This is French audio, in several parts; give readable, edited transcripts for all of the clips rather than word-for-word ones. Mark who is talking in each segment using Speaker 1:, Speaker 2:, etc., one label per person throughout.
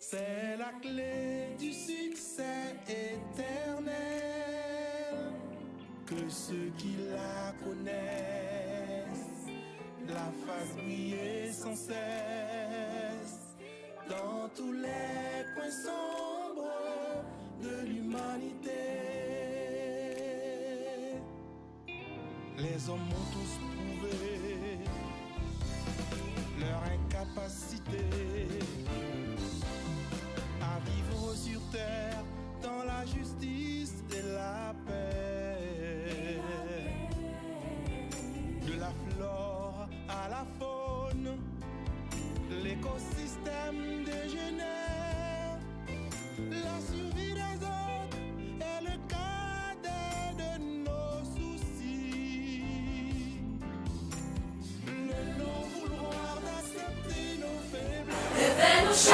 Speaker 1: C'est la clé du succès éternel, que ceux qui la connaissent la fassent briller sans cesse dans tous les coins sombres de l'humanité. Les hommes ont tous prouvé leur incapacité à vivre sur terre dans la justice et la paix. De la flore à la faune, l'écosystème dégénère. La survie des autres est le cadet de nos soucis. Le non-vouloir d'accepter nos faiblesses.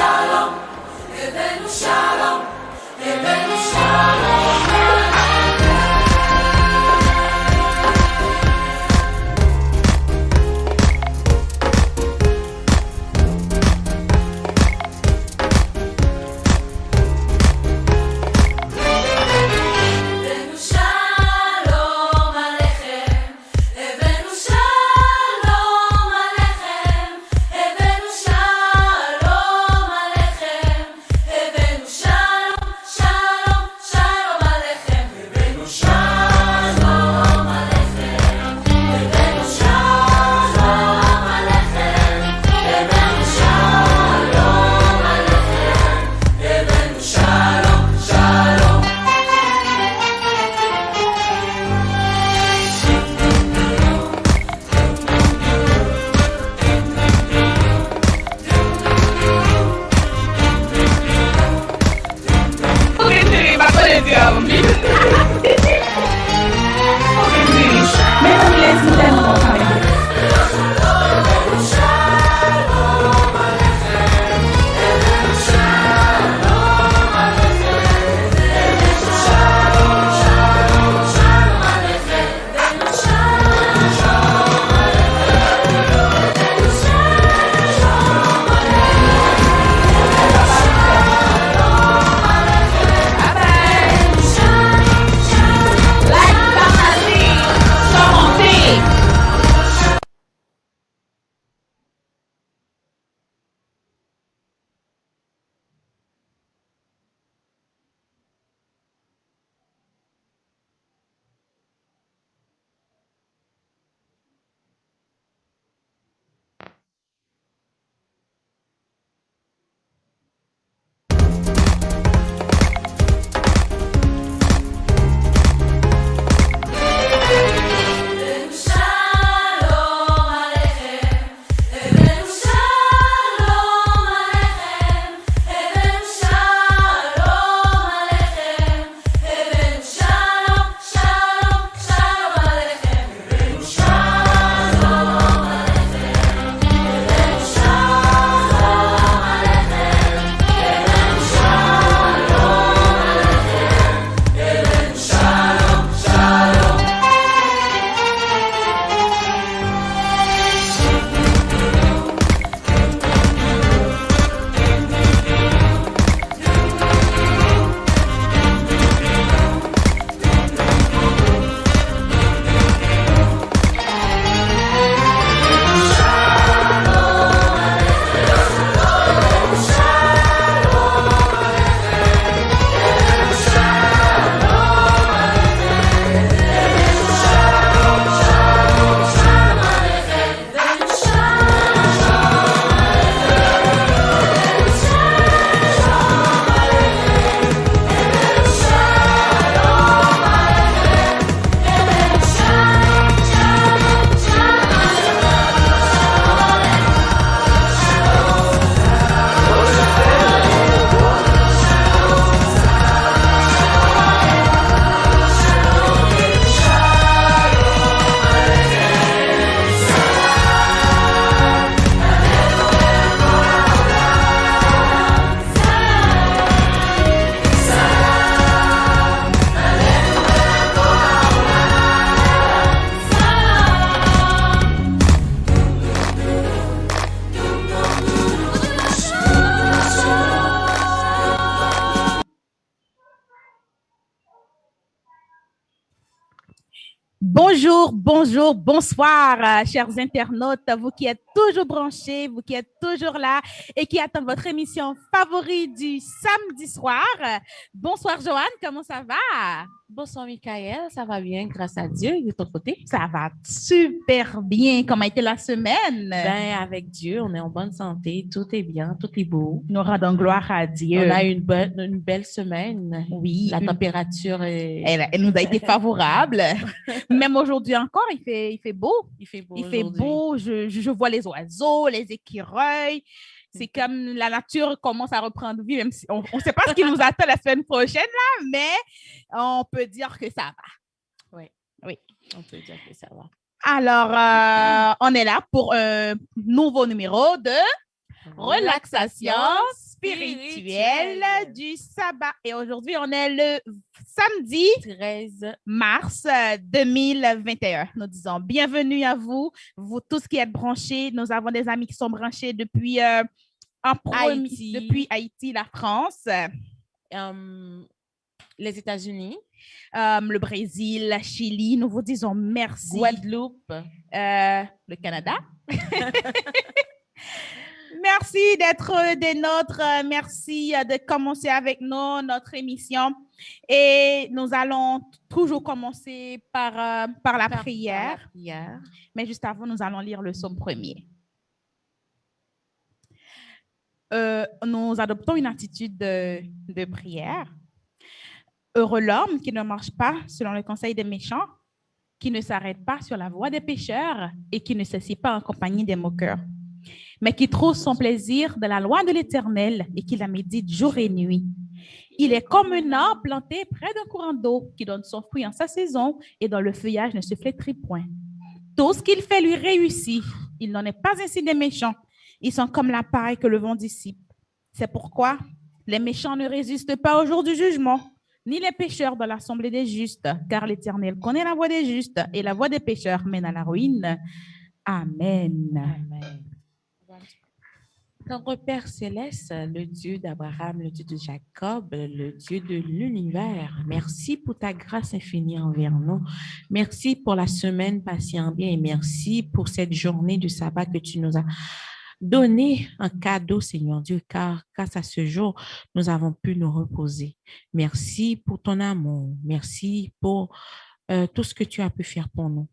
Speaker 2: Bonjour, bonjour, bonsoir, chers internautes, vous qui êtes toujours branchés, vous qui êtes toujours là et qui attendent votre émission favorite du samedi soir. Bonsoir, Joanne, comment ça va?
Speaker 3: Bonsoir, Michael. Ça va bien, grâce à Dieu. Et de ton côté?
Speaker 2: Ça va super bien. Comment a été la semaine?
Speaker 3: Ben, avec Dieu, on est en bonne santé. Tout est bien, tout est beau.
Speaker 2: Nous rendons gloire à Dieu.
Speaker 3: On a une belle semaine.
Speaker 2: Oui.
Speaker 3: La température est...
Speaker 2: Elle nous a été favorable. Même aujourd'hui encore, il fait beau.
Speaker 3: Il fait beau.
Speaker 2: Il fait beau. Je vois les oiseaux, les écureuils. C'est comme la nature commence à reprendre vie, même si on ne sait pas ce qui nous attend la semaine prochaine, là, mais on peut dire que ça va.
Speaker 3: Oui. On peut dire que ça va.
Speaker 2: Alors, on est là pour un nouveau numéro de relaxation spirituelle du sabbat. Et aujourd'hui, on est le samedi
Speaker 3: 13
Speaker 2: mars 2021. Nous disons bienvenue à vous, vous tous qui êtes branchés. Nous avons des amis qui sont branchés depuis Haïti, la France,
Speaker 3: les États-Unis,
Speaker 2: le Brésil, la Chili. Nous vous disons merci.
Speaker 3: Guadeloupe,
Speaker 2: le Canada. Merci d'être des nôtres. Merci de commencer avec nous notre émission. Et nous allons toujours commencer par la prière. Mais juste avant, nous allons lire le psaume premier. Nous adoptons une attitude de prière. Heureux l'homme qui ne marche pas selon le conseil des méchants, qui ne s'arrête pas sur la voie des pécheurs et qui ne s'assied pas en compagnie des moqueurs, mais qui trouve son plaisir de la loi de l'Éternel et qui la médite jour et nuit. Il est comme un arbre planté près d'un courant d'eau qui donne son fruit en sa saison et dont le feuillage ne se flétrit point. Tout ce qu'il fait lui réussit. Il n'en est pas ainsi des méchants. Ils sont comme la paille que le vent dissipe. C'est pourquoi les méchants ne résistent pas au jour du jugement, ni les pécheurs dans l'assemblée des justes, car l'Éternel connaît la voie des justes et la voie des pécheurs mène à la ruine. Amen.
Speaker 3: Amen. Notre Père céleste, le Dieu d'Abraham, le Dieu de Jacob, le Dieu de l'univers, merci pour ta grâce infinie envers nous. Merci pour la semaine passée en bien et merci pour cette journée de sabbat que tu nous as donné un cadeau, Seigneur Dieu, car grâce à ce jour, nous avons pu nous reposer. Merci pour ton amour. Merci pour tout ce que tu as pu faire pour nous.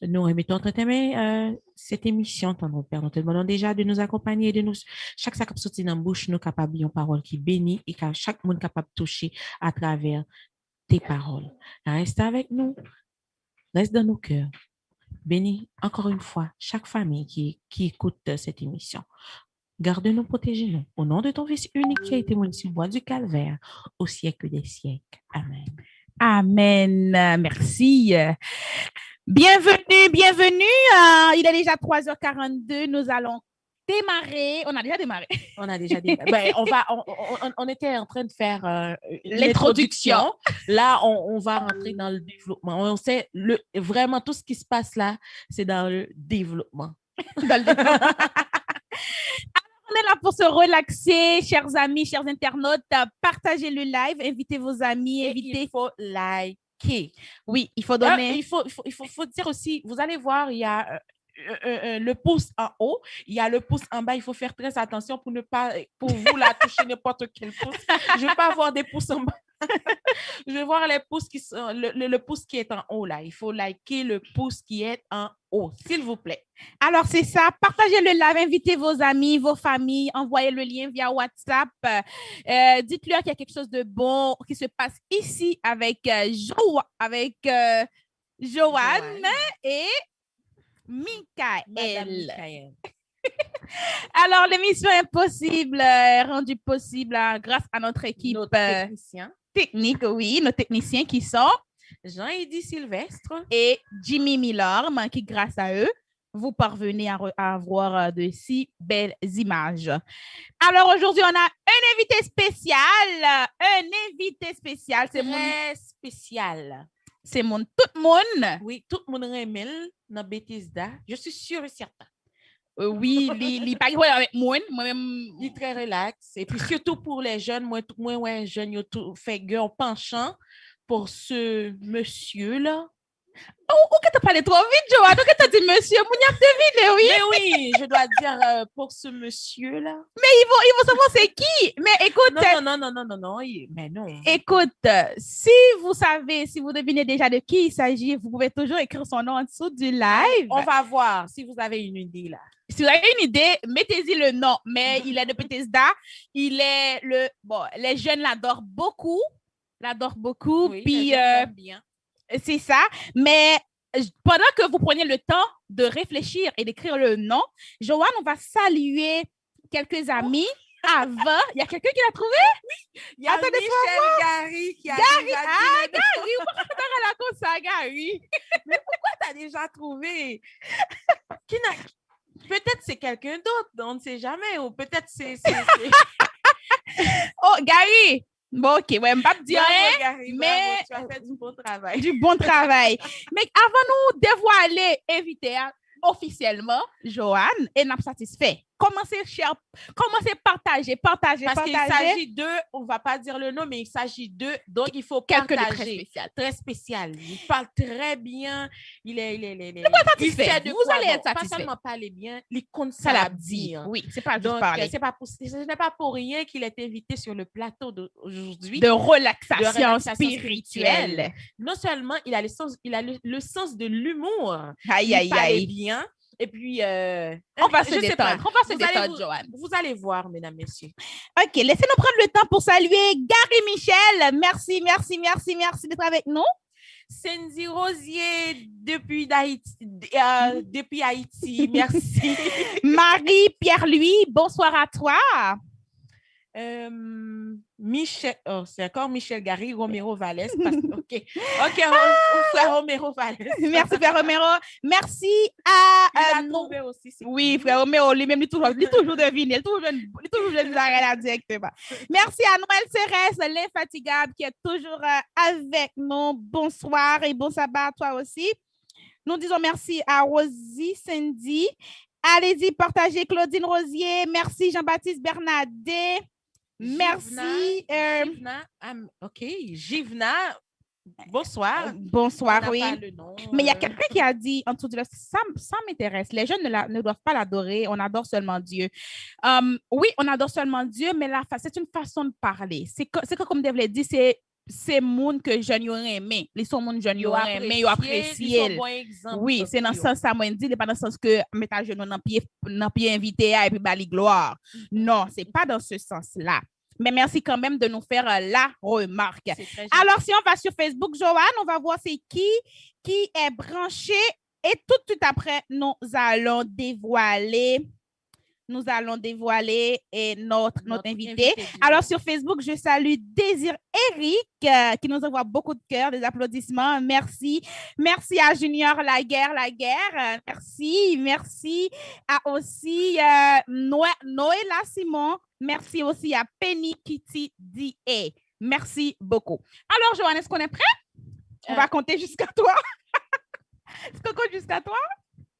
Speaker 3: Nous remettons entre tes mains cette émission, ton Père. Nous te demandons déjà de nous accompagner, de nous, chaque sac sorti dans la bouche, nous capables une parole qui bénit et que chaque monde capable de toucher à travers tes paroles. Reste avec nous, reste dans nos cœurs. Bénis encore une fois chaque famille qui écoute cette émission. Garde-nous, protège-nous. Au nom de ton Fils unique qui a été mort sur le bois du calvaire, au siècle des siècles. Amen.
Speaker 2: Amen. Merci. Bienvenue. Il est déjà 3h42. Nous allons démarrer. On a déjà démarré.
Speaker 3: Ben, on était en train de faire l'introduction. Là, on va rentrer dans le développement. On sait vraiment tout ce qui se passe là, c'est dans le développement.
Speaker 2: On est là pour se relaxer, chers amis, chers internautes. Partagez le live, invitez vos amis,
Speaker 3: il faut liker.
Speaker 2: Oui, il faut donner.
Speaker 3: Il faut dire aussi, vous allez voir, il y a le pouce en haut, il y a le pouce en bas. Il faut faire très attention pour vous là toucher n'importe quel pouce. Je veux pas avoir des pouces en bas. Je veux voir les pouces qui sont le pouce qui est en haut là. Il faut liker le pouce qui est en haut, s'il vous plaît.
Speaker 2: Alors c'est ça, partagez le live, invitez vos amis, vos familles, envoyez le lien via WhatsApp. Dites-leur qu'il y a quelque chose de bon qui se passe ici avec Joanne et Michael. Alors, l'émission est possible, rendue possible grâce à notre équipe technique, oui, nos techniciens qui sont
Speaker 3: Jean-Eddy Sylvestre
Speaker 2: et Jimmy Milorme, qui grâce à eux, vous parvenez à avoir de si belles images. Alors, aujourd'hui, on a un invité spécial. C'est
Speaker 3: très spécial.
Speaker 2: C'est tout le monde.
Speaker 3: Oui, tout le monde remet dans Bethesda. Je suis sûre et certain.
Speaker 2: Oui, il parle avec moi-même.
Speaker 3: Il est très relax. Et puis surtout pour les jeunes, moi jeunes, ils ont fait un penchant pour ce monsieur-là.
Speaker 2: Ou que tu as parlé trop vite, Joanne? Ou que tu as dit monsieur? Mouniap devine, oui.
Speaker 3: Mais oui, je dois dire pour ce monsieur-là.
Speaker 2: Ils vont savoir c'est qui. Mais écoute,
Speaker 3: Non. Mais non.
Speaker 2: écoute, si vous devinez déjà de qui il s'agit, vous pouvez toujours écrire son nom en dessous du live.
Speaker 3: On va voir si vous avez une idée là.
Speaker 2: Si vous avez une idée, mettez-y le nom. Mais il est de Bethesda. Il est les jeunes l'adorent beaucoup.
Speaker 3: Oui,
Speaker 2: Puis,
Speaker 3: bien.
Speaker 2: c'est ça. Mais pendant que vous prenez le temps de réfléchir et d'écrire le nom, Joanne, on va saluer quelques amis. Avant, il y a quelqu'un qui l'a trouvé?
Speaker 3: Oui, il y a Michel Gary qui a déjà dit.
Speaker 2: Gary, pourquoi tu as raconté ça, Gary?
Speaker 3: Mais pourquoi tu as déjà trouvé? Peut-être c'est quelqu'un d'autre, on ne sait jamais. Ou peut-être c'est...
Speaker 2: Oh, Gary! Bon, OK, ouais, pas dire rien, mais
Speaker 3: tu as fait du bon travail.
Speaker 2: Du bon travail. Mais avant nous dévoiler invité officiellement, Joanne, et n'a pas satisfait. Commencez à partager.
Speaker 3: Parce qu'il s'agit d'eux, on ne va pas dire le nom, mais il s'agit d'eux, donc il faut
Speaker 2: quelqu'un
Speaker 3: partager.
Speaker 2: De très spécial.
Speaker 3: Très spécial. Il parle très bien. Il
Speaker 2: satisfait. Vous allez être satisfait.
Speaker 3: Pas seulement parler bien, il compte
Speaker 2: ça l'a dire. Oui, c'est pas
Speaker 3: donc,
Speaker 2: parler.
Speaker 3: Ce n'est pas pour rien qu'il est invité sur le plateau d'aujourd'hui.
Speaker 2: De relaxation spirituelle.
Speaker 3: Non seulement il a le sens de l'humour.
Speaker 2: Il
Speaker 3: parle bien. Et puis,
Speaker 2: on va se détendre, Joanne.
Speaker 3: Vous allez voir, mesdames, messieurs.
Speaker 2: OK, laissez-nous prendre le temps pour saluer Gary Michel. Merci d'être avec nous.
Speaker 3: Cindy Rosier depuis Haïti. Merci.
Speaker 2: Marie-Pierre-Louis, bonsoir à toi.
Speaker 3: Michel, c'est encore Michel Gary, Romero Valles. OK, frère Romero Valles.
Speaker 2: Merci, frère Romero. Merci à
Speaker 3: trouvé aussi.
Speaker 2: Oui, frère Romero, lui-même, il toujours deviné. Il toujours jeune directement. Merci à Noël Cérès, l'infatigable, qui est toujours avec nous. Bonsoir et bon sabbat à toi aussi. Nous disons merci à Rosie, Cindy. Allez-y, partagez Claudine Rosier. Merci Jean-Baptiste Bernadet. Merci.
Speaker 3: Givna. Bonsoir.
Speaker 2: Bonsoir, oui. Mais il y a quelqu'un qui a dit, en dessous de ça m'intéresse. Les jeunes ne doivent pas l'adorer. On adore seulement Dieu. Oui, on adore seulement Dieu, mais c'est une façon de parler. C'est comme Dave l'a dit, c'est monde que je n'aurais aimé. Les sont monde je n'aurais aimé, ils apprécié. Oui, c'est dans ce sens ça moi dit, pas dans le sens que mettre à genoux dans pied invité et puis bali gloire. Non, c'est pas dans ce sens-là. Mais merci quand même de nous faire la remarque. Alors, si on va sur Facebook, Joanne, on va voir c'est qui est branché et tout de suite après, nous allons dévoiler notre invité. Alors, sur Facebook, je salue Désir Eric qui nous envoie beaucoup de cœur, des applaudissements. Merci. Merci à Junior Laguerre. Merci à aussi Noëlla Simon. Merci aussi à Penny Kitty D.A. Merci beaucoup. Alors, Joanne, est-ce qu'on est prêt? On va compter jusqu'à toi. Est-ce qu'on compte jusqu'à toi?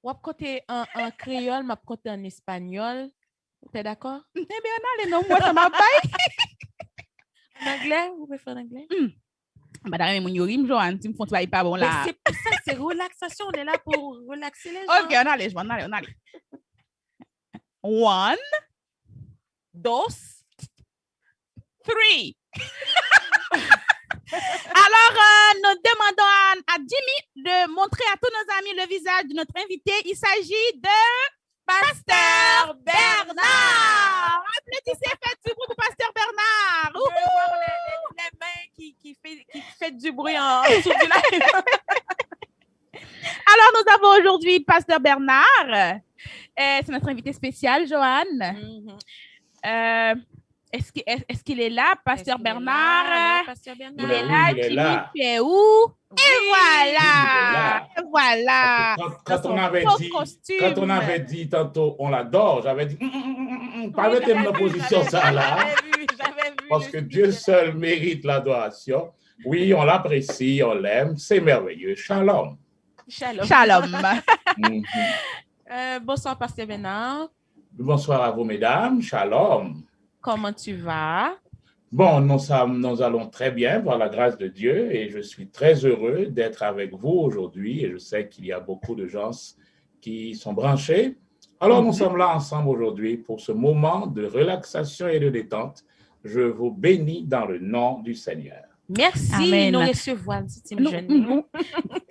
Speaker 3: On va compter en créole, on va compter en espagnol. T'es d'accord?
Speaker 2: Eh bien, non, moi, ça m'a pas.
Speaker 3: En anglais? Vous pouvez faire en anglais?
Speaker 2: Madame, mon yorim, Joanne, tu me font pas bon là.
Speaker 3: C'est pour ça, c'est relaxation. On est là pour relaxer les gens.
Speaker 2: OK, on allait. 1,
Speaker 3: 2,
Speaker 2: 3. Alors, nous demandons à Jimmy de montrer à tous nos amis le visage de notre invité. Il s'agit de Pasteur Bernard. Applaudissez, faites du bruit pour Pasteur Bernard.
Speaker 3: Je veux voir les mains qui fait du bruit en dessous du live.
Speaker 2: Alors, nous avons aujourd'hui Pasteur Bernard. C'est notre invité spécial, Joanne. Est-ce qu'il est là, Pasteur Bernard? Il est là.
Speaker 4: Il est là.
Speaker 2: Tu es où? Et voilà.
Speaker 4: Quand on avait dit tantôt, on l'adore, j'avais dit, pas mettre une position ça là.
Speaker 3: J'avais vu.
Speaker 4: Parce que Dieu seul mérite l'adoration. Oui, on l'apprécie, on l'aime, c'est merveilleux. Shalom.
Speaker 3: Bonsoir, Pasteur Bernard.
Speaker 4: Bonsoir à vous, mesdames. Shalom.
Speaker 3: Comment tu vas?
Speaker 4: Bon, nous allons très bien par la grâce de Dieu et je suis très heureux d'être avec vous aujourd'hui et je sais qu'il y a beaucoup de gens qui sont branchés. Alors, nous sommes là ensemble aujourd'hui pour ce moment de relaxation et de détente. Je vous bénis dans le nom du Seigneur.
Speaker 3: Merci,
Speaker 2: Amen.
Speaker 3: nous recevons Tim jeune.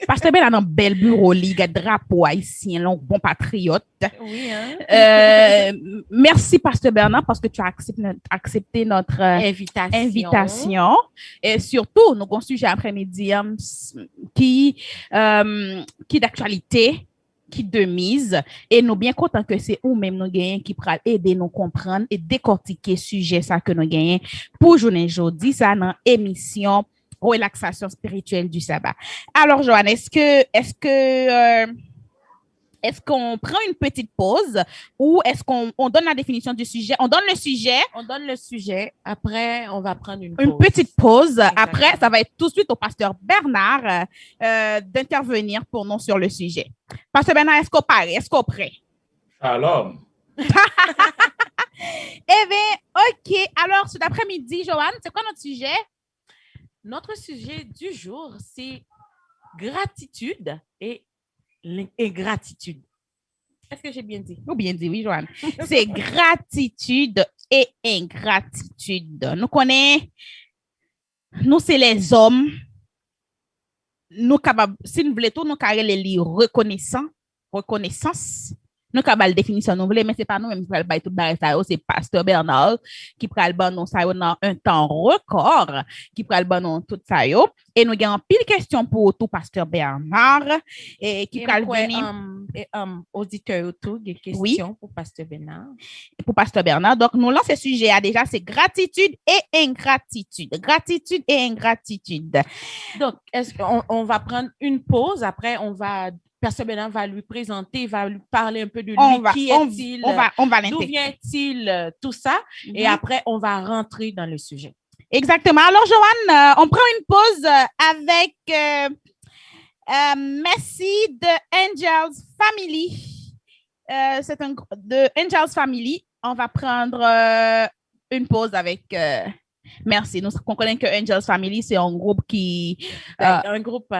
Speaker 2: Pasteur Ben a un bel bureau, il a drapeau haïtien, un bon patriote.
Speaker 3: Oui, hein?
Speaker 2: Merci, Pasteur Bernard, parce que tu as accepté notre invitation. Et surtout, nous avons un sujet après-midi qui d'actualité, qui de mise. Et nous sommes bien contents que c'est nous-mêmes nous gagnons qui pourra aider nous comprendre et décortiquer le sujet ça que nous gagnons pour journée aujourd'hui, ça dans émission relaxation spirituelle du sabbat. Alors, Joanne, est-ce qu'on prend une petite pause ou est-ce qu'on donne la définition du sujet? On donne le sujet.
Speaker 3: Après, on va prendre une
Speaker 2: petite pause. Après, ça va être tout de suite au pasteur Bernard d'intervenir pour nous sur le sujet. Pasteur Bernard, est-ce qu'on parle? Est-ce qu'on est prêt?
Speaker 4: Shalom.
Speaker 2: Eh bien, OK. Alors, cet après-midi, Joanne, c'est quoi notre sujet?
Speaker 3: Notre sujet du jour, c'est gratitude et ingratitude. Est-ce que j'ai bien dit?
Speaker 2: Bien dit, oui, Joanne. C'est gratitude et ingratitude. Nous connaissons, nous, c'est les hommes. Nous capables, si nous voulons tout, nous carré les lire reconnaissance. Nous avons la définition, nous voulons, mais ce n'est pas nous-mêmes qui prenons tout le c'est Pasteur Bernard qui prend le bon ça dans un temps record, qui prend le bon tout ça. Et nous avons pile question pour tout Pasteur Bernard et qui prend
Speaker 3: venir auditeur autour des questions pour Pasteur Bernard.
Speaker 2: Pour Pasteur Bernard. Donc, nous lançons ce sujet déjà, c'est gratitude et ingratitude. Gratitude et ingratitude.
Speaker 3: Donc, est-ce qu'on va prendre une pause, après on va Pasteur Bernard va lui présenter, va lui parler un peu de lui, qui est-il, d'où vient-il, tout ça, et après, on va rentrer dans le sujet.
Speaker 2: Exactement. Alors, Joanne, on prend une pause avec Merci de Angels Family. C'est un groupe de Angels Family. On va prendre une pause avec Merci. Nous connaissons que Angels Family, c'est un groupe qui...
Speaker 3: un groupe...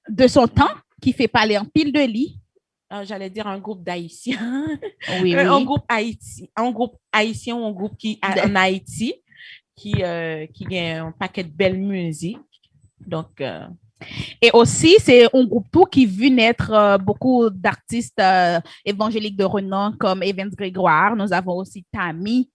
Speaker 2: de son temps, qui fait parler en pile de lit.
Speaker 3: J'allais dire un groupe d'Haïtiens.
Speaker 2: Oui.
Speaker 3: Un groupe haïtien ou un groupe qui en Haïti qui a un paquet de belles musiques. Donc,
Speaker 2: et aussi, c'est un groupe tout qui vu naître beaucoup d'artistes évangéliques de renom comme Evans Grégoire. Nous avons aussi Tammy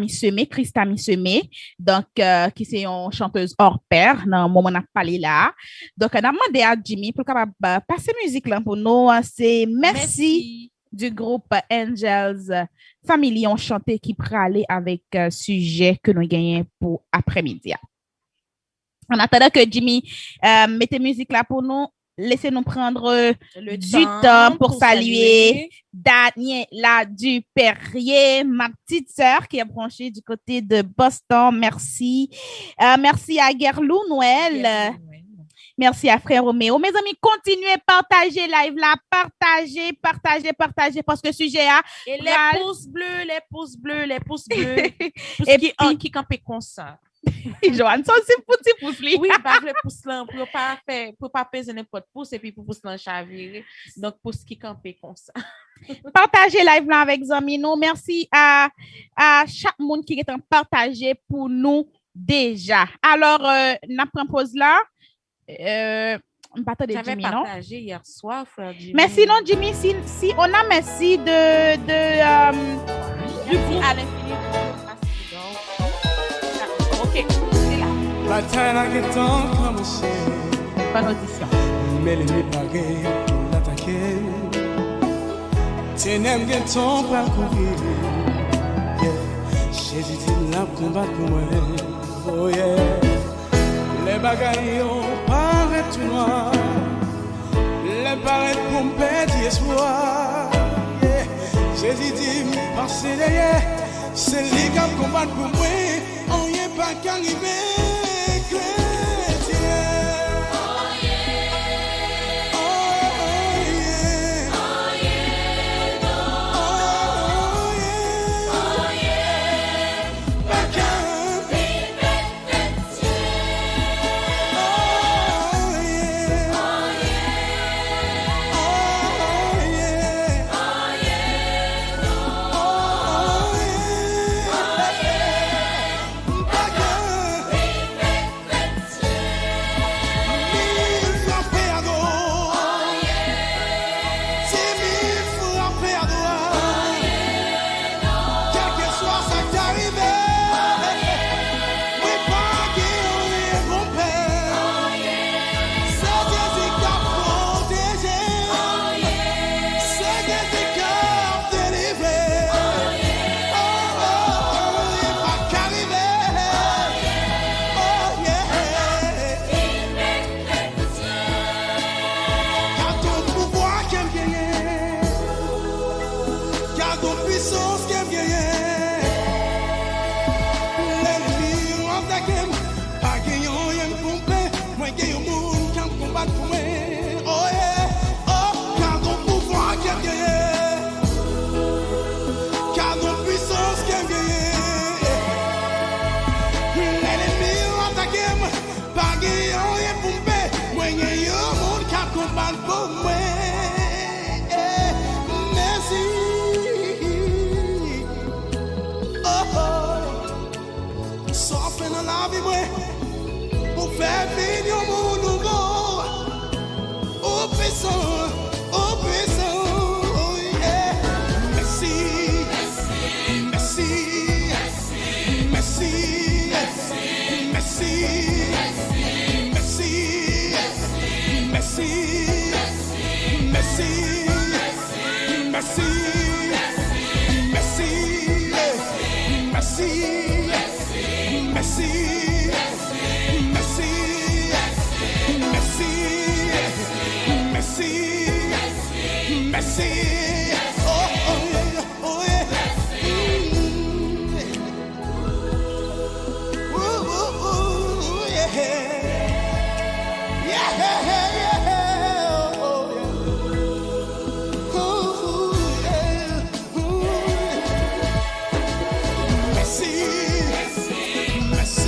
Speaker 2: Semé, Chris Tammy Semé, donc qui c'est une chanteuse hors pair dans le moment où on a parlé là. Donc, on a demandé à Jimmy pour capable passer musique là pour nous. C'est Merci du groupe Angels Family, on chanté qui pralait avec sujet que nous gagnons pour après-midi. En attendant que Jimmy mette musique là pour nous, laissez-nous prendre du temps pour saluer Daniela Dupérier, ma petite sœur qui est branchée du côté de Boston. Merci. Merci à Gerlou Noël. Merci à Frère Roméo. Mes amis, continuez, partagez live là, partagez parce que le sujet a...
Speaker 3: Et les pouces bleus. Et qui campent comme ça.
Speaker 2: Joanne, ça c'est petit pouce.
Speaker 3: Oui, bah, le pouce là, pour pas peser n'importe pouce et puis pour pouce là chavirer. Donc, pouce qui campe comme ça.
Speaker 2: Partagez live là avec amis nous. Merci à chaque monde qui est en partagé pour nous déjà. Alors, n'a pris pause là.
Speaker 3: J'avais partagé hier soir, frère Jimmy.
Speaker 2: Mais sinon, Jimmy, si on a merci de
Speaker 3: à l'infini. Ok, c'est là.
Speaker 1: Bataille qui t'en commencé.
Speaker 2: Bonne audition.
Speaker 1: Mais les pareils pour l'attaquer. T'aimes que ton parcourir. Jésus dit la combat pour moi. Oh yeah. Les bagailles paraissent tout noir. Les paraît pour me perdre espoir. Yeah. Jésus dit passer derrière. C'est les gars qui combattent pour moi. On y est pas qu'arrivé. qu'il y a un monde qui combat pour moi. Oh yeah, oh, car ton pouvoir qui a gagné, car ton puissance qui a gagné. L'ennemi a attaqué, pas gagné, on est pompé. Moi, il y a un monde qui combat pour moi. Merci. Oh, oh, souffle dans la vie, moi. Pour faire venir mon nouveau, au puissant, oh yeah. Merci, merci, merci, merci, merci, merci, merci, merci, merci, merci. Merci, oh, oh yeah, oh yeah. Ooh, ooh, ooh, yeah. Yeah, yeah, yeah, oh yeah. Ooh, yeah. Ooh. Merci, merci,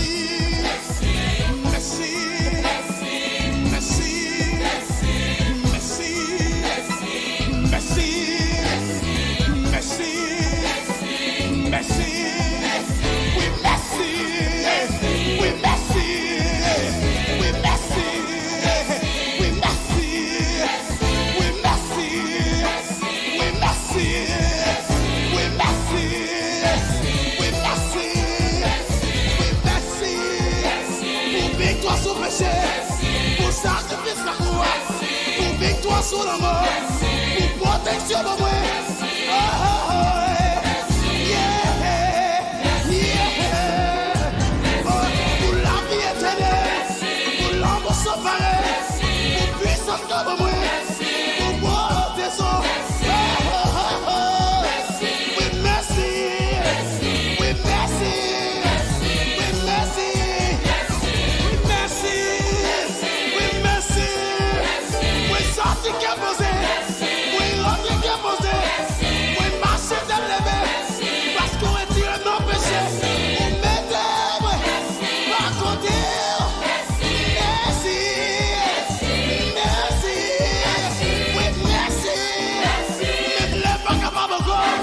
Speaker 1: merci, merci, merci. Pour sacrifice la croix, pour victoire sur la mort, pour protection de moi. Oh, oh, oh, yeah, yeah. Oh, pour la vie éternelle, pour l'amour sans pareil, pour puissance comme moi, pour protection. Oh, oh, oh, oh. Oui, merci, oui, merci, oui, merci. Tu qui a posé, oui, l'autre qui a posé, oui, marcher de lever, parce qu'on est tiré nos péchés, on mettez, par côté, merci, merci, oui, merci, mais ne pas capable encore,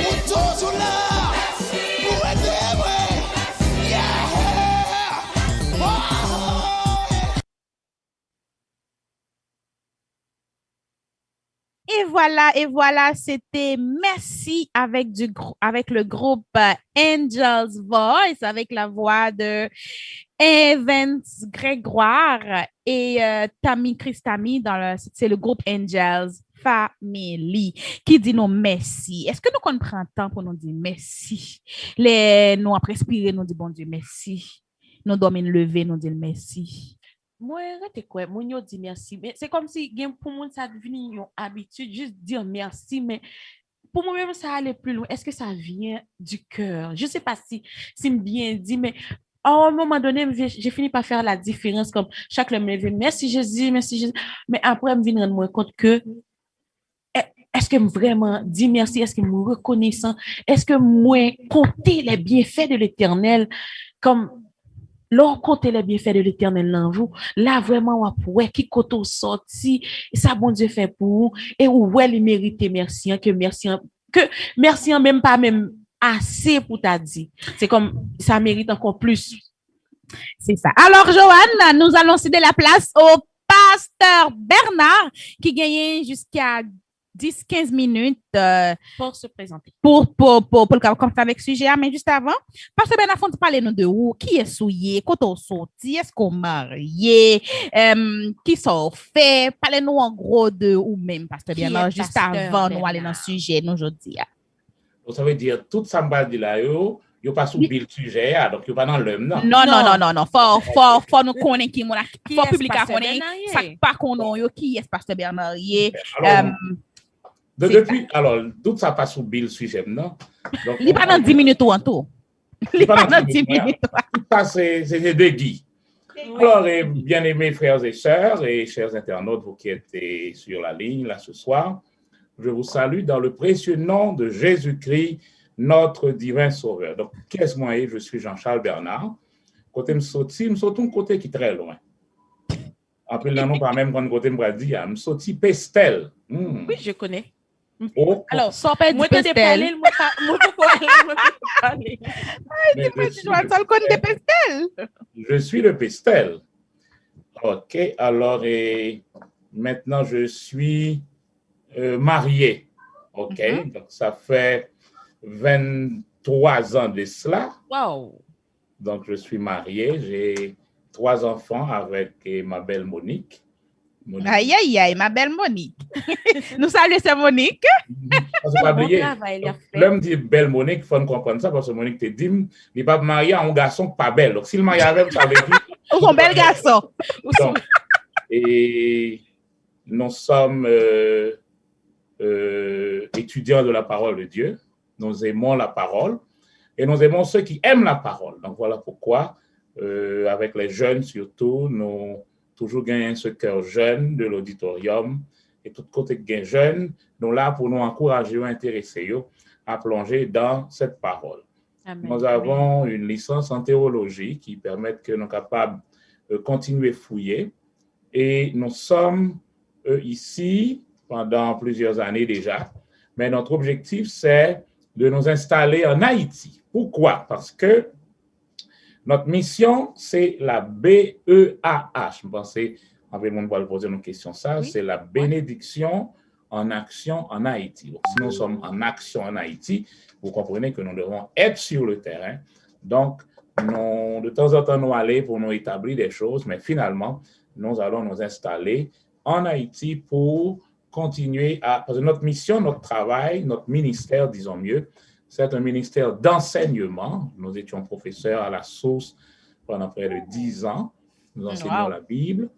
Speaker 1: on toujours là, pour aider, oui, yeah, oh.
Speaker 2: Et voilà, c'était Merci avec le groupe Angels Voice, avec la voix de Evans Grégoire et Tammy Christami c'est le groupe Angels Family qui dit nous merci. Est-ce que nous prenons le temps pour nous dire merci? Nous après respirer, nous dit bon Dieu merci. Nous dormons lever, nous dire merci.
Speaker 3: Moi, quoi, moi, yo dit merci. Mais c'est comme si, pour moi, ça devient une habitude, juste dire merci, mais pour moi-même, ça allait plus loin. Est-ce que ça vient du cœur? Je ne sais pas si me bien dit, mais à un moment donné, j'ai fini par faire la différence, comme chaque le me dit, merci Jésus, mais après, je me viens de rendre compte que est-ce que vraiment dit merci? Est-ce que je me reconnaissant? Est-ce que moi, compter les bienfaits de l'Éternel comme Lors compter les bienfaits de l'Éternel dans vous, là vraiment ouais qui koto sorti, ça bon Dieu fait pour vous et ouais il mérite merci que merci même pas même assez pour t'a dit. C'est comme ça mérite encore plus.
Speaker 2: C'est ça. Alors Joanne, nous allons céder la place au pasteur Bernard qui gagne jusqu'à 10-15 minutes
Speaker 3: pour se présenter.
Speaker 2: Pour le commencer avec sujet, mais juste avant, pasteur Bernard, faut parler nous de où, qui est souillé, quand on sorti, est-ce qu'on marié, qui sont fait, parlez-nous en gros de ou même pasteur Bernard, juste avant nous aller dans le sujet nous aujourd'hui.
Speaker 4: Ça veut dire tout ça m'a dit là yo pas sous le sujet donc yo pas dans l'homme non.
Speaker 2: Non, faut nous connaître qui mon faut public à connaître ça pas connaît yo qui est pasteur Bernard.
Speaker 4: Depuis, alors, tout ça passe sous le sujet, non?
Speaker 2: Donc, il n'est pas dans 10 minutes ou en tout. Il n'est pas dans 10 minutes.
Speaker 4: Tout ça, c'est des guides. Alors, bien-aimés frères et sœurs et chers internautes, vous qui êtes sur la ligne là ce soir, je vous salue dans le précieux nom de Jésus-Christ, notre divin sauveur. Donc, qu'est-ce moi? Je suis Jean-Charles Bernard. Côté me sorti un côté qui est très loin. Après, là, non, pas même quand côté me dit, me sorti Pestel.
Speaker 3: Oui, je connais.
Speaker 4: Oh,
Speaker 2: Alors, sans perdre
Speaker 3: Moi,
Speaker 2: du
Speaker 3: je
Speaker 2: pestel.
Speaker 3: parler, moi, parler.
Speaker 4: mais
Speaker 2: Tu vois, ça le connaît des pestel.
Speaker 4: je suis le Pestel. OK, alors, et maintenant, je suis marié. OK, donc ça fait 23 ans de cela.
Speaker 3: Wow.
Speaker 4: Donc, je suis marié, j'ai 3 enfants avec ma belle Monique.
Speaker 2: Aïe, aïe, aïe, ma belle Monique. Nous saluons cette Monique.
Speaker 4: Parce que pas
Speaker 3: Bon
Speaker 4: oublier,
Speaker 3: travail, il a fait.
Speaker 4: l'homme dit belle Monique, il faut comprendre ça parce que Monique te dit, il n'est pas marié à un garçon pas belle. Donc, s'il marie avec, ça veut dire.
Speaker 2: Ou son bel garçon.
Speaker 4: Donc, et nous sommes étudiants de la parole de Dieu. Nous aimons la parole et nous aimons ceux qui aiment la parole. Donc, voilà pourquoi, avec les jeunes surtout, nous toujours gagner ce cœur jeune de l'auditorium et tout côté gain jeune, nous là pour nous encourager, intéresser à plonger dans cette parole.
Speaker 3: Amen.
Speaker 4: Nous avons une licence en théologie qui permet que nous sommes capables de continuer à fouiller et nous sommes ici pendant plusieurs années déjà, mais notre objectif c'est de nous installer en Haïti. Pourquoi? Parce que notre mission, c'est la BEAH. Je pensais, avec mon va poser une question, ça,
Speaker 3: Oui.
Speaker 4: c'est la bénédiction en action en Haïti. Donc, si nous sommes en action en Haïti, vous comprenez que nous devons être sur le terrain. Donc, nous, de temps en temps, nous allons pour nous établir des choses, mais finalement, nous allons nous installer en Haïti pour continuer à... Parce que notre mission, notre travail, notre ministère, disons mieux, c'est un ministère d'enseignement. Nous étions professeurs à la source pendant près de 10 ans. Nous enseignons la Bible.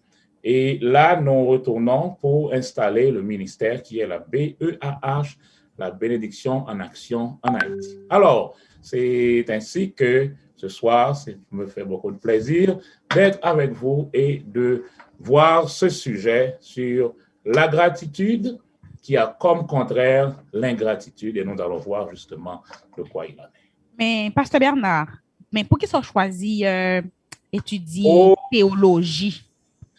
Speaker 4: Et là, nous retournons pour installer le ministère qui est la BEAH, la bénédiction en action en Haïti. Alors, c'est ainsi que ce soir, ça me fait beaucoup de plaisir d'être avec vous et de voir ce sujet sur la gratitude qui a comme contraire l'ingratitude et nous allons voir justement de quoi il en est.
Speaker 2: Mais, Pasteur Bernard, mais pour qu'ils soient choisis étudier théologie,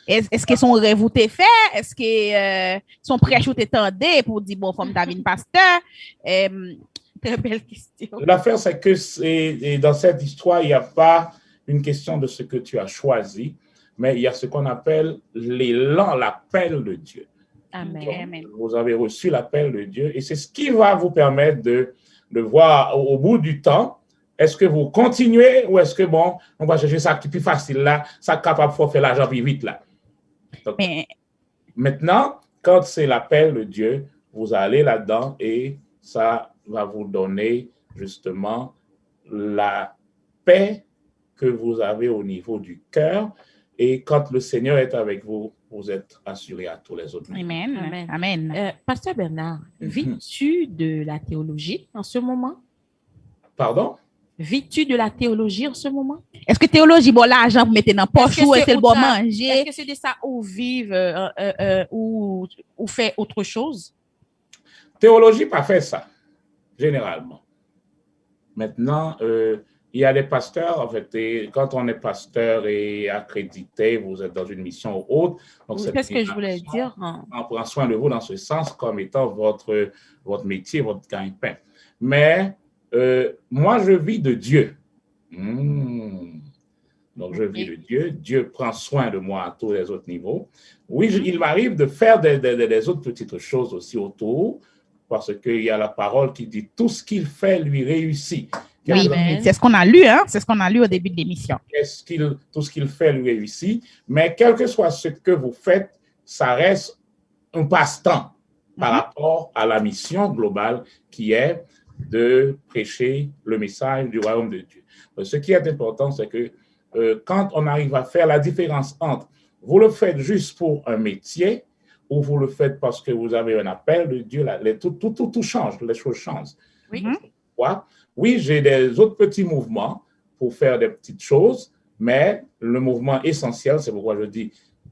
Speaker 2: est-ce que son rêve vous t'est fait? Est-ce que son prêche vous t'étendait pour dire, bon, femme David pasteur? Très belle question.
Speaker 4: L'affaire, c'est que dans cette histoire, il n'y a pas une question de ce que tu as choisi, mais il y a ce qu'on appelle l'élan, l'appel de Dieu.
Speaker 3: Amen.
Speaker 4: Donc, vous avez reçu l'appel de Dieu et c'est ce qui va vous permettre de voir au bout du temps, est-ce que vous continuez ou est-ce que, bon, on va chercher ça qui est plus facile là, ça capable de faire l'argent plus vite là. Donc, maintenant, quand c'est l'appel de Dieu, vous allez là-dedans et ça va vous donner justement la paix que vous avez au niveau du cœur. Et quand le Seigneur est avec vous, vous êtes assuré à tous les autres.
Speaker 2: Amen.
Speaker 3: Amen.
Speaker 2: Amen.
Speaker 3: Pasteur Bernard, vis-tu de la théologie en ce moment?
Speaker 4: Pardon?
Speaker 3: Vis-tu de la théologie en ce moment?
Speaker 2: Est-ce que théologie, bon, l'argent, vous mettez dans la poche ou est-ce que le bon manger?
Speaker 3: Est-ce que c'est de ça ou vivre ou faire autre chose?
Speaker 4: Théologie, pas fait ça, généralement. Maintenant, il y a des pasteurs, en fait, et quand on est pasteur et accrédité, vous êtes dans une mission ou autre.
Speaker 3: C'est ce que je voulais dire.
Speaker 4: On prend soin de vous dans ce sens comme étant votre métier, votre gagne-pain. Mais moi, je vis de Dieu. Donc, je vis de Dieu. Dieu prend soin de moi à tous les autres niveaux. Oui, il m'arrive de faire des autres petites choses aussi autour, parce qu'il y a la parole qui dit tout ce qu'il fait lui réussit.
Speaker 2: Oui, c'est ce qu'on a lu, hein? C'est ce qu'on a lu au début de l'émission.
Speaker 4: Tout ce qu'il fait lui réussit, mais quel que soit ce que vous faites, ça reste un passe-temps par rapport à la mission globale qui est de prêcher le message du royaume de Dieu. Ce qui est important, c'est que quand on arrive à faire la différence entre vous le faites juste pour un métier ou vous le faites parce que vous avez un appel de Dieu, tout change, les choses changent.
Speaker 3: Oui.
Speaker 4: Oui, j'ai des autres petits mouvements pour faire des petites choses, Mais le mouvement essentiel, c'est pourquoi je dis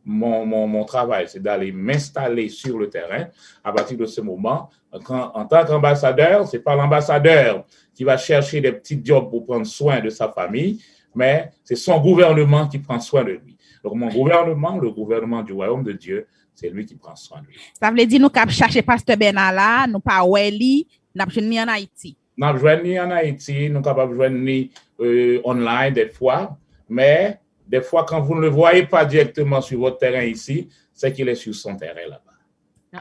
Speaker 4: mon travail, c'est d'aller m'installer sur le terrain. À partir de ce moment, en tant qu'ambassadeur, ce n'est pas l'ambassadeur qui va chercher des petits jobs pour prendre soin de sa famille, mais c'est son gouvernement qui prend soin de lui. Donc, mon gouvernement, le gouvernement du royaume de Dieu, c'est lui qui prend soin de lui.
Speaker 2: Ça veut dire nous cap chercher pasteur Bernard là, nous pas Welly, nous pas ni en Haïti.
Speaker 4: Nous avons joué en Haïti, nous sommes capables de online des fois, mais des fois, quand vous ne le voyez pas directement sur votre terrain ici, c'est qu'il est sur son terrain là-bas.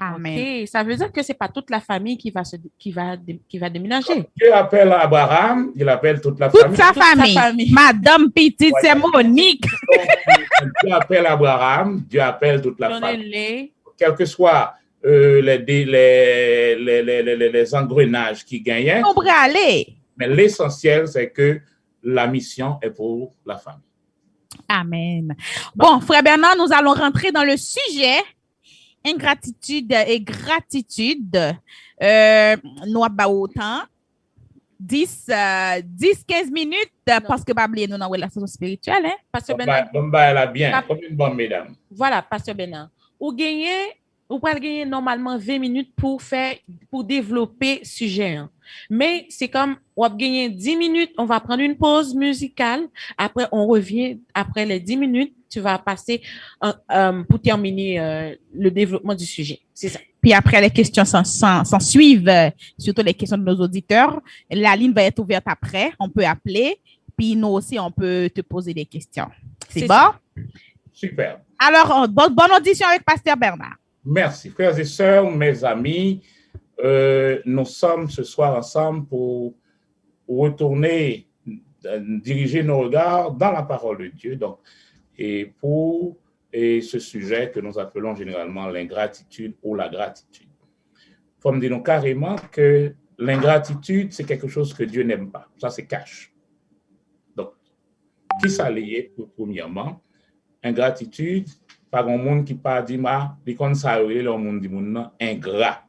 Speaker 2: Amen.
Speaker 3: Ok, ça veut dire que c'est pas toute la famille qui va déménager.
Speaker 4: Quand Dieu appelle Abraham, il appelle toute la
Speaker 2: Toute
Speaker 4: famille.
Speaker 2: sa famille. Madame Petite, c'est Monique.
Speaker 4: Dieu appelle Abraham, Dieu appelle toute la famille.
Speaker 3: Donnez-les.
Speaker 4: Quels que soient les engrenages qui gagnaient,
Speaker 2: On pourrait aller.
Speaker 4: mais l'essentiel, c'est que la mission est pour la famille.
Speaker 2: Amen. Bon, frère Bernard, nous allons rentrer dans le sujet ingratitude et gratitude. Nous avons autant 10-15 minutes parce que nous sommes dans la relation spirituelle. Hein?
Speaker 3: Pasteur Bernard.
Speaker 4: Elle a bien, comme une bonne mesdames.
Speaker 3: Voilà, Pasteur Bernard. Vous pouvez gagner normalement 20 minutes pour développer le sujet. Hein. Mais c'est comme, on va gagner 10 minutes, on va prendre une pause musicale. Après, on revient. Après les 10 minutes, tu vas passer pour terminer le développement du sujet. C'est ça.
Speaker 2: Puis après, les questions s'en suivent, surtout les questions de nos auditeurs. La ligne va être ouverte après. On peut appeler. Puis nous aussi, on peut te poser des questions. C'est bon?
Speaker 3: Ça.
Speaker 4: Super.
Speaker 2: Alors, bonne audition avec Pasteur Bernard.
Speaker 4: Merci. Frères et sœurs, mes amis, nous sommes ce soir ensemble pour retourner, diriger nos regards dans la parole de Dieu. Donc, et ce sujet que nous appelons généralement l'ingratitude ou la gratitude. Il faut me dire carrément que l'ingratitude, c'est quelque chose que Dieu n'aime pas. Ça, c'est cash. Donc, qui ça lié, premièrement? Ingratitude, par un monde qui pas dit ma, les comme ça le monde dit mon ingrat.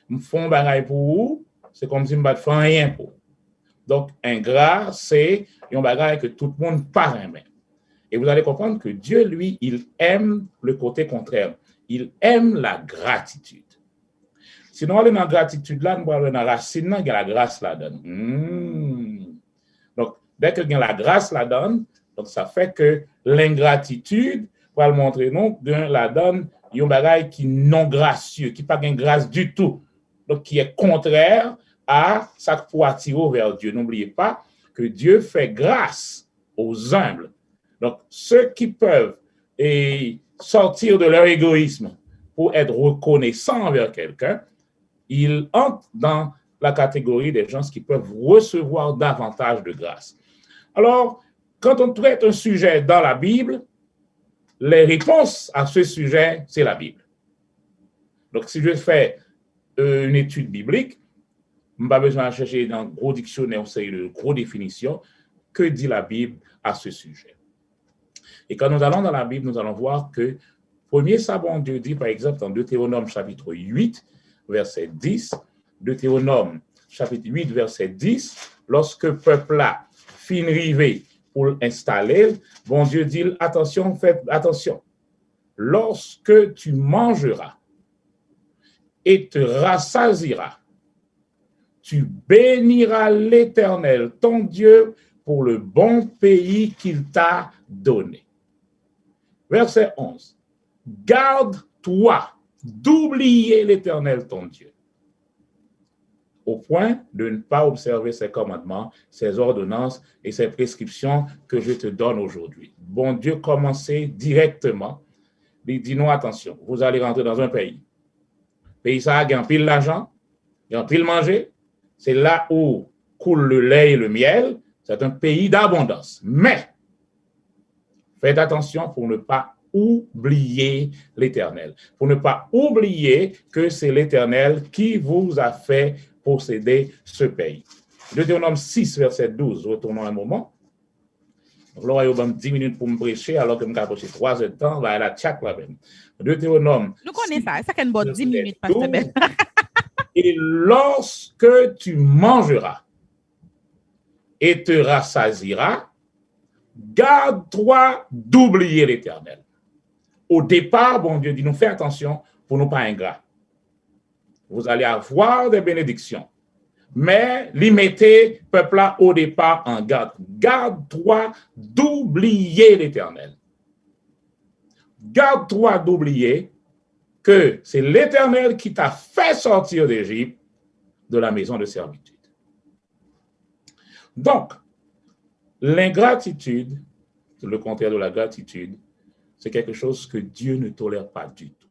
Speaker 4: Me font bagaille pour vous, c'est comme si me pas faire rien pour. Donc ingrat, c'est un bagaille que tout le monde pas aimer. Et vous allez comprendre que Dieu lui, il aime le côté contraire. Il aime la gratitude. Sinon on est dans la gratitude là, nous allons dans la racine, il y a la grâce là-dedans. Donc dès que il y a la grâce là-dedans, donc ça fait que l'ingratitude va le montrer non la donne un bagage qui non gracieux, qui pas gain grâce du tout. Donc qui est contraire à ça pour attirer vers Dieu. N'oubliez pas que Dieu fait grâce aux humbles. Donc ceux qui peuvent sortir de leur égoïsme pour être reconnaissants envers quelqu'un, ils entrent dans la catégorie des gens qui peuvent recevoir davantage de grâce. Alors, quand on traite un sujet dans la Bible, les réponses à ce sujet, c'est la Bible. Donc, si je fais une étude biblique, je n'ai pas besoin de chercher dans un gros dictionnaire, une grosse définition. Que dit la Bible à ce sujet? Et quand nous allons dans la Bible, nous allons voir que premier sabon Dieu dit, par exemple, dans Deutéronome chapitre 8, verset 10, Deutéronome chapitre 8, verset 10, lorsque le peuple-là fin rivé pour l'installer, bon Dieu dit, attention, faites attention. Lorsque tu mangeras et te rassasieras, tu béniras l'Éternel, ton Dieu, pour le bon pays qu'il t'a donné. Verset 11. Garde-toi d'oublier l'Éternel, ton Dieu, au point de ne pas observer ses commandements, ses ordonnances et ses prescriptions que je te donne aujourd'hui. Bon Dieu, commencez directement. Il dit non, attention, vous allez rentrer dans un pays. Pays ça, il y a un pile l'argent, il y a un pile manger. C'est là où coule le lait et le miel. C'est un pays d'abondance. Mais, faites attention pour ne pas oublier l'Éternel. Pour ne pas oublier que c'est l'Éternel qui vous a fait posséder ce pays. Deutéronome 6, verset 12. Retournons un moment. Donc, là, il y a 10 minutes pour me prêcher, alors que je vais approcher 3 heures de temps. Là, il y a la tchac là-même. Deutéronome.
Speaker 2: Nous connaissons ça. Ça fait une bonne 10 minutes, Pasteur Ben.
Speaker 4: Et lorsque tu mangeras et te rassasieras, garde-toi d'oublier l'Éternel. Au départ, bon Dieu dit, nous fais attention pour ne pas ingrats. Vous allez avoir des bénédictions. Mais l'y mettez, peuple-là, au départ, en garde. Garde-toi d'oublier l'Éternel. Garde-toi d'oublier que c'est l'Éternel qui t'a fait sortir d'Égypte, de la maison de servitude. Donc, l'ingratitude, le contraire de la gratitude, c'est quelque chose que Dieu ne tolère pas du tout.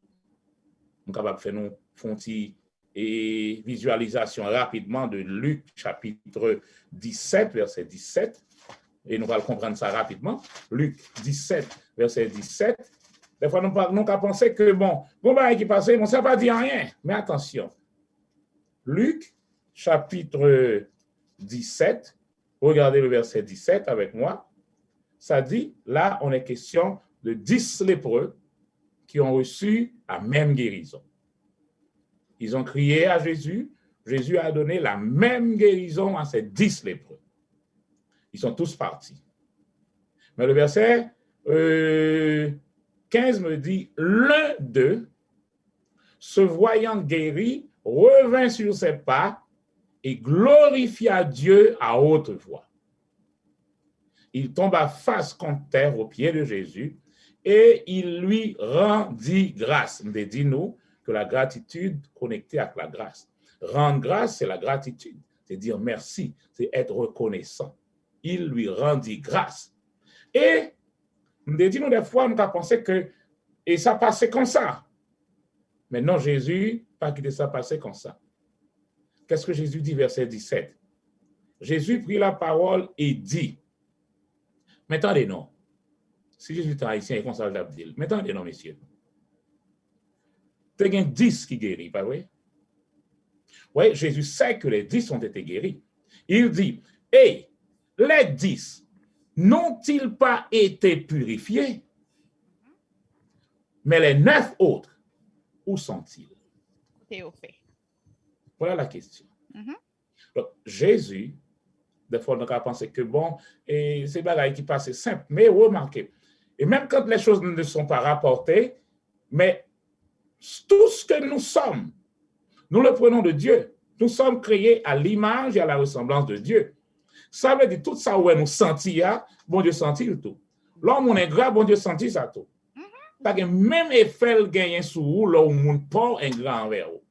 Speaker 4: On est capable de faire une fontie et visualisation rapidement de Luc chapitre 17, verset 17, et nous allons comprendre ça rapidement. Luc 17, verset 17. Des fois, nous avons pensé que, bon qui passe, bon, ça ne va pas dire rien. Mais attention. Luc, chapitre 17, regardez le verset 17 avec moi. Ça dit, là, on est question de 10 lépreux qui ont reçu la même guérison. Ils ont crié à Jésus. Jésus a donné la même guérison à ces 10 lépreux. Ils sont tous partis. Mais le verset 15 me dit, l'un d'eux, se voyant guéri, revint sur ses pas et glorifia Dieu à haute voix. Il tomba face contre terre aux pieds de Jésus et il lui rendit grâce. Dis-nous que la gratitude connectée avec la grâce. Rendre grâce, c'est la gratitude. C'est dire merci, c'est être reconnaissant. Il lui rendit grâce. Et dis-nous des fois, nous avons pensé que et ça passait comme ça. Mais non, Jésus, pas quitter ça passer comme ça. Qu'est-ce que Jésus dit, verset 17? Jésus prit la parole et dit, mais attendez, non. Si Jésus est haïtien, il conseille d'Abdil. Mais attendez, non, messieurs. Tu as 10 qui guérit, pas vrai? Oui, Jésus sait que les 10 ont été guéris. Il dit, hey, les 10 n'ont-ils pas été purifiés? Mais les 9 autres, où sont-ils? Voilà la question. Donc, Jésus, des fois, on a pensé que bon, et c'est bagaille qui passe simple, mais remarquez, et même quand les choses ne sont pas rapportées, mais tout ce que nous sommes, nous le prenons de Dieu. Nous sommes créés à l'image et à la ressemblance de Dieu. Ça veut dire tout ça où nous sentir, bon Dieu sentit tout. L'homme on est gras, bon Dieu sentit ça tout. Parce que même effet gagne sous vous, là où mon port est grand envers vous.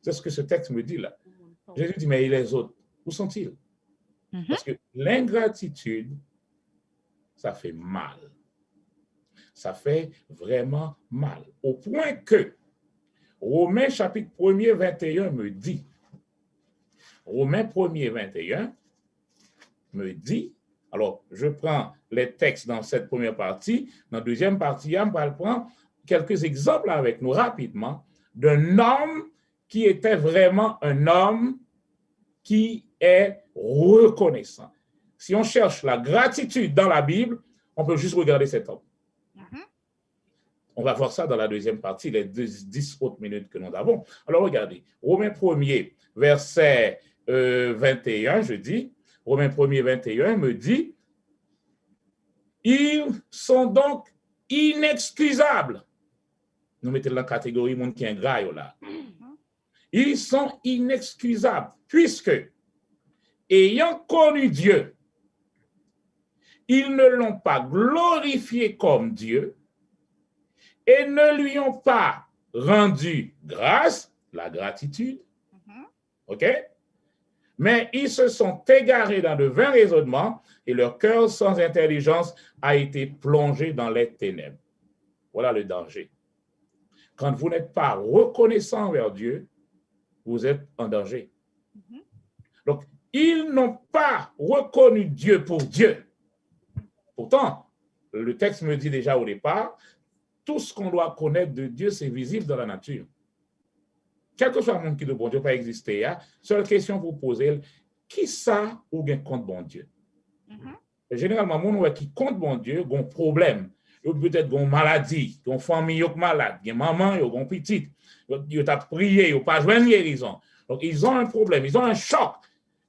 Speaker 4: C'est ce que ce texte me dit là. Jésus dit, mais les autres, où sont-ils? Parce que l'ingratitude, ça fait mal. Ça fait vraiment mal. Au point que Romains chapitre 1er, 21 me dit, Romains 1er, 21 me dit, alors je prends les textes dans cette première partie, dans la deuxième partie, on va prendre quelques exemples avec nous rapidement d'un homme qui était vraiment un homme qui est reconnaissant. Si on cherche la gratitude dans la Bible, on peut juste regarder cet homme. On va voir ça dans la deuxième partie, les 10 autres minutes que nous avons. Alors regardez, Romains 1er, verset 21, je dis, Romains 1er, 21 me dit, ils sont donc inexcusables. Nous mettons dans la catégorie monde qui est ingrat là. Ils sont inexcusables, puisque, ayant connu Dieu, ils ne l'ont pas glorifié comme Dieu et ne lui ont pas rendu grâce, la gratitude, OK? Mais ils se sont égarés dans de vains raisonnements et leur cœur sans intelligence a été plongé dans les ténèbres. Voilà le danger. Quand vous n'êtes pas reconnaissant envers Dieu, vous êtes en danger. Donc, ils n'ont pas reconnu Dieu pour Dieu. Pourtant, le texte me dit déjà au départ, tout ce qu'on doit connaître de Dieu, c'est visible dans la nature. Quel que soit le monde qui de bon Dieu pas exister, seule question pour poser, qui ça ou bien compte bon Dieu? Généralement, mon qui compte bon Dieu, a un problème. Peut-être une maladie, une famille qui est malade, une maman, une petite, ils ont prié, ils n'ont pas joué une guérison. Donc, ils ont un problème, ils ont un choc.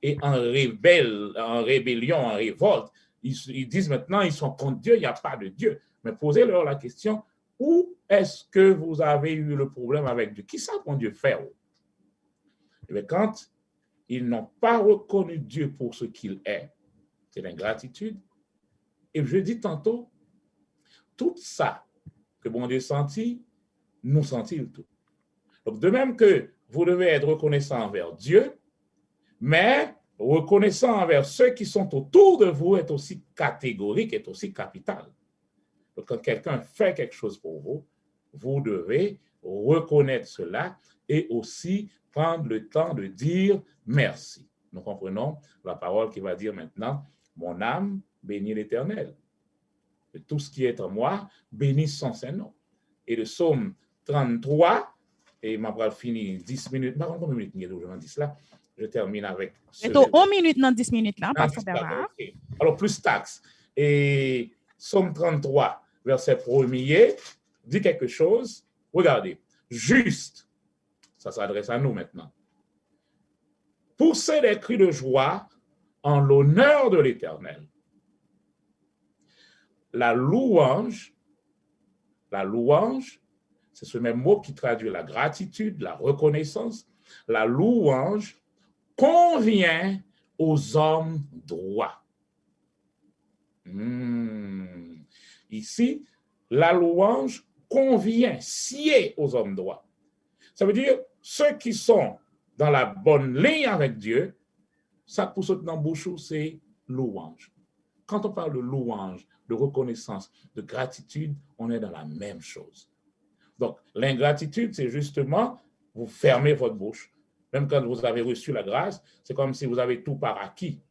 Speaker 4: Et en rébellion, en révolte, ils disent maintenant, ils sont contre Dieu, il n'y a pas de Dieu. Mais posez-leur la question, où est-ce que vous avez eu le problème avec Dieu? Qui ça qu'on Dieu fait? Et bien, quand ils n'ont pas reconnu Dieu pour ce qu'il est, c'est l'ingratitude. Et je dis tantôt, tout ça que bon Dieu sentit, nous sentit tout. Donc, de même que vous devez être reconnaissant envers Dieu, mais reconnaissant envers ceux qui sont autour de vous est aussi catégorique, est aussi capital. Donc, quand quelqu'un fait quelque chose pour vous, vous devez reconnaître cela et aussi prendre le temps de dire merci. Nous comprenons la parole qui va dire maintenant, mon âme bénit l'Éternel. Et tout ce qui est en moi, bénit son Saint-Nom. Et le psaume 33, et ma parole finit 10 minutes, pas combien de minutes il y a aujourd'hui cela, je termine avec...
Speaker 2: C'est 1 minute, non 10 minutes là, Pasteur Bernard.
Speaker 4: Okay. Alors, plus taxe. Et psaume 33, verset 1er, dit quelque chose. Regardez, juste, ça s'adresse à nous maintenant. Poussez des cris de joie en l'honneur de l'Éternel. La louange, c'est ce même mot qui traduit la gratitude, la reconnaissance. La louange convient aux hommes droits. Ici, la louange convient, sied aux hommes droits. Ça veut dire ceux qui sont dans la bonne ligne avec Dieu, ça pour ceux dans bouche, c'est louange. Quand on parle de louange, de reconnaissance, de gratitude, on est dans la même chose. Donc, l'ingratitude, c'est justement, vous fermez votre bouche. Même quand vous avez reçu la grâce, c'est comme si vous avez tout par acquis.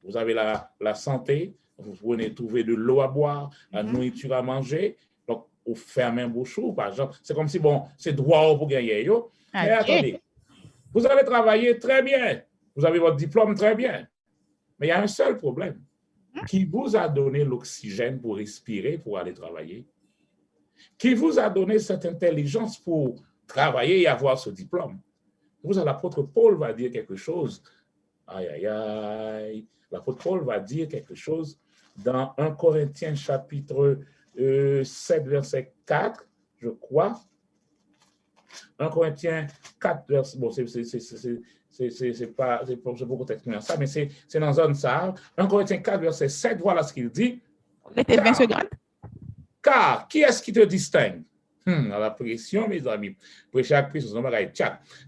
Speaker 4: Vous avez la santé, vous venez trouver de l'eau à boire, la nourriture à manger. Donc, vous fermez un bouchon, par exemple. C'est comme si, bon, c'est droit pour gagner. Mais attendez, vous allez travailler très bien. Vous avez votre diplôme très bien. Mais il y a un seul problème. Qui vous a donné l'oxygène pour respirer, pour aller travailler? Qui vous a donné cette intelligence pour travailler et avoir ce diplôme? L'apôtre Paul va dire quelque chose. Aïe, aïe, aïe. L'apôtre Paul va dire quelque chose dans 1 Corinthiens chapitre 7, verset 4, je crois. 1 Corinthiens 4, verset... Bon, c'est pas beaucoup d'expliquer ça, mais c'est dans un ça. 1 Corinthiens 4, verset 7, voilà ce qu'il dit.
Speaker 2: Mettez 20 secondes.
Speaker 4: Car, qui est-ce qui te distingue? À la pression, mes amis. Prêcher à Christ,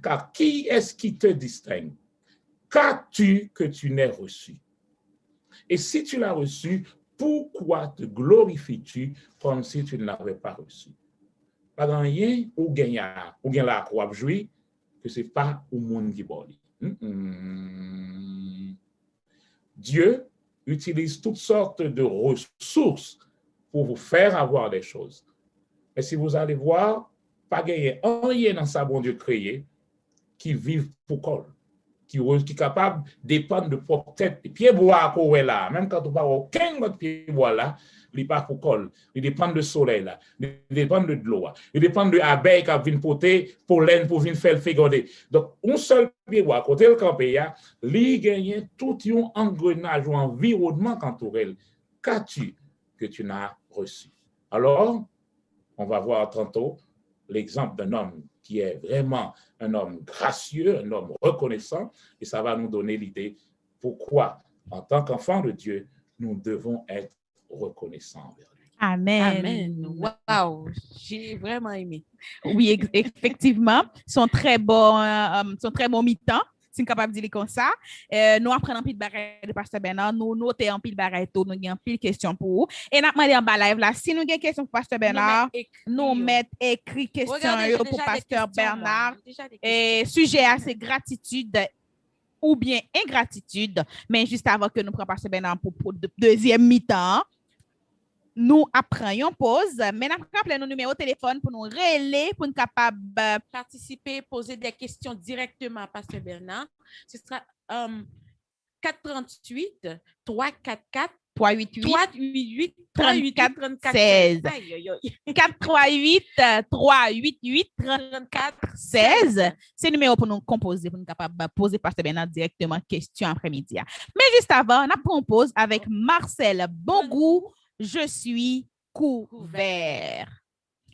Speaker 4: car qui est-ce qui te distingue? Qu'as-tu que tu n'aies reçu? Et si tu l'as reçu, pourquoi te glorifies-tu comme si tu ne l'avais pas reçu? Pas dans rien ou gagner la croix jouer que ce n'est pas au monde qui boli. Dieu utilise toutes sortes de ressources pour vous faire avoir des choses. Mais si vous allez voir, pas gagner rien dans sa bon Dieu créé qui vivent pour col, qui est capable de dépendre de propre tête. Les pieds bois qu'on est là, même quand on parle aucun autre pied bois là, il n'est pas pour col. Il dépend de soleil là, il dépend de l'eau, il dépend de l'abeille qui vient porter pollen pour venir faire le féconder. Donc, un seul pied bois, côté le campé, il gagne tout un engrenage ou environnement entouré. Qu'as-tu que tu n'as reçu? Alors, on va voir tantôt l'exemple d'un homme qui est vraiment un homme gracieux, un homme reconnaissant, et ça va nous donner l'idée pourquoi, en tant qu'enfant de Dieu, nous devons être reconnaissants envers lui.
Speaker 2: Amen.
Speaker 3: Amen. Wow, j'ai vraiment aimé.
Speaker 2: Oui, effectivement, sont très bons mi-temps. Si nous sommes capables de dire comme ça, nous apprenons un peu de bagaille de Pasteur Bernard, nous notons un peu de bagaille, nous avons un peu de questions pour vous. Et nous demandons en bas live là, si nous avons des questions pour Pasteur Bernard, nous mettons écrit questions pour Pasteur Bernard. Et sujet à c'est gratitude ou bien ingratitude. Mais juste avant que nous prenions Pasteur Bernard pour deuxième mi-temps, nous apprenons pause, mais nous appelons nos numéros de téléphone pour nous relayer, pour nous capables
Speaker 3: participer, poser des questions directement à Pasteur Bernard. Ce sera 438 344
Speaker 2: 388
Speaker 3: 388
Speaker 2: 34
Speaker 3: 34
Speaker 2: 16.
Speaker 3: 16. Aïe, aïe, aïe.
Speaker 2: 438 388 34 16. C'est le numéro pour nous composer, pour nous capables de poser Pasteur Bernard directement question après-midi. Mais juste avant, on a pris une pause avec Marcel Bongout. Je suis couvert.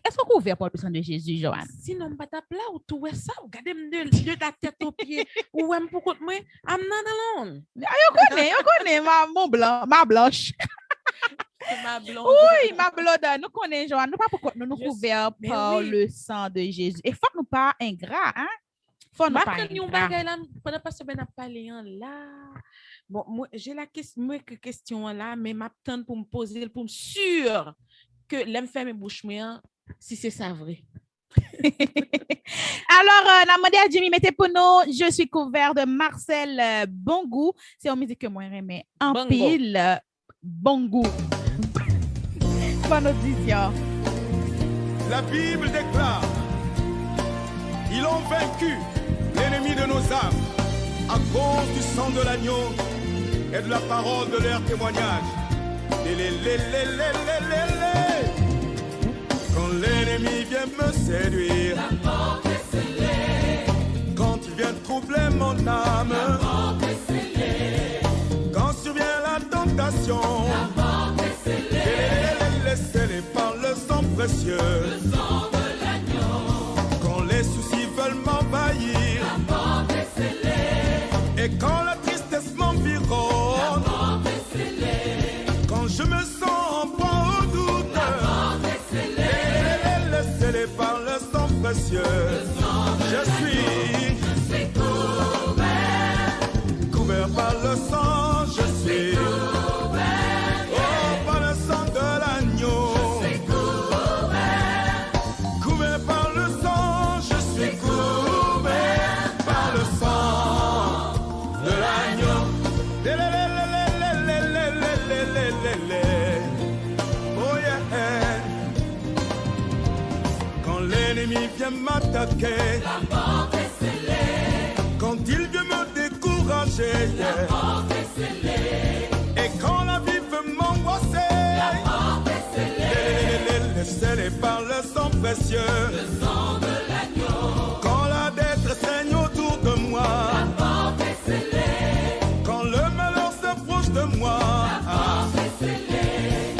Speaker 2: Est-ce qu'on couvert pour le sang de Jésus, Joanne?
Speaker 3: Sinon, pas ta plat ou tout ça, regardez de ta tête aux pieds. Ou même pour moi, I'm not alone.
Speaker 2: On connaît ma blanche.
Speaker 3: Ma blonde.
Speaker 2: Oui, ma blonde. Nous connaissons, Joanne. Nous pas pourquoi nous couverts
Speaker 3: mais
Speaker 2: par
Speaker 3: oui.
Speaker 2: le sang de Jésus. Et faut nous pas ingrat, hein? Faut nous pas ingrat.
Speaker 3: Pendant que ben a parlé là. Bon, moi j'ai la question là, mais m'attendre pour me poser pour me sûr que l'aime faire mes bouches moi si c'est ça vrai.
Speaker 2: Alors, on a demandé à Jimmy, mettez pour nous, je suis couvert de Marcel Bongout. C'est une musique que moi j'aime en
Speaker 3: Bongo.
Speaker 2: pile. Bongout. Bonne audition.
Speaker 1: La Bible déclare, ils ont vaincu l'ennemi de nos âmes à cause du sang de l'agneau et de la parole de leur témoignage. Quand l'ennemi vient me séduire,
Speaker 5: la porte est scellée.
Speaker 1: quand il vient troubler mon âme,
Speaker 5: La porte est scellée.
Speaker 1: quand survient la tentation,
Speaker 5: La porte est scellée.
Speaker 1: scellée par le sang précieux.
Speaker 5: Le sang de l'agneau.
Speaker 1: Quand les soucis veulent m'envahir,
Speaker 5: La porte est scellée.
Speaker 1: et quand la tristesse m'environne,
Speaker 5: La porte est scellée.
Speaker 1: quand je me sens en proie au doute,
Speaker 5: La porte est scellée.
Speaker 1: scellée par le sang précieux. Je suis couvert par le sang, je suis oh, par le sang de l'agneau. Couvert par le sang, je suis couvert par le sang de l'agneau. Oh yeah. Quand l'ennemi vient m'attaquer,
Speaker 5: La porte est scellée.
Speaker 1: quand il vient me décourager,
Speaker 5: La porte est scellée.
Speaker 1: et quand la vie veut m'angoisser,
Speaker 5: La porte est scellée.
Speaker 1: scellée par le sang précieux.
Speaker 5: Le sang de l'agneau.
Speaker 1: Quand la détresse règne autour de moi,
Speaker 5: La porte est scellée.
Speaker 1: quand le malheur s'approche de moi,
Speaker 5: La porte est scellée.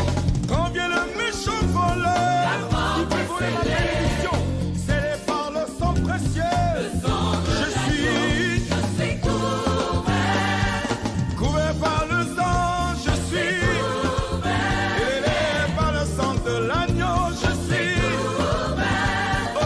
Speaker 1: quand vient le méchant voleur, il peut voler ma bénédiction, scellé par le sang précieux. Je suis couvert par le sang, je suis couvert par le sang de l'agneau, je suis oh,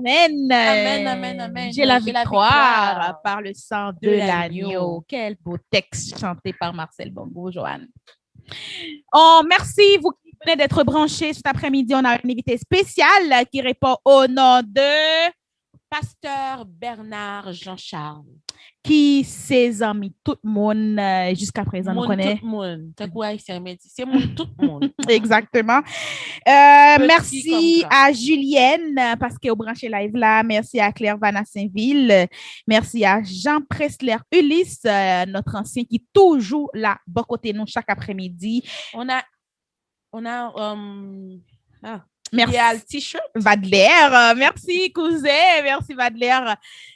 Speaker 2: Amen.
Speaker 3: Amen, amen, amen.
Speaker 2: J'ai la
Speaker 3: J'ai la
Speaker 2: victoire
Speaker 3: victoire
Speaker 2: par le sang de
Speaker 3: de
Speaker 2: l'agneau.
Speaker 3: l'agneau.
Speaker 2: Quel beau texte chanté par Marcel Bongo, Joanne. Oh, merci, vous qui venez d'être branchés cet après-midi. On a une invité spéciale qui répond au nom de
Speaker 3: Pasteur Bernard Jean-Charles.
Speaker 2: qui ses amis, tout le monde jusqu'à présent nous
Speaker 3: Moun
Speaker 2: connaît.
Speaker 3: tout le monde. T'as quoi, c'est un métier. C'est moun tout le monde.
Speaker 2: Exactement.
Speaker 3: Petit
Speaker 2: Merci
Speaker 3: comme ça.
Speaker 2: à Julienne parce qu'elle a branché live là. Merci à Claire Vanna Saint-Ville. Merci à Jean Pressler Ulysse, notre ancien qui est toujours là, bon côté nous chaque après-midi.
Speaker 3: On a,
Speaker 2: Merci.
Speaker 3: il y a le t-shirt.
Speaker 2: Vadler, merci cousin, merci Vadler.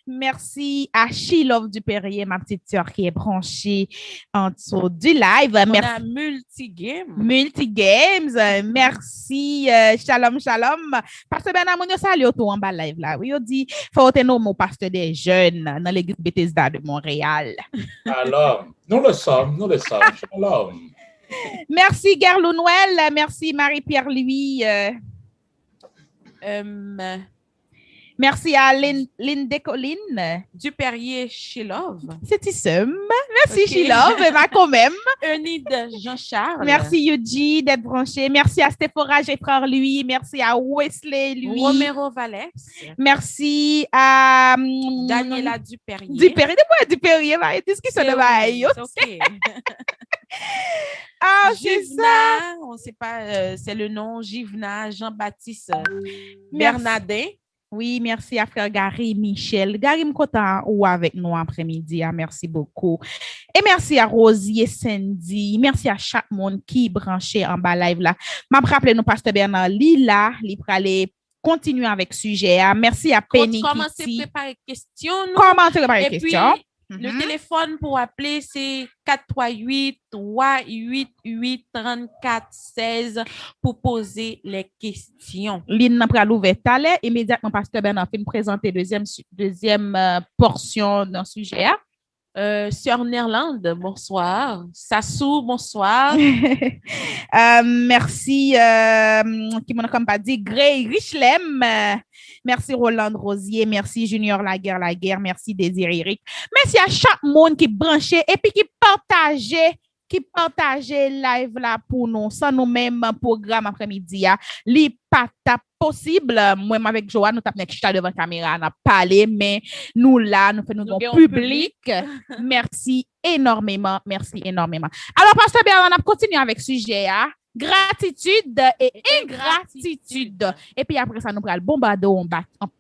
Speaker 2: Merci à She-Love Dupérier, ma petite sœur qui est branchée en dessous du live.
Speaker 3: On
Speaker 2: Merci.
Speaker 3: a multi-game.
Speaker 2: Multigames, merci, shalom, shalom. Pasteur Bernard Mounio, salut autour en bas live là. Oui, on dit, faut te nommer mon pasteur des jeunes dans l'église Bethesda de Montréal.
Speaker 4: Alors, nous le sommes. Shalom.
Speaker 2: Merci Gerlou Noël, merci Marie-Pierre Louis, merci à Lynn Colline.
Speaker 3: Dupérier She-Love.
Speaker 2: C'est Issem. Merci
Speaker 3: Ok.
Speaker 2: She-Love, ma quand même.
Speaker 3: Eunide Jean-Charles.
Speaker 2: Merci Yuji d'être branché. Merci à Stéphora et frère Louis. Merci à Wesley Louis.
Speaker 3: Romero Valès.
Speaker 2: Merci à
Speaker 3: Daniela Dupérier.
Speaker 2: Dupérier. Dupérier, va discussion de bail.
Speaker 3: C'est OK.
Speaker 2: Ah, c'est ça.
Speaker 3: Givna, on ne sait pas, c'est le nom, Givna Jean-Baptiste Bernardin.
Speaker 2: Oui, merci à frère Gary Michel. Gary, me content ou avec nous après-midi. Ah, merci beaucoup. Et merci à Rosier Sandy. Merci à chaque monde qui branché en bas live là. M'a rappelé nous pasteur Bernard Lila, il pour aller continuer avec sujet. Ah, merci à Penny
Speaker 3: Commencez à
Speaker 2: Kitty.
Speaker 3: préparer question.
Speaker 2: Comment tu prépares les
Speaker 3: Et puis,
Speaker 2: questions?
Speaker 3: le téléphone pour appeler, c'est 438-388-3416 pour poser les questions.
Speaker 2: L'île n'a pas l'ouvert tout à l'heure. Immédiatement, pasteur Bernard fait présenter deuxième portion d'un sujet.
Speaker 3: Sœur Nerlande, bonsoir. Sassou, bonsoir.
Speaker 2: Merci, qui m'en a comme pas dit, Gray Richlem. Merci Roland Rosier. Merci Junior Laguerre. Merci Désir Eric. Merci à chaque monde qui branchait et puis qui partageait live là pour nous. Sans nous-mêmes, programme après-midi, li pas possible. Moi, avec Joanne, nous tapons devant la caméra, on a parlé, mais nous là, nous faisons
Speaker 3: Nous
Speaker 2: dans
Speaker 3: gagnons
Speaker 2: public. Merci énormément. Alors, Pasteur Bernard, on a continué avec le sujet, gratitude et ingratitude. Et puis après ça, nous allons bombarder en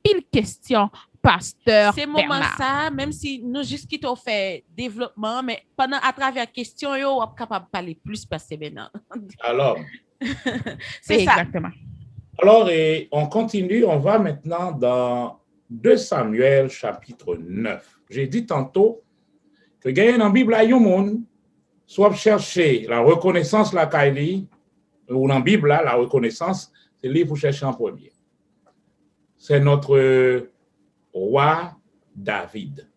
Speaker 2: pile question, Pasteur
Speaker 3: C'est moment
Speaker 2: Bernard.
Speaker 3: ça, même si nous juste qui t'ont fait développement, mais pendant à travers question, on est capable de parler plus parce que Bernard.
Speaker 4: Alors,
Speaker 3: C'est ça.
Speaker 2: Exactement.
Speaker 4: Alors, et on continue, on va maintenant dans 2 Samuel chapitre 9. J'ai dit tantôt que gagner dans la Bible, il y a un monde, soit chercher la reconnaissance, la Kaili, ou dans la Bible, la reconnaissance, c'est le livre pour chercher en premier. C'est notre roi David.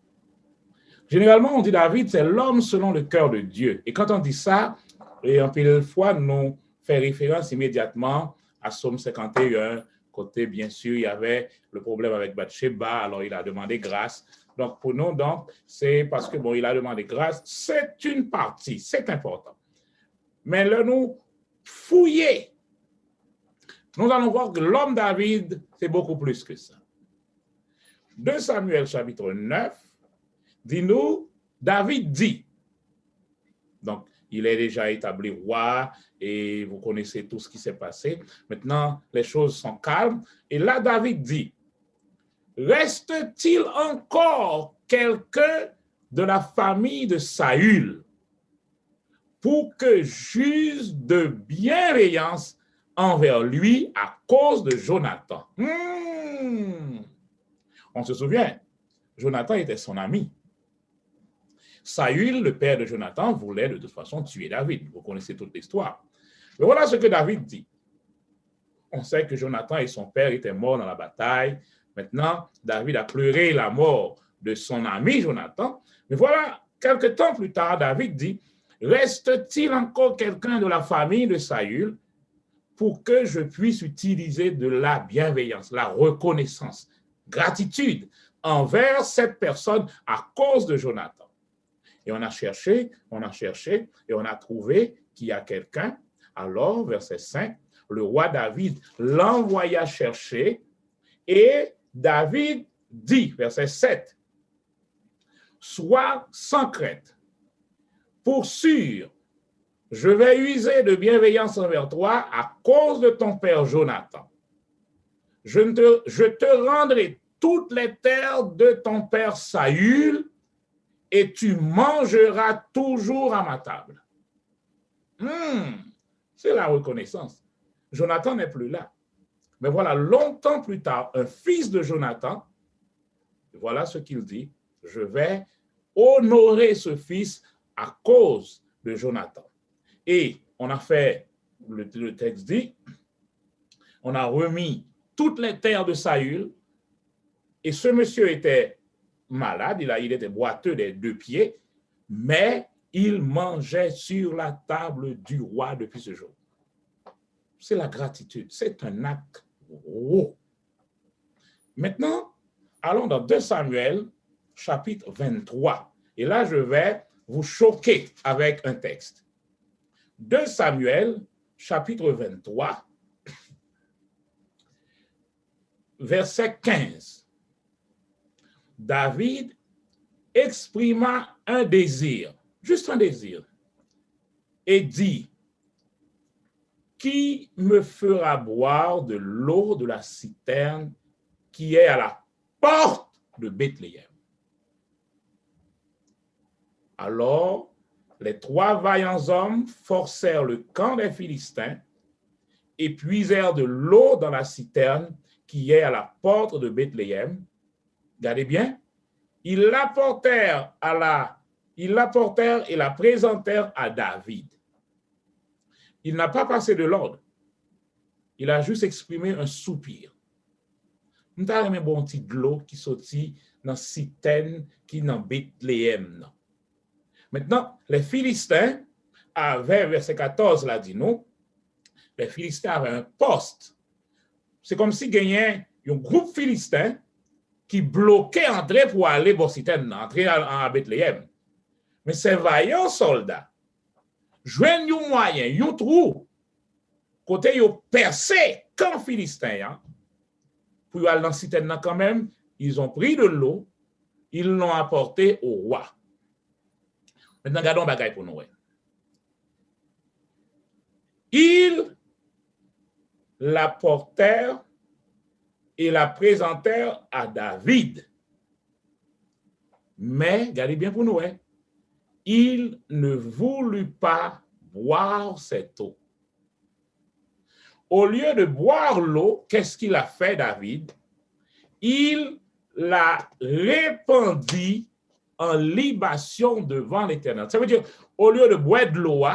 Speaker 4: Généralement, on dit David, c'est l'homme selon le cœur de Dieu. Et quand on dit ça, et en pile fois, nous fait référence immédiatement à Psaume 51, côté, bien sûr, il y avait le problème avec Bathsheba, alors il a demandé grâce. Donc, pour nous, c'est parce que, bon, il a demandé grâce, c'est une partie, c'est important. Mais là, nous fouiller, nous allons voir que l'homme David, c'est beaucoup plus que ça. 2 Samuel, chapitre 9, dit-nous, David dit, donc, il est déjà établi roi et vous connaissez tout ce qui s'est passé. Maintenant, les choses sont calmes. Et là, David dit, reste-t-il encore quelqu'un de la famille de Saül pour que j'use de bienveillance envers lui à cause de Jonathan? On se souvient, Jonathan était son ami. Saül, le père de Jonathan, voulait de toute façon tuer David. Vous connaissez toute l'histoire. Mais voilà ce que David dit. On sait que Jonathan et son père étaient morts dans la bataille. Maintenant, David a pleuré la mort de son ami Jonathan. Mais voilà, quelque temps plus tard, David dit, reste-t-il encore quelqu'un de la famille de Saül pour que je puisse utiliser de la bienveillance, la reconnaissance? gratitude envers cette personne à cause de Jonathan. Et on a cherché, et on a trouvé qu'il y a quelqu'un. Alors, verset 5, le roi David l'envoya chercher et David dit, verset 7, « Sois sans crainte. Pour sûr, je vais user de bienveillance envers toi à cause de ton père Jonathan. Je te rendrai toutes les terres de ton père Saül et tu mangeras toujours à ma table. » C'est la reconnaissance. Jonathan n'est plus là. Mais voilà, longtemps plus tard, un fils de Jonathan, voilà ce qu'il dit, je vais honorer ce fils à cause de Jonathan. Et on a fait, le texte dit, on a remis toutes les terres de Saül, et ce monsieur était malade, il était boiteux des 2 pieds, mais il mangeait sur la table du roi depuis ce jour. C'est la gratitude, c'est un acte gros. Maintenant, allons dans 2 Samuel, chapitre 23. Et là, je vais vous choquer avec un texte. 2 Samuel, chapitre 23, verset 15. David exprima un désir, juste un désir, et dit, « Qui me fera boire de l'eau de la citerne qui est à la porte de Bethléem? » Alors, les 3 vaillants hommes forcèrent le camp des Philistins et puisèrent de l'eau dans la citerne qui est à la porte de Bethléem. Regardez bien, ils l'apportèrent et la présentèrent à David. Il n'a pas passé de l'ordre. Il a juste exprimé un soupir. Nous avons un bon petit de l'eau qui sortit dans la citerne qui est dans Bethléem. Maintenant, les Philistins avaient, verset 14 là dit nous, les Philistins avaient un poste. C'est comme si gagnait un groupe philistin qui bloquait entrer pour aller dans citerne, entrer à Bethléem. Mais ces vaillants soldats joignent un moyen, un trou, côté ils ont percé camp philistin, pour aller dans la citerne quand même, ils ont pris de l'eau, ils l'ont apporté au roi. Maintenant, regardons bagaille pour nous. Ils l'apportèrent et la présentèrent à David. Mais, regardez bien pour nous, il ne voulut pas boire cette eau. Au lieu de boire l'eau, qu'est-ce qu'il a fait, David? Il la répandit en libation devant l'Éternel. Ça veut dire, au lieu de boire de l'eau,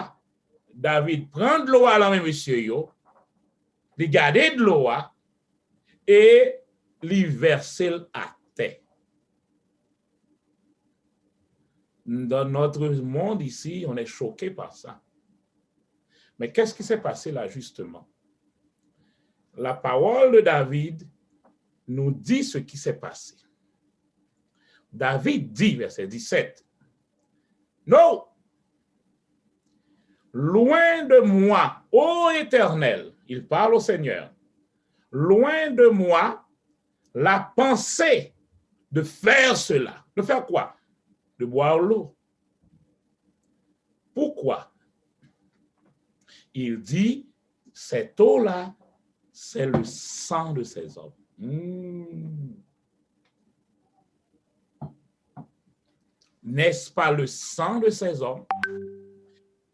Speaker 4: David prend de l'eau à la main, monsieur, il garde de l'eau et il verse à terre. Dans notre monde ici, on est choqué par ça. Mais qu'est-ce qui s'est passé là, justement? La parole de David nous dit ce qui s'est passé. David dit, verset 17, « Non, loin de moi, ô Éternel, il parle au Seigneur, loin de moi la pensée de faire cela. » De faire quoi? De boire l'eau. Pourquoi? Il dit, cette eau-là, c'est le sang de ces hommes. N'est-ce pas le sang de ces hommes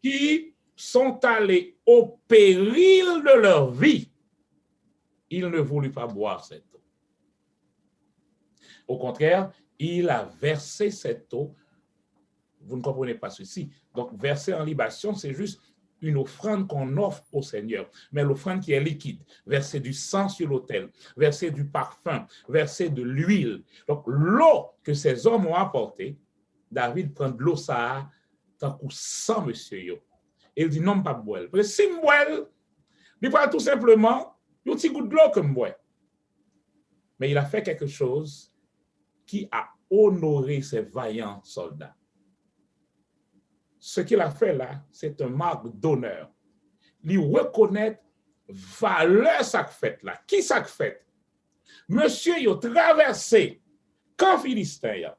Speaker 4: qui sont allés au péril de leur vie? Il ne voulut pas boire cette eau. Au contraire, il a versé cette eau. Vous ne comprenez pas ceci. Donc, verser en libation, c'est juste une offrande qu'on offre au Seigneur. Mais l'offrande qui est liquide, verser du sang sur l'autel, verser du parfum, verser de l'huile. Donc, l'eau que ces hommes ont apportée, David prend de l'eau ça, tant que sang, monsieur. Et il dit non, pas boire. Parce que si je bois, il prend tout simplement un petit goût de l'eau que je bois. mais il a fait quelque chose qui a honoré ces vaillants soldats. Ce qu'il a fait là, c'est une marque d'honneur. Il reconnaît valeur ça fait là. Qui ça fait? Monsieur, ils ont traversé camp philistin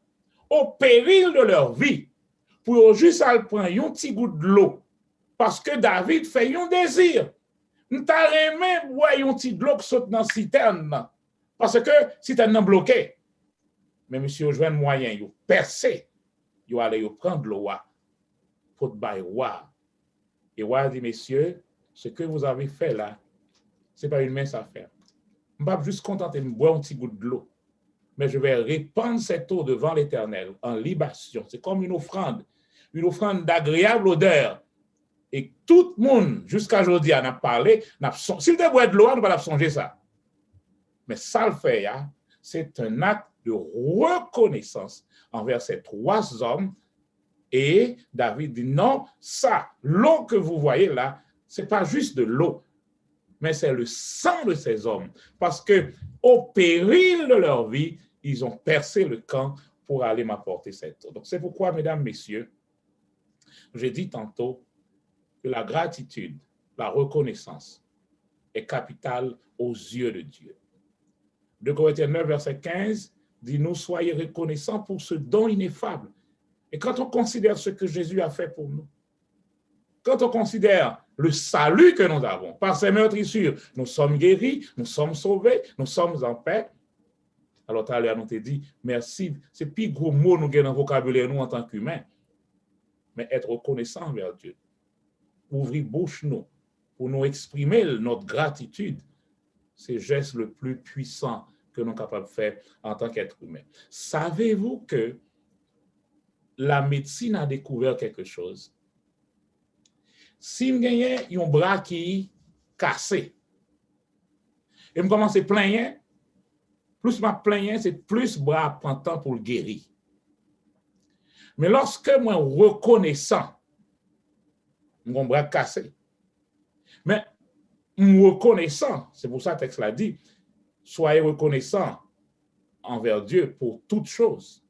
Speaker 4: au péril de leur vie pour juste aller prendre un petit goût de l'eau parce que David fait un désir. Nous t'avons aimé boire un petit de l'eau qui saute dans la citerne parce que la citerne est bloquée. Mais monsieur, il a un moyen, il a percé, il a allé prendre l'eau pour te bailler roi. Et roi dit, messieurs, ce que vous avez fait là, ce n'est pas une mince affaire. Je ne vais pas juste contenter de boire un petit goût de l'eau, mais je vais répandre cette eau devant l'Éternel en libation. C'est comme une offrande d'agréable odeur. Et tout le monde, jusqu'à aujourd'hui, en a parlé. S'il te boit de l'eau, on ne va pas songer ça. Mais ça le fait, c'est un acte de reconnaissance envers ces trois hommes. Et David dit, non, ça, l'eau que vous voyez là, ce n'est pas juste de l'eau, mais c'est le sang de ces hommes. Parce que au péril de leur vie, ils ont percé le camp pour aller m'apporter cette eau. Donc c'est pourquoi, mesdames, messieurs, j'ai dit tantôt que la gratitude, la reconnaissance est capitale aux yeux de Dieu. 2 Corinthiens 9, verset 15, dit, nous soyez reconnaissants pour ce don ineffable. Et quand on considère ce que Jésus a fait pour nous, quand on considère le salut que nous avons, par ses meurtrissures, nous sommes guéris, nous sommes sauvés, nous sommes en paix. Alors, tout à l'heure, on t'a dit, merci, c'est plus gros mot nous avons dans le vocabulaire, nous, en tant qu'humains, mais être reconnaissant envers Dieu. Ouvrir bouche, nous, pour nous exprimer notre gratitude, c'est le geste le plus puissant que nous sommes capables de faire en tant qu'être humain. Savez-vous que la médecine a découvert quelque chose? Si je gagne un bras qui est cassé, et je commence à plaindre, plus je plains, c'est plus le bras prend temps pour le guérir. Mais lorsque moi reconnaissant mon bras cassé, mais reconnaissant, c'est pour ça que le texte l'a dit, soyez reconnaissants envers Dieu pour toutes choses.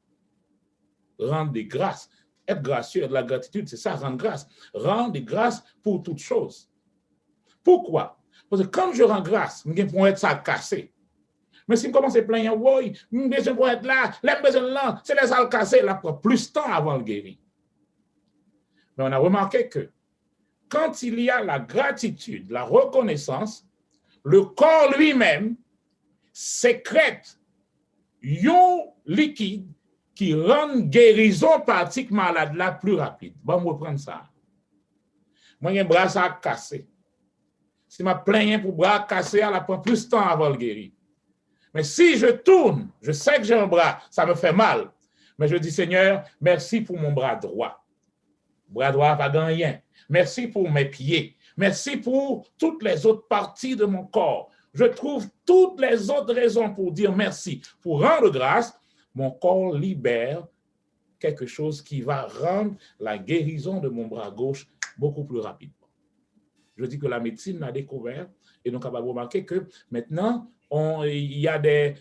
Speaker 4: Rendre des grâces. Être gracieux, de la gratitude, c'est ça, rendre grâce. Rendre des grâces pour toutes choses. Pourquoi? Parce que quand je rends grâce, je peux être ça cassé. Mais si je commence à plaindre, oui, je peux être là, les besoins là, c'est les salles cassées, là, pour plus de temps avant le guérir. Mais on a remarqué que quand il y a la gratitude, la reconnaissance, le corps lui-même sécrète un liquide qui rend guérison pratique malade là plus rapide. Bon, je vais reprendre ça. Moi, j'ai un bras cassé. Si je plains pour bras cassé, elle prend plus de temps avant le guérir. Mais si je tourne, je sais que j'ai un bras, ça me fait mal. Mais je dis, Seigneur, merci pour mon bras droit. Bras droit, pas rien. Merci pour mes pieds. Merci pour toutes les autres parties de mon corps. Je trouve toutes les autres raisons pour dire merci. Pour rendre grâce, mon corps libère quelque chose qui va rendre la guérison de mon bras gauche beaucoup plus rapidement. Je dis que la médecine l'a découvert et donc on va remarquer que maintenant, il y a des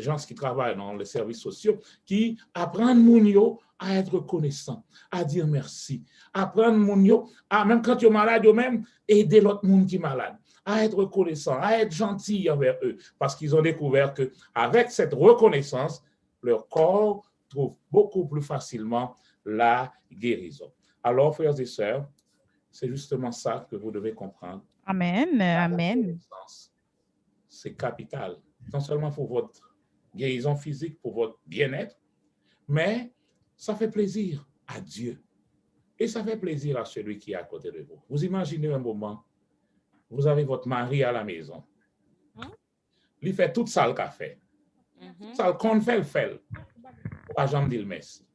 Speaker 4: gens qui travaillent dans les services sociaux qui apprennent Mounio à être reconnaissant, à dire merci, apprendre Mounio à, même quand tu es malade, même aider l'autre monde qui est malade, à être reconnaissant, à être gentil envers eux, parce qu'ils ont découvert qu'avec cette reconnaissance, leur corps trouve beaucoup plus facilement la guérison. Alors, frères et sœurs, c'est justement ça que vous devez comprendre.
Speaker 2: Amen. Amen.
Speaker 4: C'est capital, non seulement pour votre guérison physique, pour votre bien-être, mais ça fait plaisir à Dieu. Et ça fait plaisir à celui qui est à côté de vous. Vous imaginez un moment, vous avez votre mari à la maison. Il fait tout ça le café. Ça le qu'on fait, le fait. Pas jamais dire merci.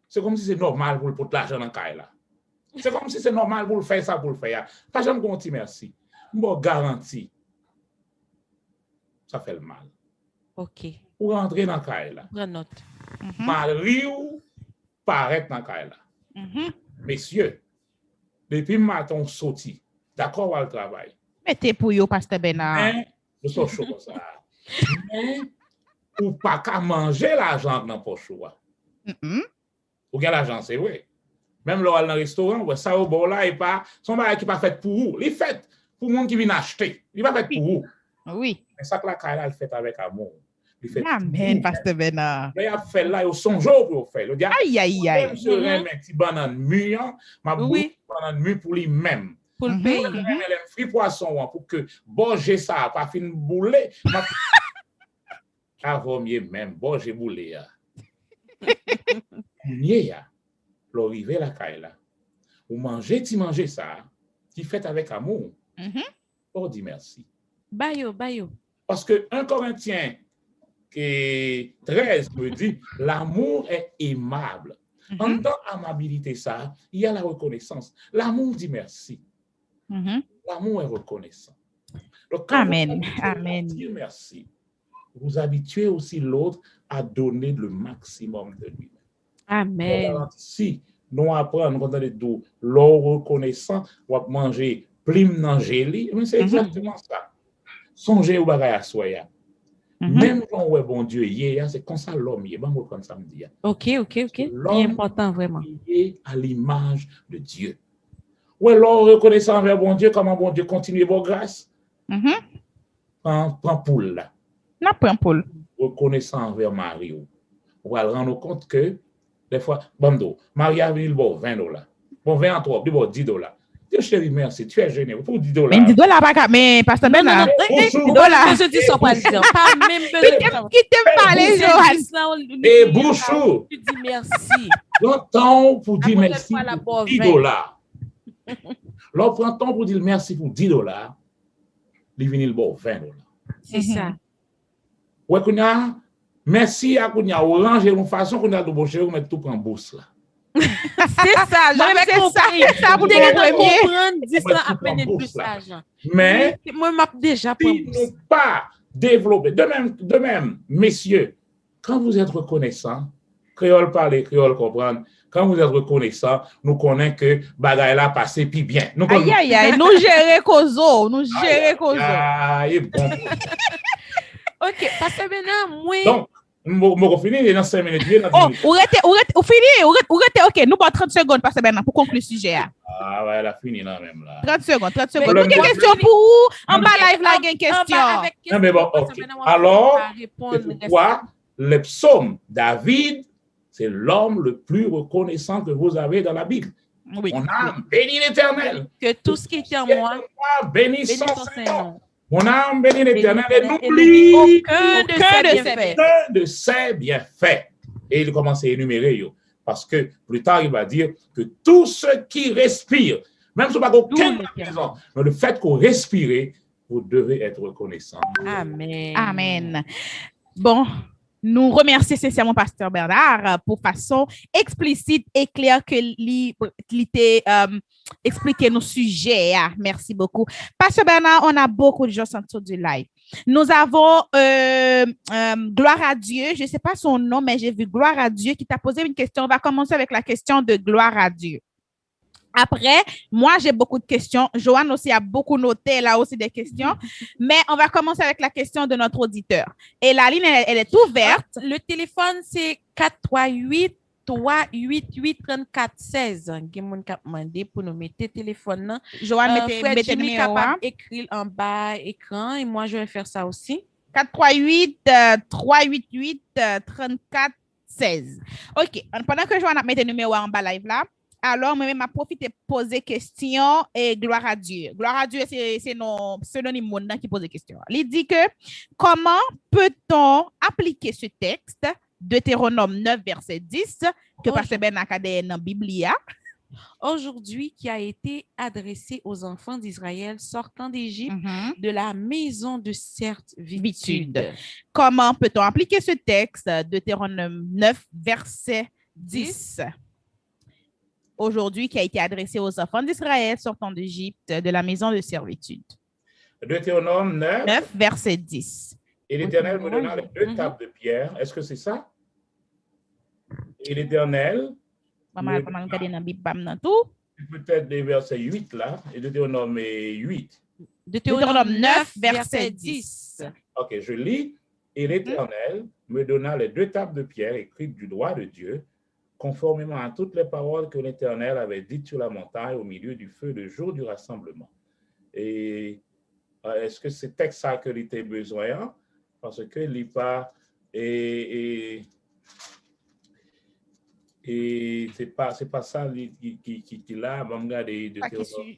Speaker 4: C'est comme si c'est normal pour le porter l'argent dans le caille là. C'est comme si c'est normal pour le faire ça, pour le faire. Pas jamais qu'on dit merci. Bon, garantie. Ça fait le mal.
Speaker 3: OK.
Speaker 4: Pour rentrer dans le caille là.
Speaker 3: Prends note.
Speaker 4: Mari ou paraître dans le caille là. Messieurs, depuis le matin, on sortit. D'accord, on va le travail.
Speaker 2: Mettez pour vous, Pasteur Bernard.
Speaker 4: Mais Nous sommes chauds comme ça. Mais, ou pas qu'à manger l'argent dans le choix. Ou bien l'argent, c'est vrai. Même là, dans le restaurant, ouais, ça au bord là, et pas, son bagage qui n'est pas fait pour vous. Il est fait pour le monde qui vient acheter. Il n'est pas fait pour vous.
Speaker 2: Oui.
Speaker 4: Mais ça que la caille, elle fait avec amour. Il fait
Speaker 2: Amen, Pasteur Bernard.
Speaker 4: Là, il a fait là, il songe pour faire. Il dit,
Speaker 2: Aïe, aïe, aïe.
Speaker 4: même se remet un petit banane mûr, ma
Speaker 3: Oui.
Speaker 4: banane mûr pour lui-même.
Speaker 3: Pour le pays.
Speaker 4: Elle aime frit poisson pour que bonger ça, pas fin bouler. Avant mieux même, bonger bouler. Mieux, l'arrivée la caille là. Ou manger, tu manges ça, tu fais avec amour. On dit merci.
Speaker 3: Bayo.
Speaker 4: Parce que 1 Corinthiens 13 me dit, l'amour est aimable. En dans amabilité, ça, il y a la reconnaissance. L'amour dit merci. L'amour est reconnaissant. Donc, quand
Speaker 2: Amen.
Speaker 4: vous
Speaker 2: Amen.
Speaker 4: dire merci, vous habituez aussi l'autre à donner le maximum de lui.
Speaker 3: Amen.
Speaker 4: Si nous apprenons, quand on est doux, l'eau reconnaissant, on va manger plim dans géli, mais c'est exactement ça. Songez au bagage à soi. Même quand on est bon Dieu, c'est comme ça l'homme, il est bon comme ça me dit.
Speaker 3: Ok. C'est important, vraiment.
Speaker 4: Il est à l'image de Dieu. Ou alors reconnaissant envers bon Dieu, comment bon Dieu continue vos grâces. Prends poule là.
Speaker 2: Non, prends poule.
Speaker 4: Reconnaissant envers Marie. On va rendre compte que des fois, Marie a vu bon $20. Bon, 20 en 3, bon $10. Dieu chérie, merci, tu es gêné. Pour $10.
Speaker 2: Mais $10 pas mais Pasteur Bernard.
Speaker 3: $10. Je dis ça pas dire. Pas même besoin.
Speaker 2: Qui t'aime parler, Johan?
Speaker 4: Et Bouchou.
Speaker 3: Tu dis merci.
Speaker 4: Longtemps pour dire merci
Speaker 3: Après,
Speaker 4: pour $10. L'on prend temps pour dire merci pour $10. Il vient le bon $20.
Speaker 3: C'est ça.
Speaker 4: Ouais, qu'on a merci à qu'on a orange et une façon qu'on a de boucher, on met tout en bourse là.
Speaker 3: C'est ça, j'avais compris.
Speaker 2: C'est ça, vous devez
Speaker 3: comprendre, dis ça à peine plus l'argent.
Speaker 4: Mais,
Speaker 3: moi, m'a déjà
Speaker 4: si nous pas développer, de même, messieurs, quand vous êtes reconnaissants, créole parler, créole comprendre, quand vous êtes reconnaissants, nous connaissons que bagaille là passé puis bien.
Speaker 2: Nous gérer Kozo, bon.
Speaker 3: OK, Pasteur Bernard, moi.
Speaker 4: Donc, je finis dans 5 minutes.
Speaker 2: Ou fini, OK, nous pas 30 secondes, Pasteur Bernard, pour conclure le sujet.
Speaker 4: Ah ouais, elle a fini là même là.
Speaker 2: 30 secondes. Nous avons une question pour vous. En bas live là, il y a une question.
Speaker 4: Non, mais bon, OK. Alors, c'est pourquoi le psaume David, c'est l'homme le plus reconnaissant que vous avez dans la Bible.
Speaker 2: Oui.
Speaker 4: Mon âme bénit l'Éternel.
Speaker 3: Que tout ce qui est en moi,
Speaker 4: bénit son Seigneur. Mon âme bénit l'Éternel et n'oublie
Speaker 3: aucun
Speaker 4: de ses bienfaits. Et il commence à énumérer, parce que plus tard, il va dire que tous ceux qui respirent, même si vous n'avez aucune raison, mais le fait qu'on respire, vous devez être reconnaissant.
Speaker 2: Amen. Bon. Nous remercions sincèrement Pasteur Bernard pour façon explicite et claire que l'ité expliquer nos sujets. Merci beaucoup. Pasteur Bernard, on a beaucoup de gens sur du live. Nous avons Gloire à Dieu. Je ne sais pas son nom, mais j'ai vu Gloire à Dieu qui t'a posé une question. On va commencer avec la question de Gloire à Dieu. Après, moi, j'ai beaucoup de questions. Joanne aussi a beaucoup noté, elle a aussi des questions. Mais on va commencer avec la question de notre auditeur. Et la ligne, elle est ouverte.
Speaker 3: Le téléphone, c'est 438-388-3416. Quelqu'un qui a demandé pour nous mettre le téléphone.
Speaker 2: Joanne, mettez le numéro.
Speaker 3: Écrire en bas écran et moi, je vais faire ça aussi.
Speaker 2: 438-388-3416. OK. Pendant que Joanne mette le numéro en bas live là, alors, moi-même, je profite de poser question et gloire à Dieu. Gloire à Dieu, c'est nos synonymes qui posent des questions. Il dit que comment peut-on appliquer ce texte, Deutéronome 9, verset 10, que Pasteur Bernard a dans la Bible,
Speaker 3: aujourd'hui, qui a été adressé aux enfants d'Israël sortant d'Égypte de la maison de servitude.
Speaker 2: Comment peut-on appliquer ce texte, Deutéronome 9, verset 10? Aujourd'hui, qui a été adressé aux enfants d'Israël sortant d'Égypte de la maison de servitude.
Speaker 4: Deutéronome 9,
Speaker 2: verset 10.
Speaker 4: Et l'Éternel me donna les 2 tables de pierre. Est-ce que c'est ça? Et l'Éternel...
Speaker 2: Peut-être les versets
Speaker 4: 8 là. Et Deutéronome 8.
Speaker 3: Deutéronome 9, verset 10.
Speaker 4: Ok, je lis. Et l'Éternel me donna les 2 tables de pierre écrites du droit de Dieu, conformément à toutes les paroles que l'Éternel avait dites sur la montagne au milieu du feu le jour du rassemblement. Et est-ce que c'est texte ça que l'était besoin? Parce que l'IPA et c'est pas ça qui là, va me regarder de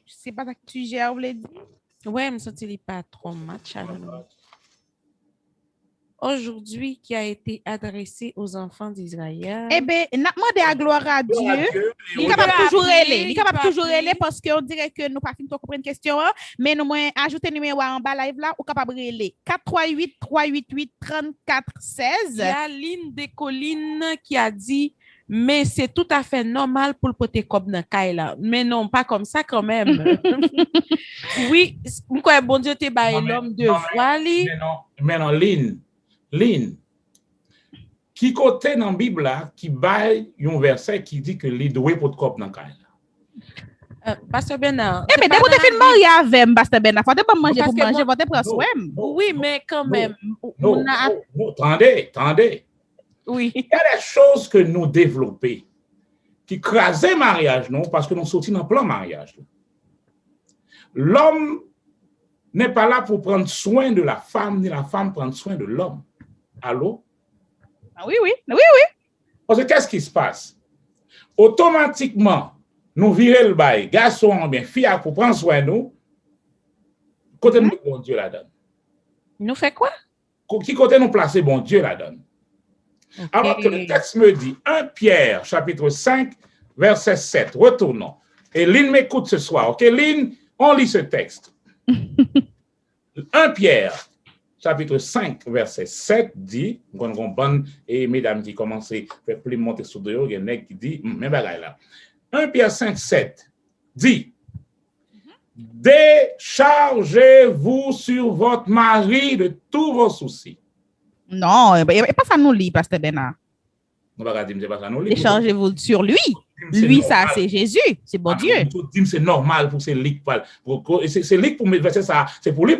Speaker 2: C'est pas ça que tu gères, vous voulez dire?
Speaker 3: Ouais, je me sens pas trop match. Aujourd'hui, qui a été adressé aux enfants d'Israël.
Speaker 2: Eh bien, n'a demandé à gloire à Dieu. Il est capable toujours aller. Il est capable toujours aller parce qu'on dirait que nous pas fini de comprendre une question, mais nous moins ajouter numéro en bas live là ou capable aller 438 388 34 16.
Speaker 3: Il y a Lynn des Collines qui a dit mais c'est tout à fait normal pour le poter comme dans Kaila. Mais non, pas comme ça quand même. Oui, pourquoi bon Dieu t'es baillé l'homme de voile.
Speaker 4: Mais non, Lynn, qui côté dans la Bible là, qui baille un verset qui dit que les doués pour cop dans Kaila.
Speaker 3: Pasteur Bernard.
Speaker 2: Eh, mais dès que tu fais marier avec Pasteur Bernard, faut pas manger pour manger, faut te prendre soin.
Speaker 3: Oui, mais quand même.
Speaker 4: Non, attendez.
Speaker 3: Oui.
Speaker 4: Il y a des choses que nous développons qui crasent le mariage, non, parce que nous sortis dans le plan mariage. L'homme n'est pas là pour prendre soin de la femme, ni la femme prendre soin de l'homme. Allô?
Speaker 2: Oui.
Speaker 4: Parce que qu'est-ce qui se passe? Automatiquement, nous virons le bail, garçon, bien, fille, pour prendre soin de nous. Côté nous, bon Dieu la donne.
Speaker 3: Nous fait quoi?
Speaker 4: Qui côté nous placer, bon Dieu la donne. Okay. Alors que le texte me dit, 1 Pierre, chapitre 5, verset 7, retournons. Et Lynn m'écoute ce soir, ok? Lynn, on lit ce texte. 1 Pierre, chapitre 5, verset 7 dit, et mesdames qui commencent à faire plus monter sur deux, il y a un mec qui dit, mais bagaille là. 1 Pierre 5, 7 dit, déchargez-vous sur votre mari de tous vos soucis.
Speaker 2: Non, il n'y a pas ça nous lit, Pasteur Bernard.
Speaker 4: Déchargez-vous
Speaker 2: sur lui. Lui, ça, c'est Jésus. C'est bon Dieu.
Speaker 4: C'est normal pour ces ligues. C'est ligue pour mettre ça. C'est pour lui.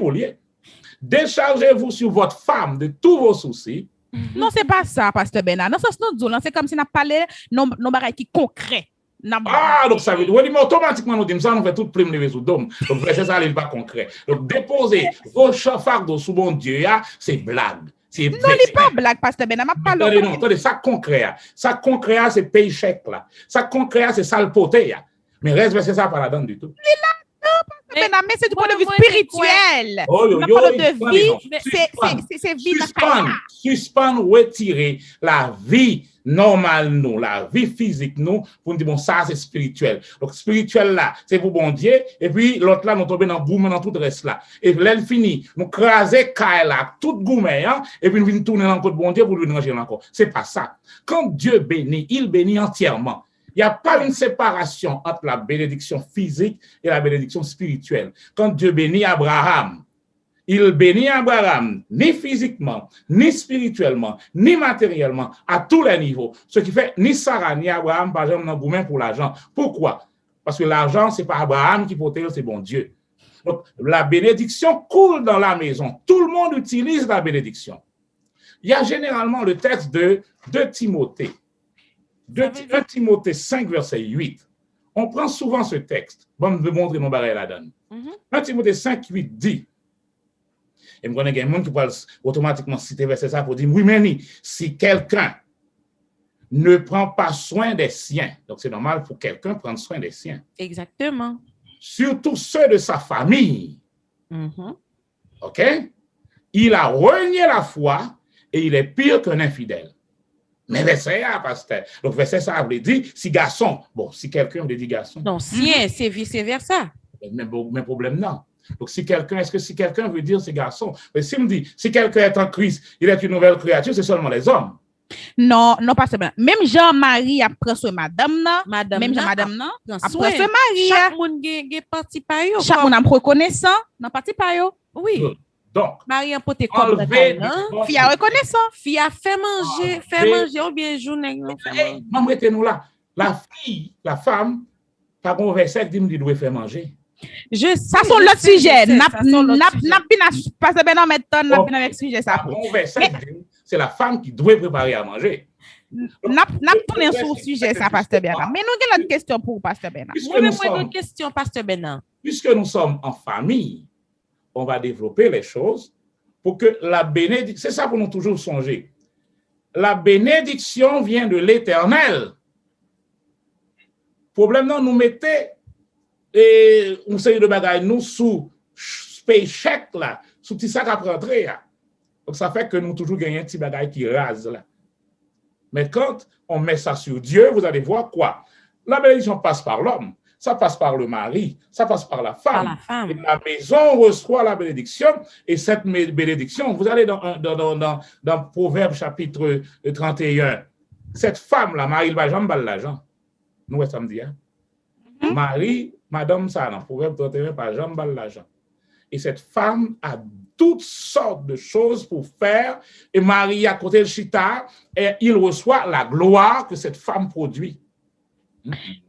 Speaker 4: Déchargez-vous sur votre femme de tous vos soucis.
Speaker 2: Non, c'est pas ça, Pasteur Bernard. Non, c'est comme si on a parlé non bagaille qui concret.
Speaker 4: Donc ça veut dire, oui, mais automatiquement, nous disons ça, nous fait tout prime lever sous dôme. Donc, c'est ça, il n'est pas concret. Donc, déposer vos fardeaux sous bon Dieu, c'est blague.
Speaker 2: Non, il n'est pas blague, Pasteur Bernard.
Speaker 4: Non, attendez, ça concret, c'est paye chèque là. Ça concret, c'est salpoté. Mais reste, c'est ça, pas la donne du tout.
Speaker 2: Mais c'est du point de vue spirituel. On parle de vie, c'est vie.
Speaker 4: Suspendre, retirer la vie normale, nous, la vie physique, nous, pour nous dire, bon, ça, c'est spirituel. Donc, spirituel, là, c'est pour bon Dieu. Et puis, l'autre, là, nous tombons dans le gourmet, dans tout le reste, là. Et l'aile fini, nous craser, là, tout gourmet, hein, et puis nous venons tourner dans le côté bon Dieu pour lui ranger encore. C'est pas ça. Quand Dieu bénit, il bénit entièrement. Il n'y a pas une séparation entre la bénédiction physique et la bénédiction spirituelle. Quand Dieu bénit Abraham, il bénit Abraham ni physiquement, ni spirituellement, ni matériellement, à tous les niveaux. Ce qui fait ni Sarah, ni Abraham, par exemple, n'ont gourmet pour l'argent. Pourquoi? Parce que l'argent, ce n'est pas Abraham qui protège, c'est bon Dieu. Donc, la bénédiction coule dans la maison. Tout le monde utilise la bénédiction. Il y a généralement le texte de Timothée. 1 Timothée 5, verset 8. On prend souvent ce texte. Bon, je vais montrer nos barrières là-dedans. 1 Timothée 5, 8 dit, et je connais des gens qui parlent automatiquement citer verset ça pour dire, oui, mais si quelqu'un ne prend pas soin des siens, donc c'est normal pour quelqu'un prendre soin des siens.
Speaker 3: Exactement.
Speaker 4: Surtout ceux de sa famille. OK? Il a renié la foi et il est pire qu'un infidèle. Mais verset A, pasteur. Donc, verset ça veut dire, si garçon, bon, si quelqu'un veut dire garçon.
Speaker 3: Non, sien, c'est vice-versa.
Speaker 4: Mais problème, non. Donc, est-ce que si quelqu'un veut dire c'est garçon? Mais si me dit, si quelqu'un est en Christ, il est une nouvelle créature, c'est seulement les hommes.
Speaker 2: Non, pas seulement. Même Jean-Marie après ce madame, même Jean-madame, après ce Marie.
Speaker 3: Chaque monde est parti par eux.
Speaker 2: Chaque monde est reconnaissant, non parti par eux.
Speaker 3: Oui.
Speaker 4: Donc,
Speaker 3: Marie a porté comme
Speaker 2: fille a reconnaissant.
Speaker 3: Fille a fait manger, ou bien journée.
Speaker 4: Maman, nous là. La fille, la femme, par un verset qui dit, doit faire manger.
Speaker 2: Ça sont l'autre sujet. Pasteur Bernard maintenant n'a
Speaker 4: Oh.
Speaker 2: pas avec sujet ça.
Speaker 4: Bon verset dit, c'est la femme qui doit préparer à manger.
Speaker 2: N'a tourné sur le sujet ça, Pasteur Bernard. Mais nous avons une question pour Pasteur Bernard.
Speaker 4: Puisque
Speaker 3: Moi,
Speaker 4: nous
Speaker 3: même moi,
Speaker 4: sommes
Speaker 3: d'autres questions, Pasteur Bernard.
Speaker 4: puisque nous sommes en famille, on va développer les choses pour que la bénédiction, c'est ça pour nous toujours songer. La bénédiction vient de l'Éternel. Problème non, nous mettez et on série de bagages nous sous pay chèque là, sous petit sac à rentrer là. Donc ça fait que nous toujours gagnons un petit bagage qui rase là. Mais quand on met ça sur Dieu, vous allez voir quoi? La bénédiction passe par l'homme, ça passe par le mari, ça passe par la
Speaker 3: Par
Speaker 4: femme.
Speaker 3: la femme.
Speaker 4: Et la maison reçoit la bénédiction, et cette bénédiction, vous allez dans Proverbe chapitre 31. Cette femme-là, Marie, elle va jamais balle l'argent. Nous, ça me dit, hein? Marie, madame, ça, dans Proverbe 31, pas jamais balle l'argent. Et cette femme a toutes sortes de choses pour faire, et Marie, à côté de Chita, et il reçoit la gloire que cette femme produit.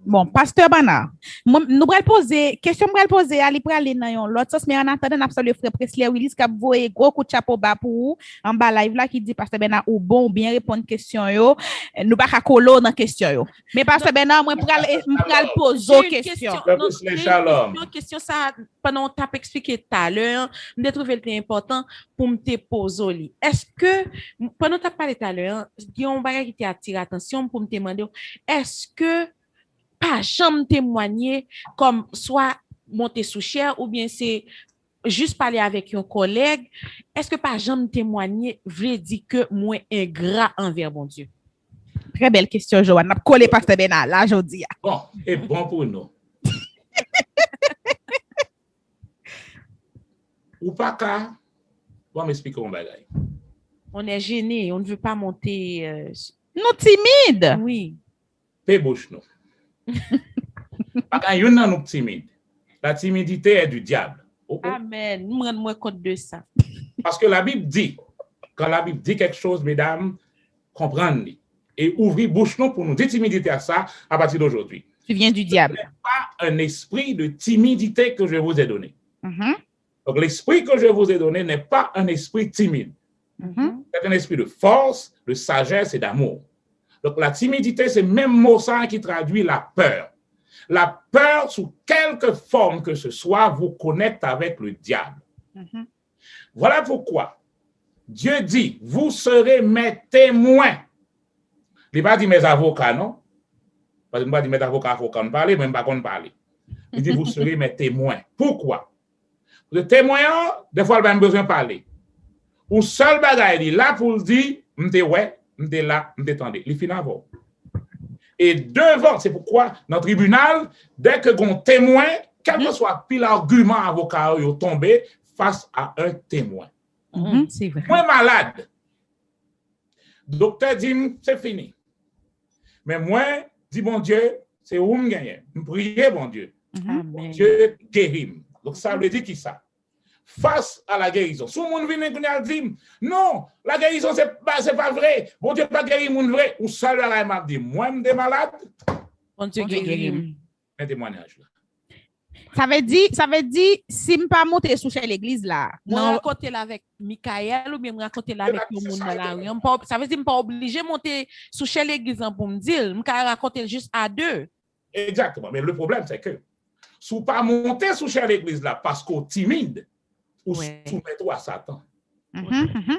Speaker 2: Bon, Pasteur Bernard, nous allons poser question, nous allons poser à aller dans l'autre sens, mais en attendant, nous avons le frère Presley Willis qui a envoyé gros coup de chapeau bas pour vous en bas live là qui dit Pasteur Bernard ou bon bien répondre question yo, nous pas colo dans question yo. Mais Pasteur Bernard, moi pour aller poser
Speaker 3: J'ai une
Speaker 2: question.
Speaker 4: Frère
Speaker 3: Non,
Speaker 4: Presley,
Speaker 3: j'ai une
Speaker 4: shalom.
Speaker 3: question, ça, pendant que tu as expliqué tout à l'heure, je trouvé le important pour me te poser. Est-ce que, pendant que tu as parlé tout à l'heure, il y a un bagage qui t'a attiré l'attention pour me demander, est-ce que pas jamais témoigner comme soit monter sous chair ou bien c'est juste parler avec un collègue, est-ce que pas jamais témoigner veut dire que moi ingrat envers mon Dieu?
Speaker 2: Très belle question, Joanne. N'a collé Pasteur Bernard là aujourd'hui.
Speaker 4: Bon, et bon pour nous. Ou pas qu'à, bon, m'expliquer un bagage.
Speaker 3: On est gêné, on ne veut pas monter.
Speaker 2: Nous timides.
Speaker 3: Oui.
Speaker 4: Paix bouche nous. Parce qu'il y en a nous timides. La timidité est du diable. Oh, oh.
Speaker 3: Amen. Nous rendons compte de ça.
Speaker 4: Parce que la Bible dit, quand la Bible dit quelque chose, mesdames, comprenez. Et ouvrez bouche nous pour nous dire timidité à ça à partir d'aujourd'hui.
Speaker 2: Tu viens du diable.
Speaker 4: Pas un esprit de timidité que je vous ai donné.
Speaker 2: Mhm,
Speaker 4: Donc l'esprit que je vous ai donné n'est pas un esprit timide.
Speaker 2: mhm.
Speaker 4: C'est un esprit de force, de sagesse et d'amour. Donc la timidité, c'est le même mot ça qui traduit la peur. La peur, sous quelque forme que ce soit, vous connecte avec le diable.
Speaker 2: Mhm.
Speaker 4: Voilà pourquoi Dieu dit, vous serez mes témoins. Il n'a pas dit mes avocats, non? Parce qu'il n'a pas dit mes avocats, il faut qu'on parle, même pas qu'on parle. Il dit, vous serez mes témoins. Pourquoi? Le témoin, des fois, il a même besoin de parler. Ou seul bagaille, il est là pour dire, m'te ouais, m'te là, m'te tendé. Il finit avant. Et devant, c'est pourquoi, dans le tribunal, dès que un témoin, quel que soit pile argument avocat, il est tombé face à un témoin.
Speaker 2: Mhm.
Speaker 3: C'est vrai.
Speaker 4: Moi malade. Docteur dit, c'est fini. Mais moi, dit bon Dieu, c'est où me gagner. Me prier, bon Dieu.
Speaker 3: Amen.
Speaker 4: Dieu guérit. Donc ça veut dire qui ça? Face à la guérison. Si on vient et dit, non, la guérison, c'est pas vrai. Bon Dieu, pas guéri, mon vrai. Ou ça, là, il m'a dit, moi, je suis malade.
Speaker 3: Bon Dieu guérit.
Speaker 4: Un témoignage là.
Speaker 2: Ça veut dire, si je pas monter sous chez l'église là.
Speaker 3: Moi,
Speaker 2: Non,
Speaker 3: raconter là avec Michael ou bien raconter là avec
Speaker 4: C'est
Speaker 3: tout le monde
Speaker 4: ça,
Speaker 3: dans la rue. Ça veut dire que je ne suis pas obligé de monter sous chez l'église pour me dire. Je peux raconter juste à deux.
Speaker 4: Exactement. Mais le problème, c'est que, si vous pas monter sous chez l'église là, parce qu'on est timide, ou
Speaker 3: Ouais.
Speaker 4: soumettez-vous à Satan.
Speaker 2: mhm, mhm,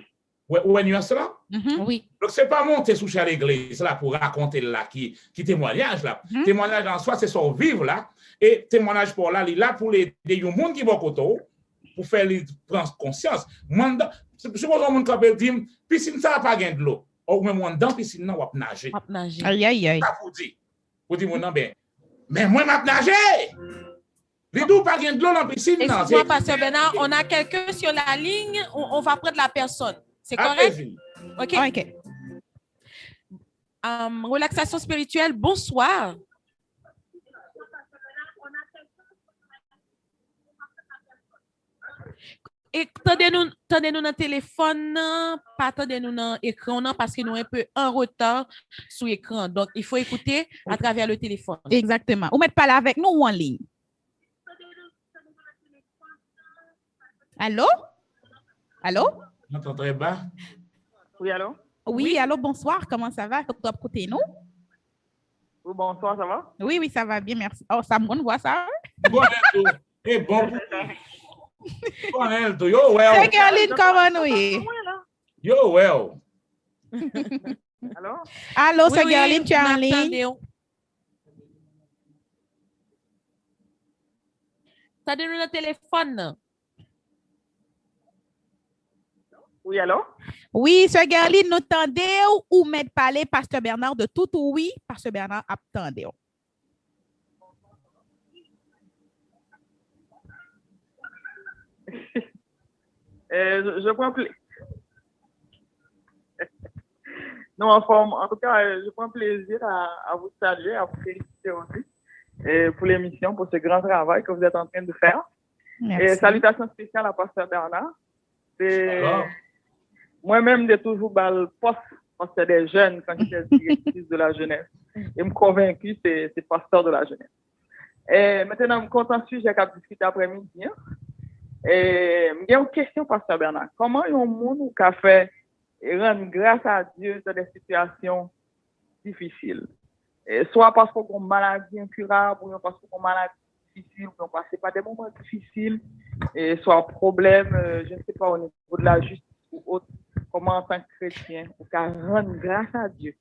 Speaker 4: Où est nuance là?
Speaker 2: mhm.
Speaker 3: Oui.
Speaker 4: Donc, ce n'est pas monter sous chez l'église là pour raconter là qui témoignage là.
Speaker 2: Mhm.
Speaker 4: Témoignage en soi, c'est son vivre là. Et témoignage pour là, il est là pour aider les gens qui vont côté pour faire les prendre conscience. Supposons mon capel dit piscine ça pas gain de l'eau. Ou même moi dans piscine non, on va nager.
Speaker 3: On va nager.
Speaker 2: Aïe, aïe, aïe.
Speaker 4: Ça vous dit mon non ben mais moi m'a nager. Les deux pas gain de l'eau dans piscine non.
Speaker 3: Excuse-moi, Pasteur Bernard, on a quelqu'un sur la ligne. On va prendre la personne. C'est correct?
Speaker 4: Allez-y.
Speaker 3: OK.
Speaker 2: OK.
Speaker 3: Relaxation spirituelle, bonsoir. Et tendez-nous dans le téléphone, pas tendez-nous dans l'écran parce que nous sommes un peu en retard sur l'écran. Donc, il faut écouter à travers le téléphone.
Speaker 2: Exactement. Ou mettre pas là avec nous ou en ligne. Allô? Allô?
Speaker 4: J'entends très bas.
Speaker 6: Oui, allô?
Speaker 2: Oui, allô, bonsoir. Comment ça va? Côté nous?
Speaker 6: Oui, bonsoir, ça va?
Speaker 2: Oui, oui, ça va bien, merci. Oh, ça me voit ça?
Speaker 4: Bon, Elto. Eh, bon. Bon, Elto. Yo, well.
Speaker 2: C'est Gerline, comment nous est?
Speaker 4: Yo, well.
Speaker 6: Allô?
Speaker 2: Allô, c'est
Speaker 3: Oui,
Speaker 2: Gerline, tu es en
Speaker 3: nous
Speaker 2: ligne?
Speaker 3: attendons. Attendez-nous le téléphone.
Speaker 6: Oui, allô?
Speaker 2: Oui, Sœur Gerline, nous tendons ou m'aide parler Pasteur Bernard de tout ou oui, Pasteur Bernard attendez.
Speaker 6: Je prends plaisir. Non, en tout cas, je prends plaisir à vous saluer, à vous féliciter aussi pour l'émission, pour ce grand travail que vous êtes en train de faire.
Speaker 2: Merci.
Speaker 6: Et salutations spéciales à Pasteur Bernard.
Speaker 4: Alors,
Speaker 6: Moi-même, j'ai toujours le poste parce que des jeunes quand j'étais directrice de la jeunesse. Et me convaincu, c'est pasteur de la jeunesse. Et maintenant, je me compte un sujet qu'à discuter après-midi. Et j'ai une question, Pasteur Bernard. Comment un monde qui a fait rendre grâce à Dieu dans des situations difficiles? Et soit parce qu'on a une maladie incurable, ou parce qu'on a une maladie difficile, ou on passe par des moments difficiles, et soit un problème, je ne sais pas, au niveau de la justice ou autre. Comment en tant que chrétien, on peut rendre grâce à Dieu,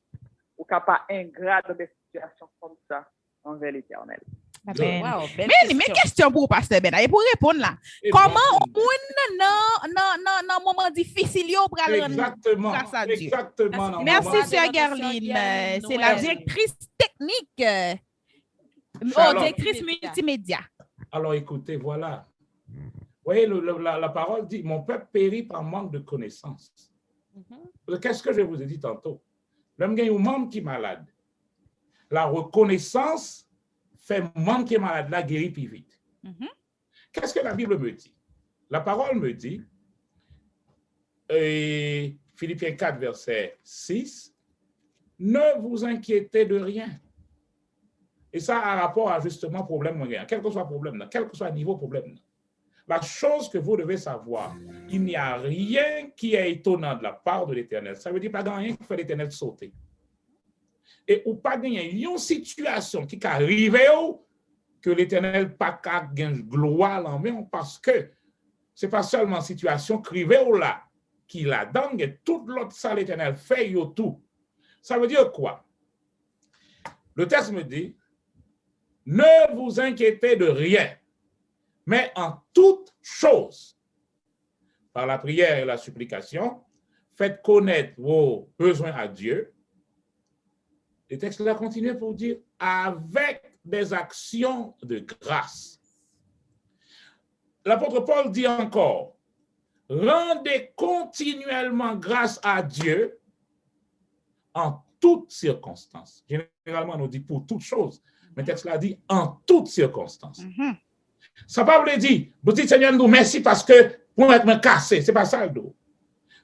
Speaker 6: on ne peut pas ingrat dans des situations comme ça envers l'Éternel.
Speaker 2: Amen.
Speaker 3: Wow, belle
Speaker 2: Mais
Speaker 3: question.
Speaker 2: question pour Pasteur Bernard, et pour répondre là,
Speaker 4: eh,
Speaker 2: comment
Speaker 4: bon.
Speaker 2: non moment difficile yo pour rendre
Speaker 4: Exactement.
Speaker 2: grâce à Dieu?
Speaker 4: Exactement. non,
Speaker 2: Merci,
Speaker 4: maman.
Speaker 2: Sœur Gerline. C'est la directrice technique,
Speaker 4: Shalom.
Speaker 2: directrice multimédia.
Speaker 4: Alors écoutez, voilà. Vous voyez, la parole dit, mon peuple périt par manque de connaissances. Qu'est-ce que je vous ai dit tantôt? L'homme gagne un membre qui est malade. La reconnaissance fait membre qui est malade, la guérit plus vite. Qu'est-ce que la Bible me dit? La parole me dit, Philippiens 4, verset 6, ne vous inquiétez de rien. Et ça a rapport à justement problème, quel que soit problème, quel que soit niveau problème. La chose que vous devez savoir, il n'y a rien qui est étonnant de la part de l'Éternel. Ça veut dire pas rien qui fait l'Éternel sauter. Et ou pas gagner une situation qui arrive que l'Éternel pas gagne gloire en main parce que c'est pas seulement situation crivé là qui la donne et toute l'autre ça l'Éternel fait yo tout. Ça veut dire quoi? Le texte me dit ne vous inquiétez de rien, mais en toute chose, par la prière et la supplication, faites connaître vos besoins à Dieu. Le texte là continue pour dire avec des actions de grâce. L'apôtre Paul dit encore, rendez continuellement grâce à Dieu en toutes circonstances. Généralement, on dit pour toutes choses, mais le texte là dit en toutes circonstances. Ça ne veut pas dire, vous dites Seigneur, nous merci parce que pour être cassé, c'est pas ça le dos.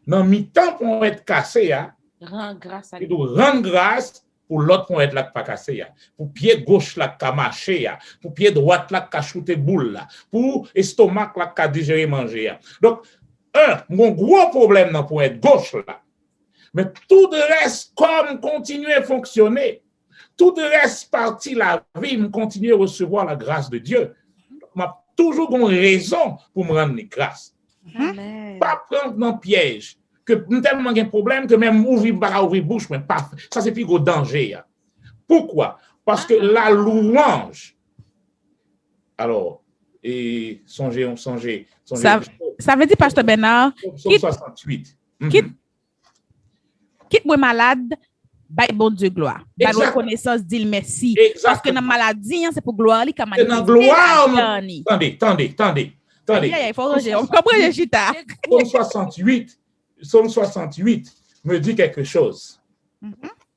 Speaker 4: Dans mi-temps pour être cassé,
Speaker 3: Rends grâce à
Speaker 4: il
Speaker 3: Dieu.
Speaker 4: doit rendre grâce pour l'autre pour être là pas cassé, pour pied gauche là qui marché, pour pied droit là qui shooter boule là, pour estomac là qui digérer manger. Donc mon gros problème là pour être gauche là. Mais tout le reste comme continuer à fonctionner, tout le reste partie la vie, me continuer à recevoir la grâce de Dieu. M'a toujours une raison pour me rendre grâce.
Speaker 3: Amen.
Speaker 4: Pas prendre dans le piège que tellement de problème que même ouvrir bouche mais pas ça c'est plus gros danger. Pourquoi? Parce que la louange. Alors et songez.
Speaker 2: Ça veut dire Pasteur Bernard,
Speaker 4: Psaume 68.
Speaker 2: quitte-moi malade, bye bon Dieu gloire. Bye
Speaker 4: Exact.
Speaker 2: reconnaissance, dit le merci.
Speaker 4: Exactement.
Speaker 2: Parce que dans la maladie, c'est pour gloire, li ka
Speaker 4: C'est dans
Speaker 2: manifester
Speaker 4: gloire.
Speaker 2: la donne.
Speaker 4: Attendez.
Speaker 2: Il faut ranger. On comprend le chita.
Speaker 4: Psaume 68 me dit quelque chose.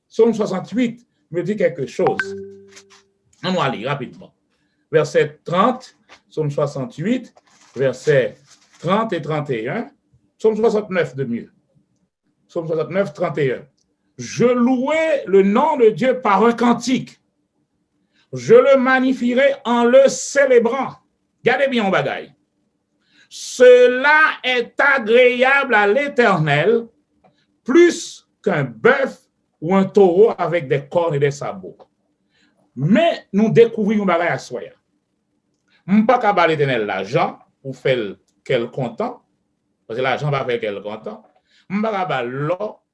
Speaker 4: Psaume 68 me dit quelque chose. On va lire rapidement. Verset 30, Psaume 68, verset 30 et 31. Psaume 69 de mieux. Psaume 69, 31. Je louais le nom de Dieu par un cantique. Je le magnifierai en le célébrant. Gardez bien en bagaille. cela est agréable à l'Éternel plus qu'un bœuf ou un taureau avec des cornes et des sabots. Mais nous découvrons un bagage à soi. Je ne peux pas capable l'Éternel l'argent pour faire qu'elle content, parce que l'argent va faire qu'elle content. Je ne peux pas capable l'or,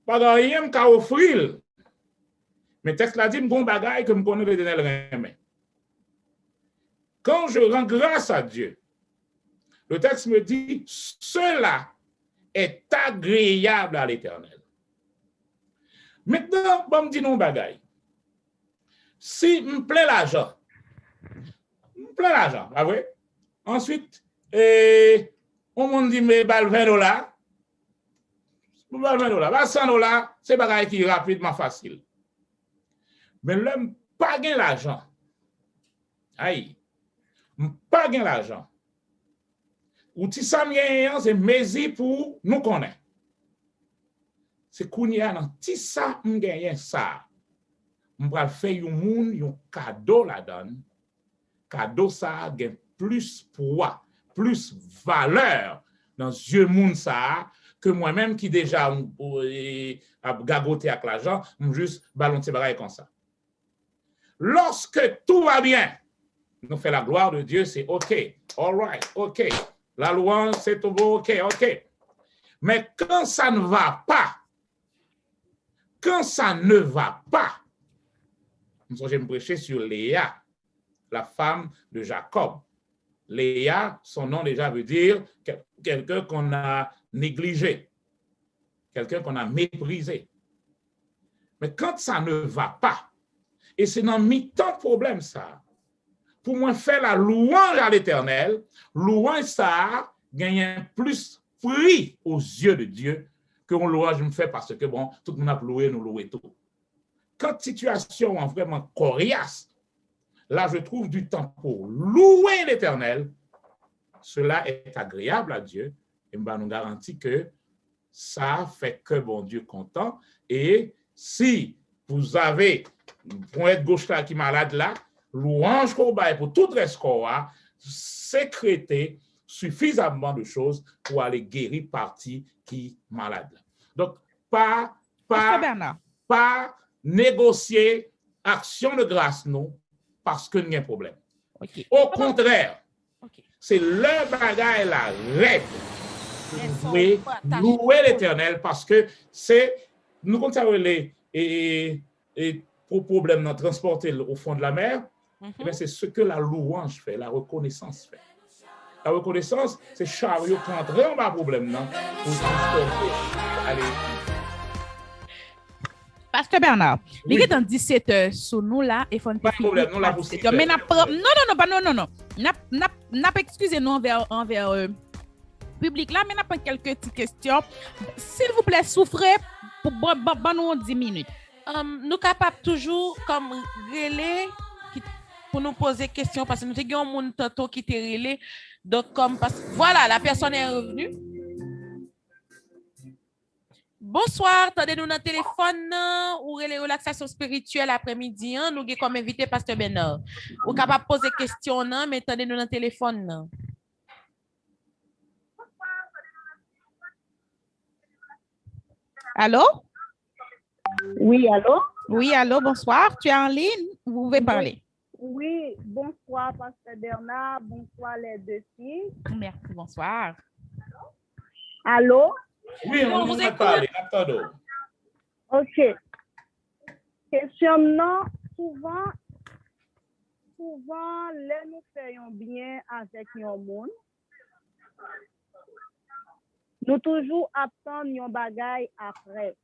Speaker 4: pas de rien qu'à offrir. Mais le texte l'a dit, je ne bagage que je connais l'Éternel. Quand je rends grâce à Dieu, le texte me dit, cela est agréable à l'Éternel. Maintenant, je me dis non bagaille. Si me plaît l'argent, ah oui? Ensuite, on me dit, mais $20, $20, $100, c'est bagaille qui est rapidement facile. Mais l'homme pas gain l'argent. Aïe, pas gain l'argent. Ou si ça me c'est mezi pour nous connaître. C'est qu'on y a dans si ça me gagne ça. On va faire un cadeau là-dedans. Cadeau ça gagne plus poids, plus valeur dans yeux moun ça que moi-même qui déjà a gagoté avec l'argent, juste balancer bagaille comme ça. Lorsque tout va bien, nous fait la gloire de Dieu, c'est OK, all right, OK. La louange, c'est tout beau, OK. Mais quand ça ne va pas, je vais me prêcher sur Léa, la femme de Jacob. Léa, son nom déjà veut dire quelqu'un qu'on a négligé, quelqu'un qu'on a méprisé. Mais quand ça ne va pas, et c'est dans mi-temps de problème ça, pour moi faire la louange à l'Éternel, louange ça gagne plus prix aux yeux de Dieu que on louange me fait parce que bon, tout le monde a loué, nous louer tout. Quand situation est vraiment coriace, là je trouve du temps pour louer l'Éternel, cela est agréable à Dieu et me nous garantit que ça fait que bon Dieu content. Et si vous avez une pointe gauche là qui est malade là, louange qu'on baille pour tout reste qu'on a, sécréter suffisamment de choses pour aller guérir partie qui est malade. Donc, pas négocier action de grâce, non, parce que n'y a pas de problème.
Speaker 2: Okay.
Speaker 4: Au contraire,
Speaker 2: Okay.
Speaker 4: c'est le bagage la règle. Vous pouvez louer l'Éternel parce que c'est, nous comptons les problèmes de transporter au fond de la mer, eh c'est ce que la louange fait, la reconnaissance fait. La reconnaissance, c'est chariot qui entre en bas problème, non? Pour transporter. Allez.
Speaker 2: Pasteur Bernard, il est dans 17 heures sur nous là et faut
Speaker 4: pas de problème, nous là pour
Speaker 2: mais non. N'a pas excusez nous envers public là, mais n'a pas quelques petites questions. S'il vous plaît, souffrez pour nous 10 minutes.
Speaker 3: Nous capables toujours comme relais pour nous poser questions parce que nous avons un monde tantôt qui était relais. Donc comme parce voilà, la personne est revenue. Bonsoir, attendez-nous dans le téléphone ou les relaxations spirituelles après-midi. Nous avons comme invité Pasteur Bernard. Vous êtes capable de poser des questions, mais attendez-nous dans le téléphone.
Speaker 2: Allô?
Speaker 7: Oui, allô?
Speaker 2: Oui, allô, bonsoir. Tu es en ligne? Vous pouvez parler.
Speaker 7: Oui, bonsoir, Pasteur Bernard. Bonsoir, les deux filles.
Speaker 2: Merci, bonsoir.
Speaker 7: Allô?
Speaker 4: Oui, on vous a parlé. Attendons.
Speaker 7: OK. Questionnement, souvent, les nous faisons bien avec nos monde. Nous toujours attendons nos bagailles après.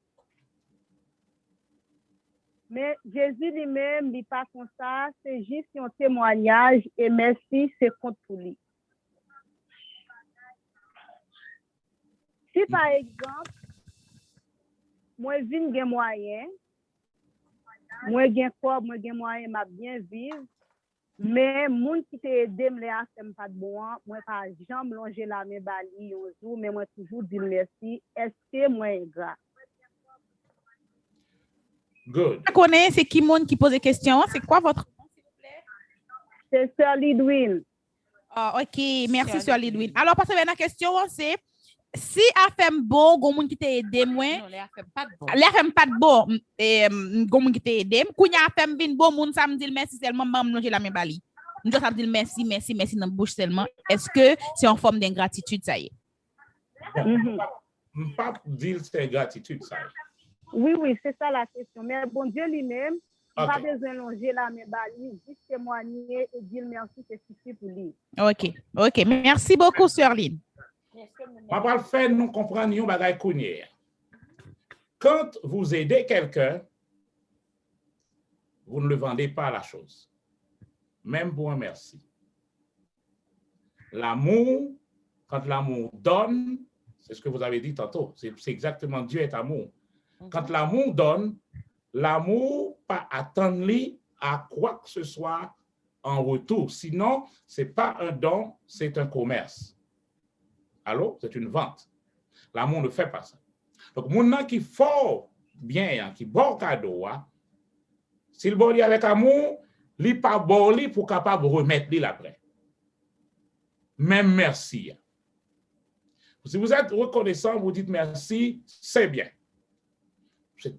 Speaker 7: Mais Jésus lui-même, il n'est pas comme ça. C'est juste un témoignage et merci, c'est contre lui. Si par exemple, moi, je viens de moyen, moi, je viens de moyen, je bien vivre, mais les gens qui t'ont aidé, ce n'est pas de bon. Moi, par exemple, longer la main bali un jour, mais moi, toujours dire merci. Est-ce que moi, je grave?
Speaker 4: Good.
Speaker 2: Vous connaissez, c'est qui monde qui pose des questions? C'est quoi votre nom, s'il vous plaît?
Speaker 7: C'est Sœur Lidwin.
Speaker 2: Ah, OK, merci sur Lidwin. Alors, parce que la question, c'est si a fait bon, gon moun qui t'a aidé moi,
Speaker 3: Non, les affaires pas de bon.
Speaker 2: les fait pas de bon, gon moun qui t'a aidé, kounya a fait vin bon moun ça me dit merci seulement mam manger la même bali. Nous ça me dit merci dans bouche seulement. Est-ce que c'est en forme d'ingratitude ça y est?
Speaker 4: Pas dire c'est gratitude, ça.
Speaker 7: Oui, c'est ça la question. Mais bon Dieu lui-même,
Speaker 4: Ok.
Speaker 7: pas besoin de longer la même bali, juste témoigner et dire merci, c'est suffit pour lui.
Speaker 2: OK. Merci beaucoup, Sœur Lynn.
Speaker 4: On va le faire, nous comprendre un bagage kounye. Quand vous aidez quelqu'un, vous ne le vendez pas la chose. Même pour un merci. L'amour, quand l'amour donne, c'est ce que vous avez dit tantôt, c'est exactement Dieu est amour. Quand l'amour donne, l'amour pas attendre à quoi que ce soit en retour. Sinon, ce n'est pas un don, c'est un commerce. Allô? C'est une vente. L'amour ne fait pas ça. Donc, mon qui fort bien, qui bon cadeau, s'il bon avec amour, il pas bon pour capable remettre lui après. Même merci. Si vous êtes reconnaissant, vous dites merci, c'est bien.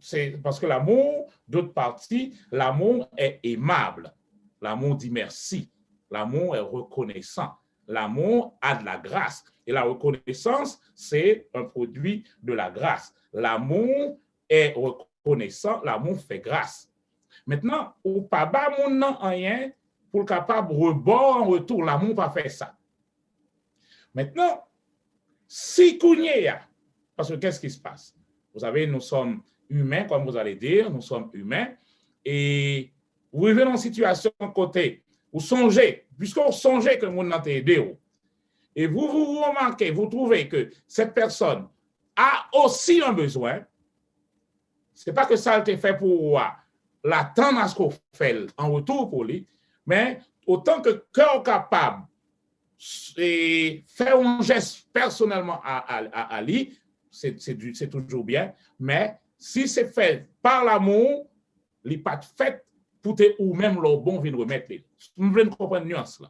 Speaker 4: C'est parce que l'amour, d'autre partie, l'amour est aimable. L'amour dit merci. L'amour est reconnaissant. L'amour a de la grâce. Et la reconnaissance, c'est un produit de la grâce. L'amour est reconnaissant. L'amour fait grâce. Maintenant, ou pas bas mon nom rien pour le capable rebord en retour. L'amour pas fait ça. Maintenant, si Kounia, parce que qu'est-ce qui se passe? Vous savez, nous sommes humains, comme vous allez dire, nous sommes humains, et vous vivez dans une situation côté, vous songez, puisqu'on songeait que vous n'avez aidé, et vous remarquez, vous trouvez que cette personne a aussi un besoin, ce n'est pas que ça a été fait pour l'attendre à ce qu'on fait en retour pour lui, mais autant que cœur capable et faire un geste personnellement à lui, c'est toujours bien, mais si c'est fait par l'amour, il n'est pas fait pour te ou même le bon vient remettre. Vous voulez comprendre la nuance là.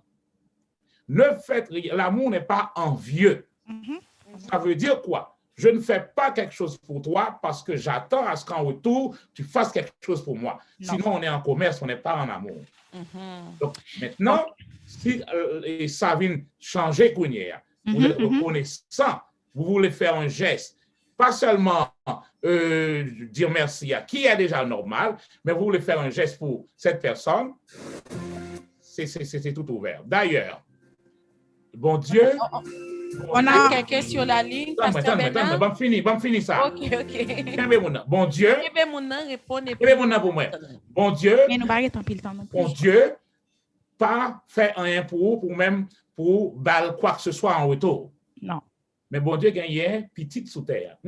Speaker 4: Ne faites rien. L'amour n'est pas envieux. Ça veut dire quoi? Je ne fais pas quelque chose pour toi parce que j'attends à ce qu'en retour, tu fasses quelque chose pour moi. Non. Sinon, on est en commerce, on n'est pas en amour. Donc, maintenant, si ça vient changer, vous êtes reconnaissant, vous voulez faire un geste, pas seulement dire merci à qui est déjà normal, mais vous voulez faire un geste pour cette personne, c'est tout ouvert. D'ailleurs, bon Dieu...
Speaker 3: On a quelqu'un sur la ligne.
Speaker 4: Attends, finir ça.
Speaker 3: Ok.
Speaker 4: Bon Dieu. Bon Dieu, pas fait rien pour même pour balle quoi que ce soit en retour.
Speaker 2: Non.
Speaker 4: Mais bon Dieu gagne petite sous terre.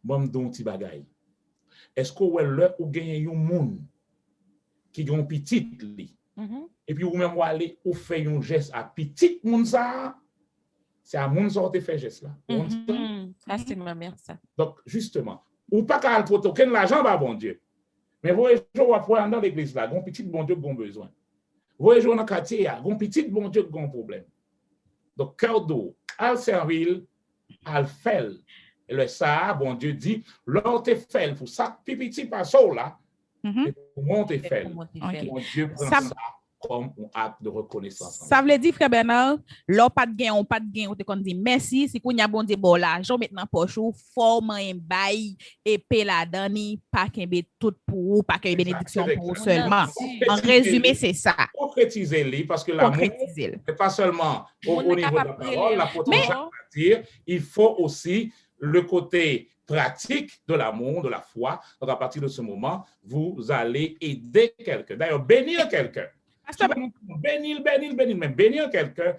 Speaker 4: Bon don ti bagay. Est-ce que ou gagne un monde qui ont petite li? Et puis, vous même aller ou faire un geste à petit monde ça, c'est à monde ça fait geste là.
Speaker 3: Ça c'est ma mère ça.
Speaker 4: Donc justement, ou pas qu'à le aucun l'argent va bon Dieu. Mais vous voyez je vois dans l'église là, un petit bon Dieu qui a besoin. Vous voyez dans le quartier là, un petit bon Dieu qui a un problème. Donc cœur d'eau, al servir, al faire. Et le ça bon Dieu dit, l'or te fait pour ça petit passeau là. Et pour monter faire. Mon Dieu prend ça comme un acte de reconnaissance.
Speaker 2: Ça veut dire, frère Bernard, l'on pas de gain, on te qu'on dit merci, si qu'on y a bon Dieu bon l'argent maintenant poche ou forme un bail et paie la dani, pas qu'un tout pour ou pas qu'une bénédiction pour seulement. En résumé, c'est ça.
Speaker 4: Concrétiser-les parce que l'amour n'est pas seulement au niveau de la parole, la dire, il faut aussi le côté pratique de l'amour, de la foi. Donc, à partir de ce moment, vous allez aider quelqu'un. D'ailleurs, bénir quelqu'un. Bénir, mais bénir quelqu'un,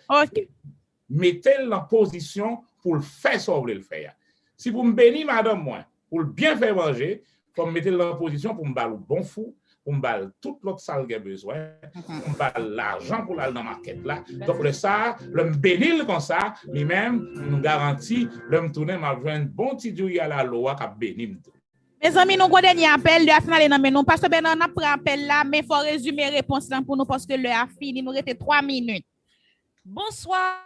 Speaker 4: mettez-le en position pour le faire ce que vous voulez le faire. Si vous me bénissez, madame, moi, pour le bien faire manger, il faut me mettre en position pour me battre le bon fou, pour me battre toute l'autre salle qui a besoin, pour me battre l'argent pour aller dans la market là. Donc, le ça, le me bénir comme ça, lui-même, nous garantit, le me tourner, m'a joué un bon petit dieu à la loi qui a béni.
Speaker 2: Mes amis, nous avons un dernier appel. Le a finalé dans nous. Pasteur Bernard, on a pris appel là, mais il faut résumer la réponse là pour nous parce que le a fini. Nous restons 3 minutes.
Speaker 3: Bonsoir,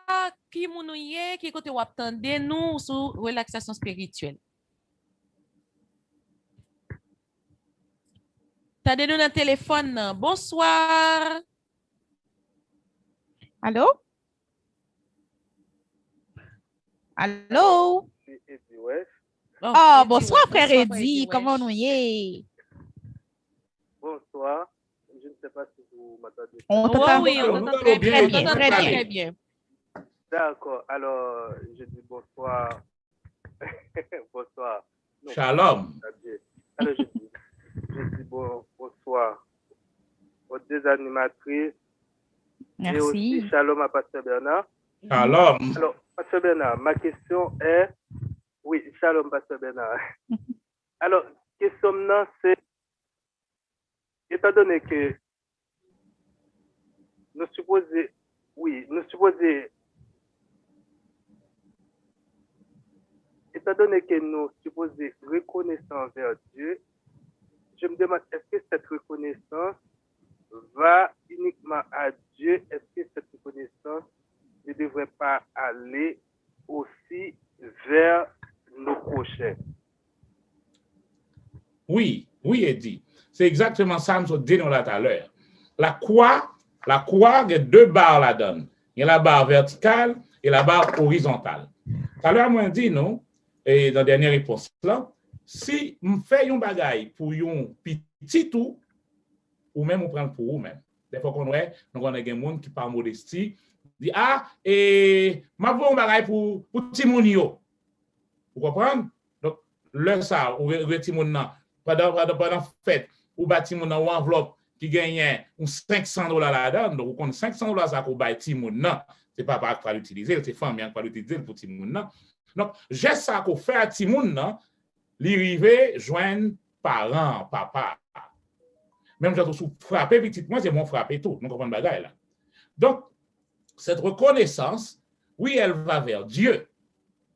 Speaker 3: qui mounouye, qui côté ou attendez nous sur relaxation spirituelle. Tendez nous dans le téléphone. Bonsoir.
Speaker 2: Allô? Allô? Oh, bonsoir, frère Eddy. Comment nous y est?
Speaker 8: Bonsoir. Je ne sais pas si vous m'entendez.
Speaker 2: On t'entend
Speaker 3: Oui, on t'entend très bien. Très bien.
Speaker 8: D'accord. Alors, je dis bonsoir. Bonsoir. Non,
Speaker 4: Shalom.
Speaker 8: alors, je dis bonsoir aux deux animatrices. Et aussi
Speaker 2: Merci.
Speaker 8: shalom à Pasteur Bernard.
Speaker 4: Shalom.
Speaker 8: Alors, Pasteur Bernard, ma question est... Oui, shalom, Pasteur Bernard. Alors, question maintenant, c'est... Étant donné que nous supposons... Étant donné que nous supposons reconnaissance envers Dieu, je me demande, est-ce que cette reconnaissance va uniquement à Dieu? Est-ce que cette reconnaissance ne devrait pas aller aussi vers nos prochains?
Speaker 4: Oui, Eddie. C'est exactement ça que nous dit tout à l'heure. La croix, il y a 2 barres là-dedans. Il y a la barre verticale et la barre horizontale. Tout à l'heure, moi, dit, non, et dans la dernière réponse là, si on fait un bagage pour un petit tout, ou même on prend pour vous-même. Des fois qu'on a des gens qui par modestie dit et m'a vu un bagage pour petit moun yo. Vous comprenez? Donc le ça ou petit moun nan pendant fête ou bâti moun nan ou enveloppe qui gagne $500 là-dedans. Donc on $500 ça pour bâti moun nan. C'est pas pour l'utiliser, c'est femme qui pas l'utiliser pour petit moun nan. Donc j'ai ça qu'on fait à petit moun nan, li rive joindre parents, papa. Même quand on frappe petit, moi, c'est mon frappé tout. Nous comprenons bagaille là. Donc, cette reconnaissance, oui, elle va vers Dieu.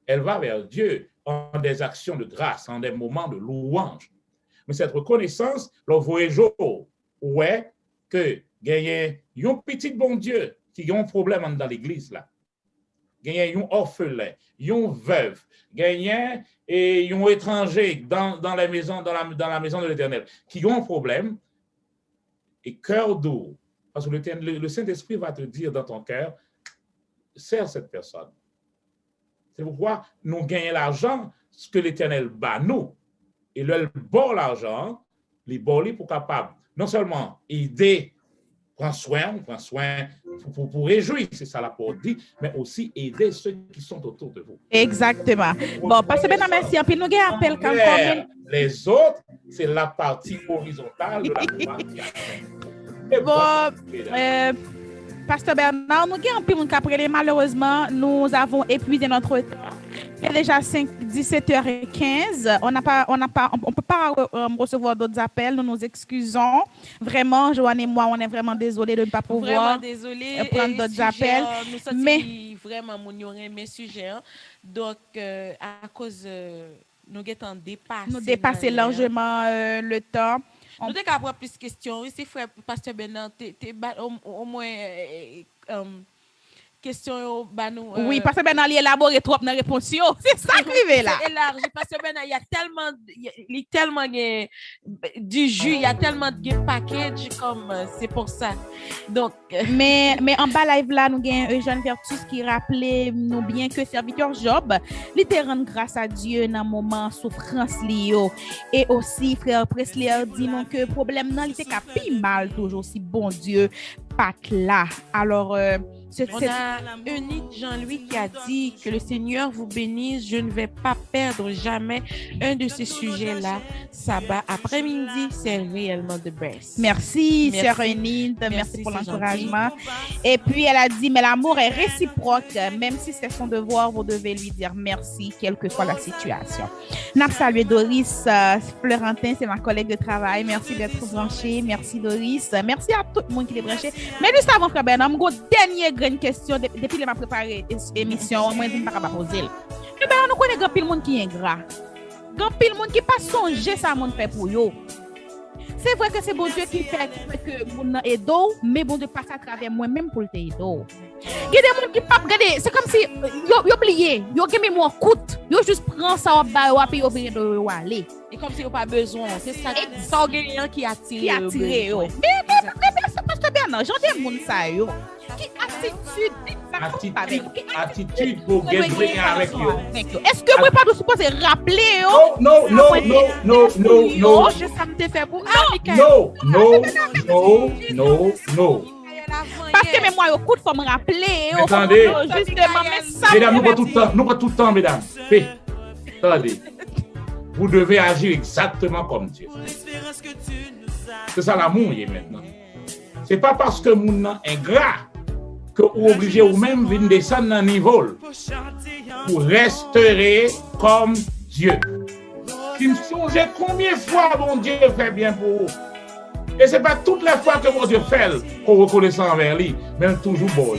Speaker 4: Elle va vers Dieu en des actions de grâce, en des moments de louange. Mais cette reconnaissance, le voyageur, ouais, que gagne un petit bon Dieu qui a un problème dans l'église là. Gagne un orphelin, un veuve, gagne un étranger dans la maison de l'Éternel qui a un problème. Et cœur doux, parce que le Saint-Esprit va te dire dans ton cœur, sers cette personne. C'est pourquoi nous gagnons l'argent, ce que l'Éternel bat nous. Et le bon l'argent, les bolis pour capable, non seulement aider, prendre soin pour réjouir, c'est ça la parole dit, mais aussi aider ceux qui sont autour de vous.
Speaker 2: Exactement. Bon, parce que maintenant, merci. Et puis nous avons un appel quand même.
Speaker 4: Les autres, c'est la partie horizontale de la croix.
Speaker 2: Bon, Pasteur Bernard, nous avons un peu de après, malheureusement, nous avons épuisé notre temps. Il est déjà 17h15. On ne peut pas recevoir d'autres appels. Nous nous excusons. Vraiment, Joanne et moi, on est vraiment désolés de ne pas pouvoir prendre d'autres appels.
Speaker 3: Mais vraiment, nous avons mes sujets. Donc, à cause, nous avons
Speaker 2: dépassé largement le temps.
Speaker 3: Nous avons qu'à plus de questions. Ici, frère Pasteur Bernard, au moins question.
Speaker 2: Oui, Pasteur Bernard, il élabore trop dans la réponse. C'est ça qui est là.
Speaker 3: C'est élargi. Pasteur Bernard, il y a tellement du jus, il y a tellement de package comme c'est pour ça. Donc,
Speaker 2: mais en bas live là, nous avons Eugène Vertus qui rappelait nous bien que serviteur Job, il te rend grâce à Dieu dans le moment souffrance lié. Et aussi, frère Presley dit non que problème non, il était capi mal toujours si bon Dieu pas là. Alors,
Speaker 3: on a Eunice Jean-Louis qui a dit que le Seigneur vous bénisse. Je ne vais pas perdre jamais un de ces sujets-là. Sabbat après-midi, c'est réellement de best.
Speaker 2: Merci, sœur Eunice. Merci pour l'encouragement. Et puis, elle a dit, mais l'amour est réciproque. Même si c'est son devoir, vous devez lui dire merci, quelle que soit la situation. N'a salué Doris Fleurentin, c'est ma collègue de travail. Merci d'être branché. Merci, Doris. Merci à tout le monde qui est branché. Mais juste avant, frère Bernard, mon dernier une question depuis que m'a préparé l'émission, moi je ne pas poser. Mais ben on connaît grand pile monde qui est ingrat. grand pile monde qui pas songer ça monde fait pour yo. C'est vrai que c'est bon Dieu qui fait que mon aide, mais bon Dieu passe à travers moi-même pour t'aider. Il y a des gens qui pas regarder, c'est comme si yo oublié, yo gen mémoire coûte, yo juste prend ça ba yo puis yo vient de aller.
Speaker 3: Et comme si yo pas besoin, c'est ça gagnant qui attire.
Speaker 2: Mais ça passe bien non, j'en des monde ça yo. Qui
Speaker 4: attitude pour gagner avec yo.
Speaker 2: Est-ce que moi pas de supposé rappeler yo?
Speaker 4: Non.
Speaker 3: Je ça me fait pour
Speaker 4: Non.
Speaker 2: Parce que même moi yo coup de faut me rappeler yo.
Speaker 4: Attendez.
Speaker 2: Justement mais ça.
Speaker 4: Mesdames, nous pas tout le temps, mesdames. Attendez. Vous devez agir exactement comme Dieu. C'est ça l'amour maintenant. C'est pas parce que moun nan ingrat que vous obligez ou même de descendre dans niveau pour restaurer comme Dieu. Tu me songes combien de fois bon Dieu fait bien pour vous. Et c'est pas toutes les fois que bon Dieu fait qu'on reconnaît ça envers lui, mais toujours bon.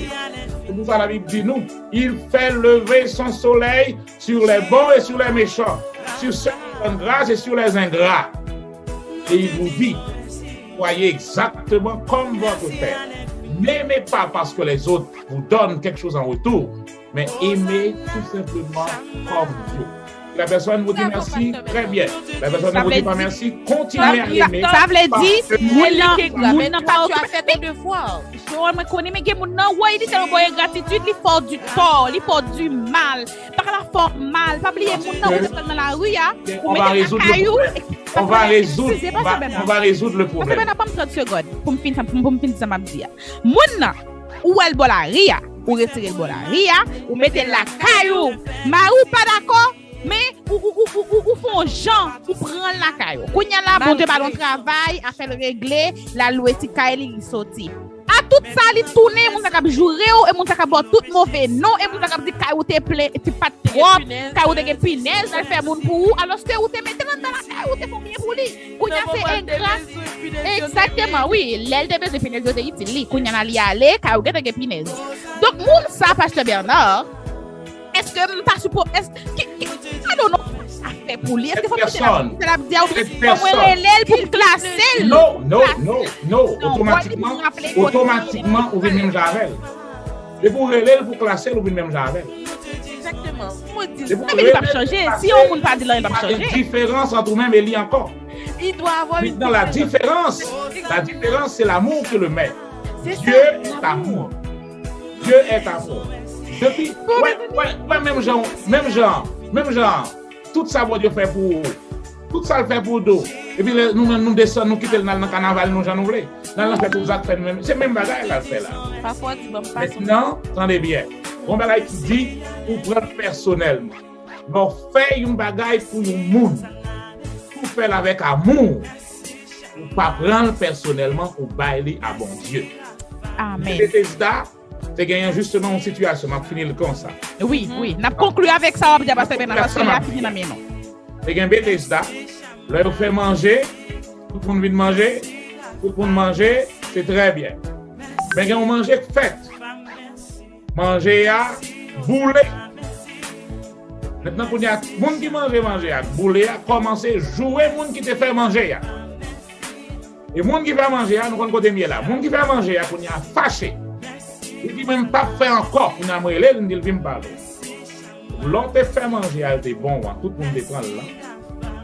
Speaker 4: C'est pour ça la Bible dit nous, il fait lever son soleil sur les bons et sur les méchants, sur ceux qui ont grâce et sur les ingrats. Et il vous dit, soyez exactement comme votre Père. N'aimez pas parce que les autres vous donnent quelque chose en retour, mais aimez tout simplement comme Dieu. La personne vous dit merci, très bien. La personne ne vous dit pas merci, continuez à aimer.
Speaker 2: Ça veut dire,
Speaker 3: mais non, pas tu as fait deux fois.
Speaker 2: je me connais, mais ouais, il dit tellement bonne gratitude, il faut du tort, il faut du mal. Par la force mal, pas oublier mon nom, vous êtes dans la rue,
Speaker 4: on va résoudre le problème.
Speaker 2: Ça va pas 30 secondes pour me finir ça m'a dit. Mon nom, ou elle boit la ria, ou retirer le boit la ria, ou mettez la caillou. Marou pas d'accord? Mais ou font gens ou prend la caillou. Quand y a là bon de ballon travail à faire régler la louer ti caillou il sorti. À tout ça li tourner mon ça cap jouer et mon ça cap boire tout mauvais non et mon ça cap dit caillou te plaît ti pas trop caillou te punaise elle fait moun pour alors que ou te mettre dans la caillou te font bien pour lui. Quand y a c'est ingrat. Exactement oui, l'aile de besoin de punaise de utile. Quand y a li aller caillou te punaise. Donc moun ça pasteur Bernard. Est-ce que pas suppose I don't know ça fait pour lui est-ce que faut c'est la dire pour classer
Speaker 4: non automatiquement ou même Javel et pour relève pour classer ou même Javel
Speaker 3: exactement
Speaker 2: il va changer si on ne pas dire là il va changer
Speaker 4: différence entre même et lui encore
Speaker 3: il doit avoir une
Speaker 4: la différence c'est l'amour que le met Dieu est amour depuis même genre tout ça bon Dieu fait pour tout ça le fait pour nous et puis nous descendons nous quitter dans le carnaval nous j'en voulons dans fait tout ça fait même c'est même bagaille là fait là
Speaker 3: parfois tu vas pas
Speaker 4: maintenant attendez bien bon bagaille qui dit pour prendre personnellement bon faire une bagaille pour le monde pour faire avec amour pour pas prendre personnellement ou bailler à bon Dieu
Speaker 2: amen
Speaker 4: c'est gagné justement une situation, m'a fini le comme ça.
Speaker 2: Oui, n'a conclu avec ça, on va dire parce que a fini la maison.
Speaker 4: C'est gagné Bethesda, là on fait manger, tout le monde vient manger, c'est très bien. Mais on mange fait. Manger à bouler. Maintenant qu'on y a monde qui mange à bouler a commencé à jouer monde qui te fait manger à. Et monde qui va manger à nous connaissons côté mieux là. Monde qui va manger à qu'on y a fâché. Il dit même pas fait encore, on a brûlé, il dit il vient parler. L'autre fait manger, elle était bon, tout le monde te prend là.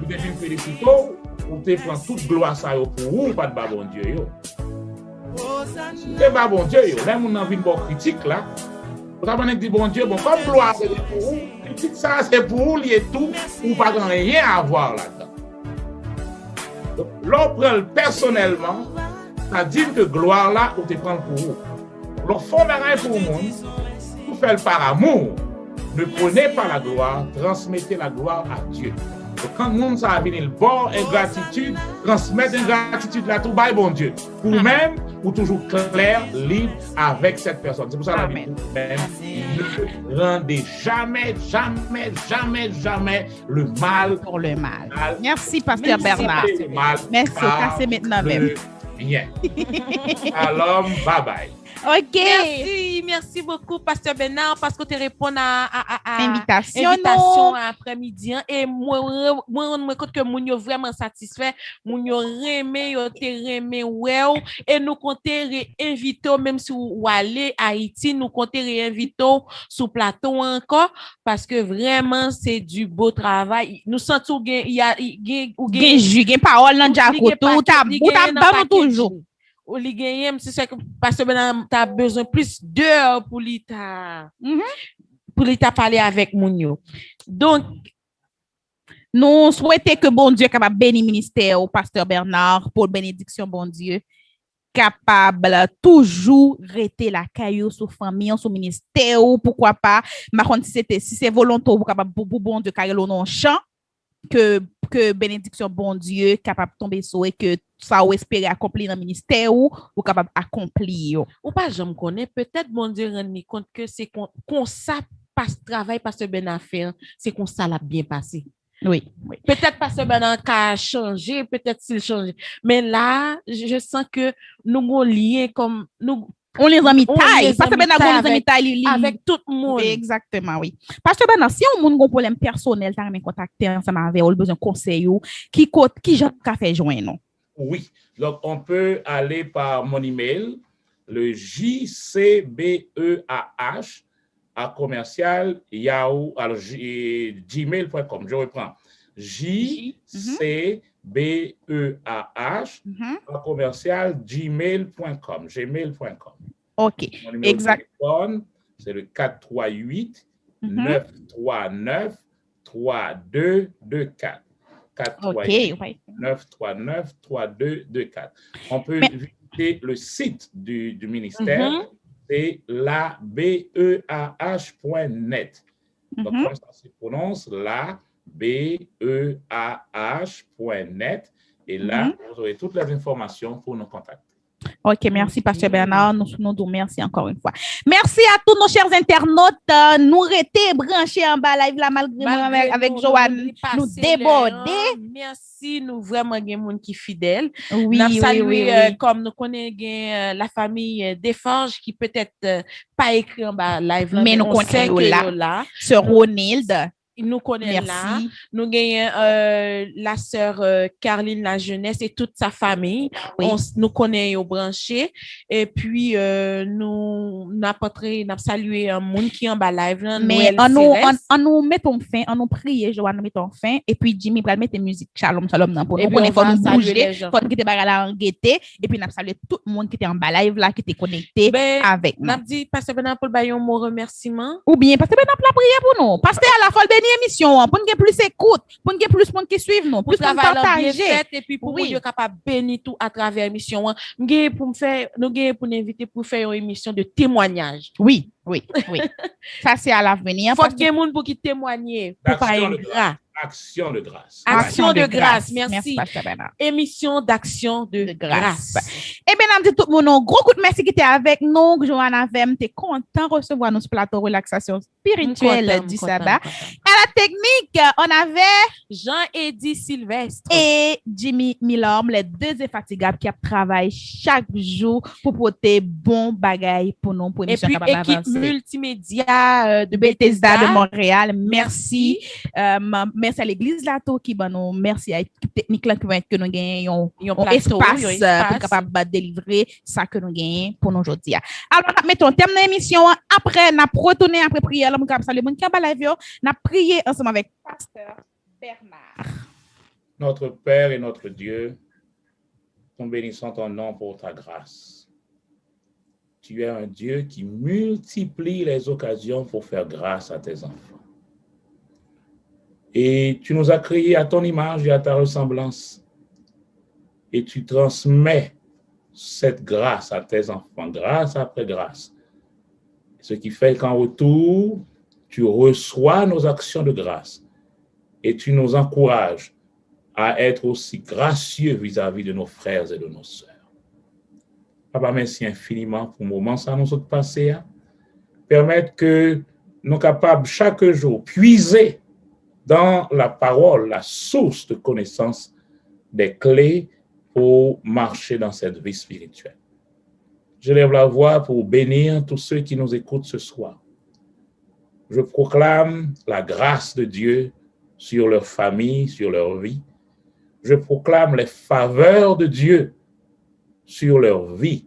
Speaker 4: Il te vient féliciter, ou te prend toute gloire ça pour vous, pas de bon Dieu. C'est pas bon Dieu, même on a vu une bonne critique là. Vous avez dit bon Dieu, bon, comme gloire c'est pour vous, critique ça c'est pour vous, il est tout, ou pas rien à voir là-dedans. Donc, l'on prend personnellement, ça dit que gloire là, on te prend pour vous. Le fond d'arrêt pour le monde, vous faites par amour, ne prenez pas la gloire, transmettez la gloire à Dieu. Donc quand le monde a venu le bon ingratitude, transmettez ingratitude là tout bas bon Dieu. Pour vous-même, ou toujours clair, libre avec cette personne. C'est pour ça que la Bible même ne rendez jamais le mal
Speaker 2: pour le mal. Merci pasteur Bernard. Merci, c'est maintenant même.
Speaker 4: Bien. Alors, bye bye.
Speaker 2: OK.
Speaker 3: Merci beaucoup, Pasteur Bernard, parce que tu réponds à
Speaker 2: Invitation,
Speaker 3: invitation
Speaker 2: non.
Speaker 3: après-midi. Hein. Et moi, je me compte que moun yo vraiment satisfait. Moun yo remé, yo te remé, ouais. Et nous comptons réinviter, même si vous allez à Haïti, nous comptons réinviter sous plateau encore, parce que vraiment, c'est du beau travail. Nous sentons qu'il y a,
Speaker 2: Gen jus, gen parole nan Jaco, tout ta ban nou toujours.
Speaker 3: Ou li genye, c'est ça que parce que tu as besoin plus d'heures pour li ta parler avec moun yo. Donc
Speaker 2: nous souhaitons que bon Dieu capable bénir ministère au pasteur Bernard pour bénédiction bon Dieu capable toujours rester la caillou sous famille sous ministère ou pourquoi pas si c'est volontaire pour capable pour bon Dieu carré non champ que bénédiction bon Dieu capable tomber sur et que ça ou espérer accomplir dans le ministère ou capable accomplir.
Speaker 3: Ou pas j'aime connaît peut-être bon Dieu rendre compte que c'est qu'on ça passe travail pasteur Bernard fait c'est qu'on ça l'a bien passé.
Speaker 2: Oui.
Speaker 3: Peut-être pasteur Bernard a changé, peut-être s'il change. Mais là, je sens que nous avons lien comme nous
Speaker 2: on les amis taille parce que Bernard les amis taille
Speaker 3: avec tout le monde.
Speaker 2: Exactement, oui. Parce que Bernard si on monde un problème personnel t'as même contacter ensemble avec ou besoin conseil ou qui j'en ka fait joindre.
Speaker 4: Oui. Donc on peut aller par mon email le jcbeah à commercial yahoo alors gmail.com. Je reprends. jcbeah à commercial gmail.com.
Speaker 2: OK.
Speaker 4: Exact. C'est le 438 939 3224. 438 939 3224. On peut visiter le site du ministère. C'est la beah.net. Donc, comment ça se prononce? La beah.net. Et là, vous aurez toutes les informations pour nous contacter.
Speaker 2: OK, merci, Pasteur Bernard. Nous merci encore une fois. Merci à tous nos chers internautes. Nous restons branchés en bas live là, malgré avec Joanne. Nous déborder.
Speaker 3: Merci, nous vraiment des gens qui fidèles.
Speaker 2: Oui,
Speaker 3: nous saluons,
Speaker 2: oui.
Speaker 3: comme nous connaissons la famille Desforges qui peut-être pas écrit en bas live là,
Speaker 2: mais nous connaissons là. Sœur Ronilde.
Speaker 3: Nous connaissons là.
Speaker 2: Merci.
Speaker 3: Nous gagnons la sœur Carline La Jeunesse et toute sa famille.
Speaker 2: Oui.
Speaker 3: Nous connaissons branchés. Et puis, nous avons salué un monde qui est en bas live. Là,
Speaker 2: mais on nous mettons fin, on nous prie, Joanne, nous mettons fin. Et puis, Jimmy va mettre musique Shalom, Shalom. Pour nous connaître, nous bouger, faut nous quitter en guetter. Et puis, nous salué tout le monde qui était en bas live là, qui était connecté avec nous.
Speaker 3: Nous avons dit, Pasteur Bernard, pour le mot remerciement.
Speaker 2: Ou bien, Pasteur Bernard, pour la prière pour nous. Pasteur à la fois, émission pour nous plus écoute pour nous plus monde qui suivent nous plus partager
Speaker 3: et puis pour nous capable bénir tout à travers émission nous pour nous inviter pour faire une émission de témoignage.
Speaker 2: Oui ça c'est à l'avenir
Speaker 3: faut que monde pour qui témoigner pour pas
Speaker 4: Action de grâce.
Speaker 3: Action de grâce. Merci.
Speaker 2: Pasteur Bernard.
Speaker 3: Émission d'action de grâce.
Speaker 2: Eh bien, nous tout le monde, gros coup de merci qui était avec nous. Joanna Vem, t'es content de recevoir notre plateau relaxation spirituelle du sabbat. À la technique, on avait
Speaker 3: Jean-Eddy Sylvestre
Speaker 2: et Jimmy Milorm, les deux infatigables qui travaillent chaque jour pour porter bon bagaille pour nous. Pour
Speaker 3: et puis, équipe multimédia de Bethesda
Speaker 2: de Montréal. Merci. Merci à l'église Lato qui va nous merci à l'équipe technique là qui va être que nous gagnons un espace pour capable de délivrer ça que nous gagnons pour nous aujourd'hui. Alors mettons terme de l'émission après n'a retourner après prière là mon cap salut mon cap live n'a prié ensemble avec pasteur Bernard.
Speaker 4: Notre Père et notre Dieu, nous bénissons ton nom pour ta grâce. Tu es un Dieu qui multiplie les occasions pour faire grâce à tes enfants. Et tu nous as créés à ton image et à ta ressemblance. Et tu transmets cette grâce à tes enfants, grâce après grâce. Ce qui fait qu'en retour, tu reçois nos actions de grâce. Et tu nous encourages à être aussi gracieux vis-à-vis de nos frères et de nos sœurs. Papa, merci infiniment pour le moment ça nous a passé. Permettre que nous sommes capables chaque jour puiser dans la parole, la source de connaissance des clés pour marcher dans cette vie spirituelle. Je lève la voix pour bénir tous ceux qui nous écoutent ce soir. Je proclame la grâce de Dieu sur leur famille, sur leur vie. Je proclame les faveurs de Dieu sur leur vie.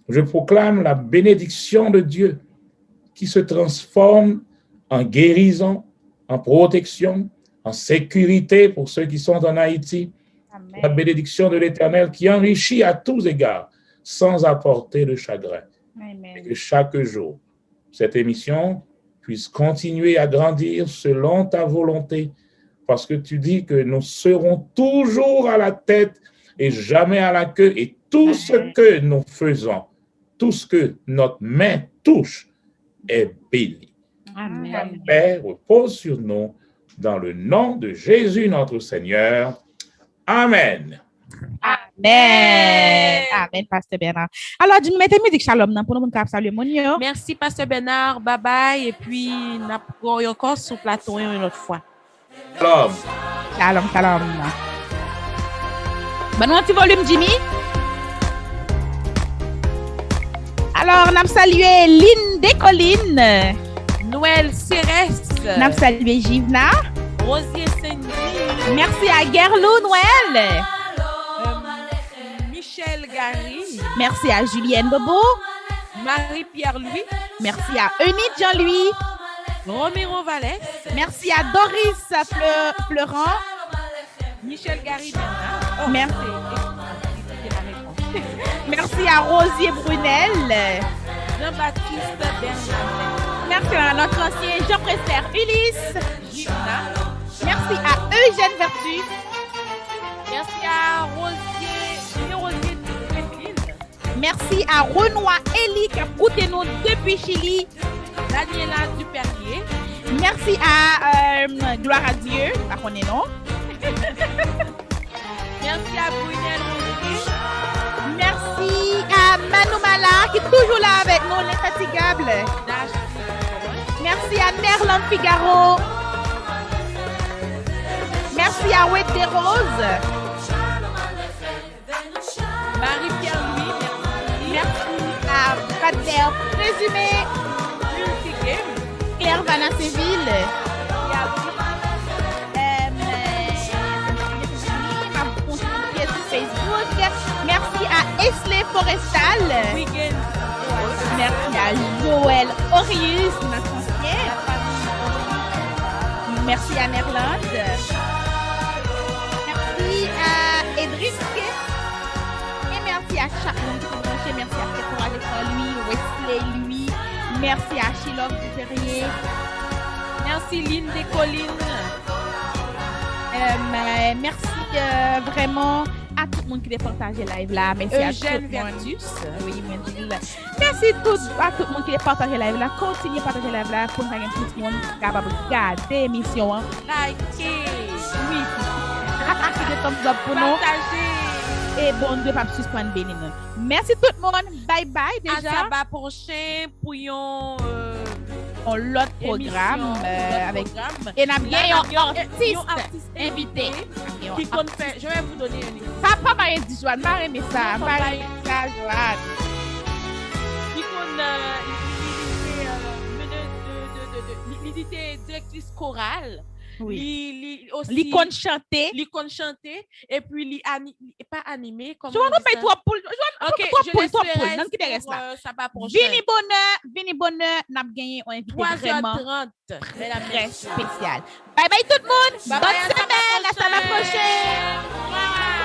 Speaker 4: Je proclame la bénédiction de Dieu qui se transforme en guérison, en protection, en sécurité pour ceux qui sont en Haïti.
Speaker 2: Amen.
Speaker 4: La bénédiction de l'Éternel qui enrichit à tous égards, sans apporter de chagrin.
Speaker 2: Amen.
Speaker 4: Et que chaque jour, cette émission puisse continuer à grandir selon ta volonté, parce que tu dis que nous serons toujours à la tête et jamais à la queue, et tout ce que nous faisons, tout ce que notre main touche est béni.
Speaker 2: Amen.
Speaker 4: La paix repose sur nous dans le nom de Jésus notre Seigneur. Amen.
Speaker 2: Amen. Amen, Pasteur Bernard. Alors, dis-nous, mettez musique shalom nan, pour nous saluer mon yo.
Speaker 3: Merci, Pasteur Bernard. Bye bye. Et puis, nous avons encore sur le plateau une autre fois.
Speaker 4: Shalom.
Speaker 2: Shalom, shalom. Bon, un petit volume, Jimmy. Alors, on a salué Lynn Descollines.
Speaker 3: Noël Cérès.
Speaker 2: On a salué Givna.
Speaker 3: Rosier Saint-Denis.
Speaker 2: Merci à Gerlou Noël.
Speaker 3: Michel Gary.
Speaker 2: Merci à Julienne Bobo.
Speaker 3: Marie-Pierre Louis.
Speaker 2: Merci à Eunice Jean-Louis.
Speaker 3: Romero Vallès.
Speaker 2: Merci à Doris Fleurant.
Speaker 3: Michel Gary Bernard.
Speaker 2: Merci. Merci à Rosier Brunel.
Speaker 3: Jean-Baptiste Bernard.
Speaker 2: Merci à notre ancien Jean Prester Ulysse.
Speaker 3: Gina.
Speaker 2: Merci à Eugène Vertu.
Speaker 3: Merci à Rosier Tréfline.
Speaker 2: Merci à Renoir Eli qui a écouté nous depuis Chili.
Speaker 3: Daniela Duperrier.
Speaker 2: Merci à Gloire à Dieu. Pas qu'on est non.
Speaker 3: Merci à Brunel Rosier.
Speaker 2: Merci à Manu Mala qui est toujours là avec nous, l'infatigable. Merci à Merlande Figaro. Merci à Wade des Roses.
Speaker 3: Marie-Pierre Louis.
Speaker 2: Merci à Pater Présumé. Claire Vanna-Séville. Facebook. Merci à Esley Forestal. Merci à Joël Orius, notre ancien. Merci à Merlande. Merci à Edric. Et merci à chaque monde qui est branché. Merci à Kétora de lui, Wesley, lui. Merci à Chilov Duperrier.
Speaker 3: Merci Lynn Descollines.
Speaker 2: Merci vraiment à tout le monde qui a partagé live là. Merci à tout le monde.
Speaker 3: Vertus.
Speaker 2: Oui, merci à tout le monde qui a partagé live là. Continuez à partager live là pour que tout le monde soit capable de regarder l'émission.
Speaker 3: Likez.
Speaker 2: Oui. Activez le thumbs up pour nous.
Speaker 3: Partagez.
Speaker 2: Et bon Dieu, pas suspendre béni nous. Merci tout le monde. Bye bye déjà.
Speaker 3: À sabbat prochain pour
Speaker 2: l'autre programme avec et n'a bien un artiste invité
Speaker 3: qui compte faire. Je vais vous donner un livre.
Speaker 2: Papa m'a dit Joanne, m'a aimé ça. M'a aimé ça, Joanne.
Speaker 3: Qui compte l'unité directrice chorale.
Speaker 2: Oui.
Speaker 3: Li
Speaker 2: compte chanter.
Speaker 3: Li compte chanter et puis li pas animé comme
Speaker 2: Joanne on paye 3 poules.
Speaker 3: OK, je laisse
Speaker 2: non qui te reste là.
Speaker 3: Ça va prochain.
Speaker 2: Vini bonheur, n'a gagné un invité vraiment
Speaker 3: 3h30.
Speaker 2: très spécial. Bye bye tout le monde. Bonne semaine, à la prochaine.